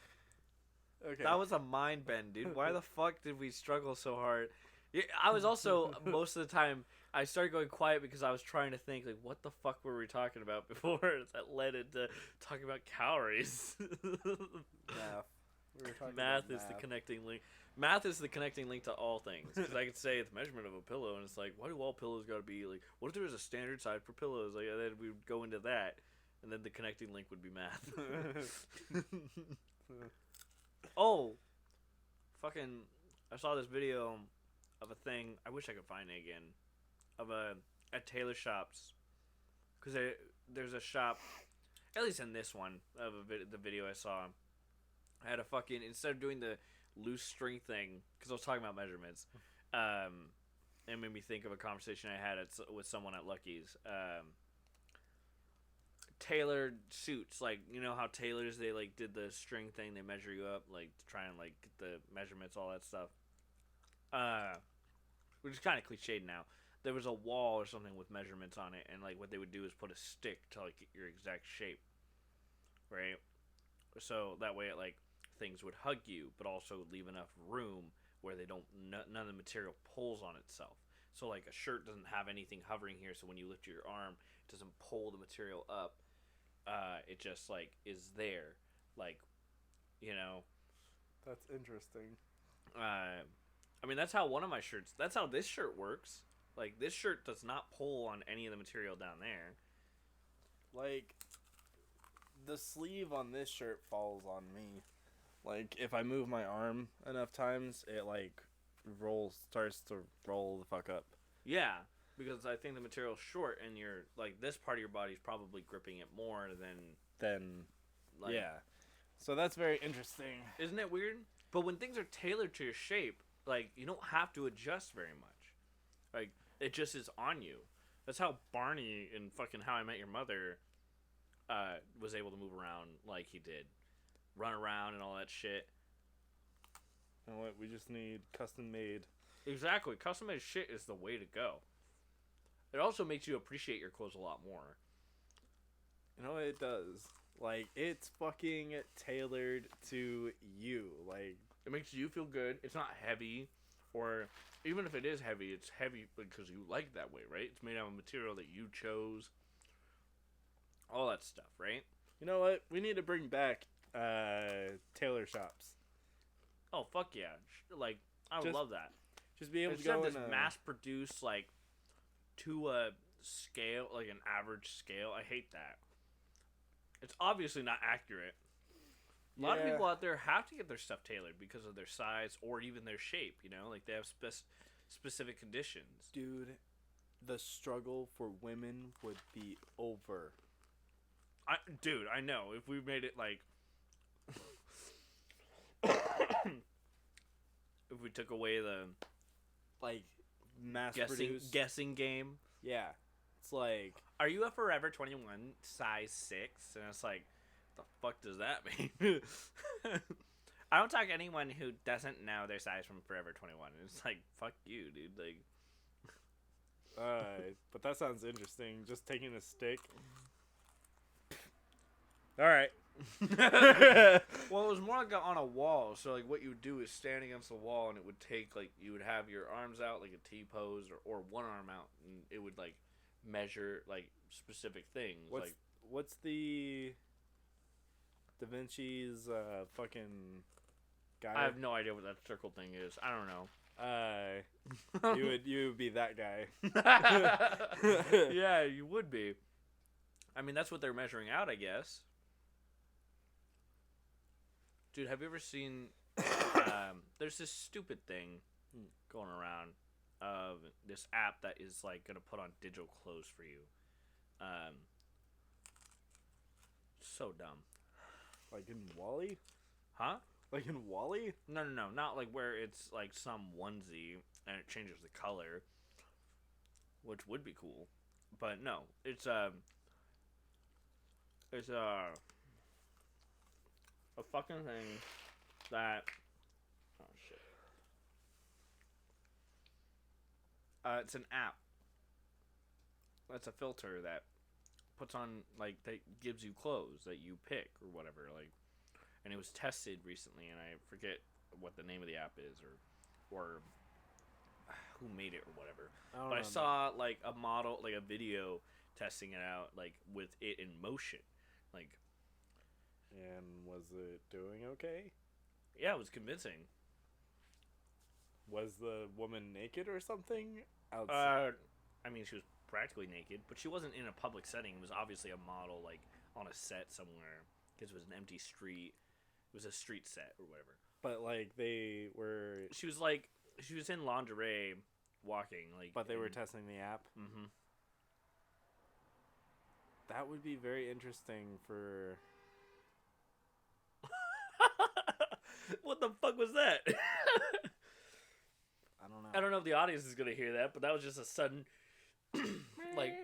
[SPEAKER 1] Okay.
[SPEAKER 2] That was a mind bend, dude. Why the fuck did we struggle so hard? Yeah, I was also most of the time I started going quiet because I was trying to think like, what the fuck were we talking about before that led into talking about calories.
[SPEAKER 1] Math. We were talking
[SPEAKER 2] Math
[SPEAKER 1] about
[SPEAKER 2] is the connecting link. Math is the connecting link to all things. Because I could say it's measurement of a pillow, and it's like, why do all pillows got to be like? What if there was a standard size for pillows? Like, and then we would go into that, and then the connecting link would be math. Oh, fucking! I saw this video of a thing. I wish I could find it again. Of at tailor shops, because there's a shop, at least in this one of the video I saw. I had a fucking, instead of doing the loose string thing, because I was talking about measurements, it made me think of a conversation I had with someone at Lucky's. Tailored suits, like, you know how tailors, they like did the string thing, they measure you up like to try and like get the measurements, all that stuff, which is kind of cliched now. There was a wall or something with measurements on it, and like what they would do is put a stick to like get your exact shape, right? so that way it like things would hug you, but also leave enough room where they don't none of the material pulls on itself. So like a shirt doesn't have anything hovering here, so when you lift your arm, it doesn't pull the material up. It just like is there, like, you know.
[SPEAKER 1] That's interesting.
[SPEAKER 2] I mean that's how one of my shirts. That's how this shirt works. Like this shirt does not pull on any of the material down there.
[SPEAKER 1] Like, the sleeve on this shirt falls on me. Like, if I move my arm enough times, it like starts to roll the fuck up.
[SPEAKER 2] Yeah, because I think the material's short, and you're like this part of your body's probably gripping it more than
[SPEAKER 1] Then,
[SPEAKER 2] like.
[SPEAKER 1] yeah. So that's very interesting.
[SPEAKER 2] Isn't it weird? But when things are tailored to your shape, like you don't have to adjust very much. Like it just is on you. That's how Barney in fucking How I Met Your Mother was able to move around like he did, run around and all that shit.
[SPEAKER 1] You know what? We just need custom made.
[SPEAKER 2] Exactly, custom made shit is the way to go. It also makes you appreciate your clothes a lot more.
[SPEAKER 1] You know what it does? Like, it's fucking tailored to you. Like,
[SPEAKER 2] it makes you feel good. It's not heavy, or even if it is heavy, it's heavy because you like that way, right? It's made out of material that you chose. All that stuff, right?
[SPEAKER 1] you know what? We need to bring back tailor shops.
[SPEAKER 2] Oh fuck yeah! Like I would love that.
[SPEAKER 1] Just be able
[SPEAKER 2] Instead
[SPEAKER 1] to go
[SPEAKER 2] of this
[SPEAKER 1] in
[SPEAKER 2] mass produced like to a scale, like an average scale. I hate that. It's obviously not accurate. A lot of people out there have to get their stuff tailored because of their size or even their shape. You know, like they have specific conditions.
[SPEAKER 1] Dude, the struggle for women would be over.
[SPEAKER 2] I know. If we made it like, if we took away the
[SPEAKER 1] like mass produced
[SPEAKER 2] guessing game.
[SPEAKER 1] Yeah, it's like,
[SPEAKER 2] are you a Forever 21 size 6? And it's like, the fuck does that mean? I don't talk to anyone who doesn't know their size from Forever 21. It's like, fuck you, dude. Like,
[SPEAKER 1] but that sounds interesting. Just taking a stick. All right.
[SPEAKER 2] well, it was more like on a wall. So like, what you would do is stand against the wall, and it would take like you would have your arms out like a T pose, or one arm out, and it would like measure like specific things.
[SPEAKER 1] What's the Da Vinci's fucking guy?
[SPEAKER 2] I have no idea what that circle thing is. I don't know.
[SPEAKER 1] You would be that guy.
[SPEAKER 2] Yeah, you would be. I mean, that's what they're measuring out, I guess. Dude, have you ever seen? There's this stupid thing going around of this app that is like gonna put on digital clothes for you. So dumb.
[SPEAKER 1] Like in Wall-E?
[SPEAKER 2] Huh?
[SPEAKER 1] Like in Wall-E?
[SPEAKER 2] No, not like where it's like some onesie and it changes the color, which would be cool. But no, it's a fucking thing that, oh shit. It's an app. That's a filter that puts on, like, that gives you clothes that you pick or whatever, like, and it was tested recently, and I forget what the name of the app is or who made it or whatever. But I saw like a model, like a video testing it out, like with it in motion, like.
[SPEAKER 1] And was it doing okay?
[SPEAKER 2] Yeah, it was convincing.
[SPEAKER 1] Was the woman naked or something? Outside?
[SPEAKER 2] I mean, she was practically naked, but she wasn't in a public setting. It was obviously a model, like, on a set somewhere, because it was an empty street. It was a street set or whatever.
[SPEAKER 1] But, like, they were...
[SPEAKER 2] She was in lingerie, walking, like...
[SPEAKER 1] But they were testing the app?
[SPEAKER 2] Mm-hmm.
[SPEAKER 1] That would be very interesting for...
[SPEAKER 2] What the fuck was that?
[SPEAKER 1] I don't know.
[SPEAKER 2] I don't know if the audience is gonna hear that, but that was just a sudden, like,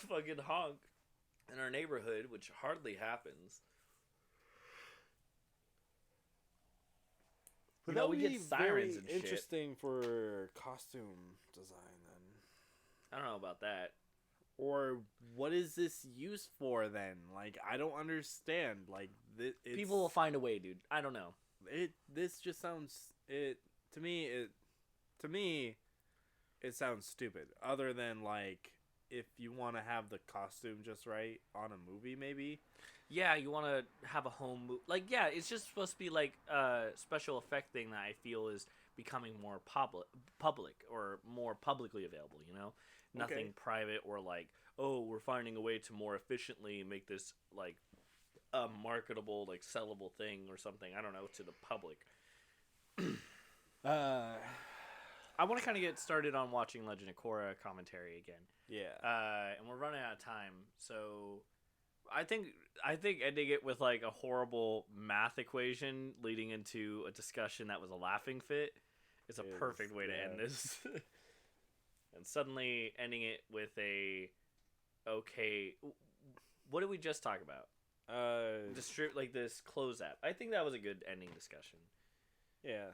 [SPEAKER 2] fucking honk in our neighborhood, which hardly happens.
[SPEAKER 1] But
[SPEAKER 2] you know,
[SPEAKER 1] that would
[SPEAKER 2] we
[SPEAKER 1] be
[SPEAKER 2] get sirens and shit.
[SPEAKER 1] Interesting for costume design, then.
[SPEAKER 2] I don't know about that.
[SPEAKER 1] Or what is this used for, then? Like, I don't understand. Like,
[SPEAKER 2] People will find a way, dude. I don't know.
[SPEAKER 1] This just sounds to me it sounds stupid. Other than like if you want to have the costume just right on a movie, maybe.
[SPEAKER 2] Yeah, you want to have a home like yeah, it's just supposed to be like a special effect thing that I feel is becoming more public or more publicly available. You know, nothing private or like oh we're finding a way to more efficiently make this like a marketable like sellable thing or something. I don't know to the public. I want to kind of get started on watching Legend of Korra commentary again.
[SPEAKER 1] Yeah.
[SPEAKER 2] And we're running out of time, so I think ending it with like a horrible math equation leading into a discussion that was a laughing fit is a perfect way to end this. And suddenly ending it with a okay. What did we just talk about? Like this close app. I think that was a good ending discussion.
[SPEAKER 1] Yeah.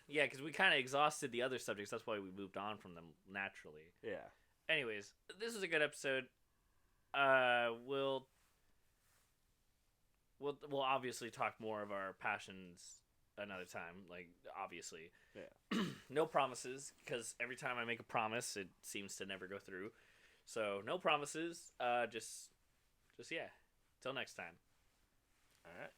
[SPEAKER 2] Yeah, because we kind of exhausted the other subjects. That's why we moved on from them naturally.
[SPEAKER 1] Yeah.
[SPEAKER 2] Anyways, this was a good episode. We'll obviously talk more of our passions another time. Like obviously,
[SPEAKER 1] yeah.
[SPEAKER 2] No promises because every time I make a promise, it seems to never go through. So no promises. Just yeah. Till next time.
[SPEAKER 1] All right.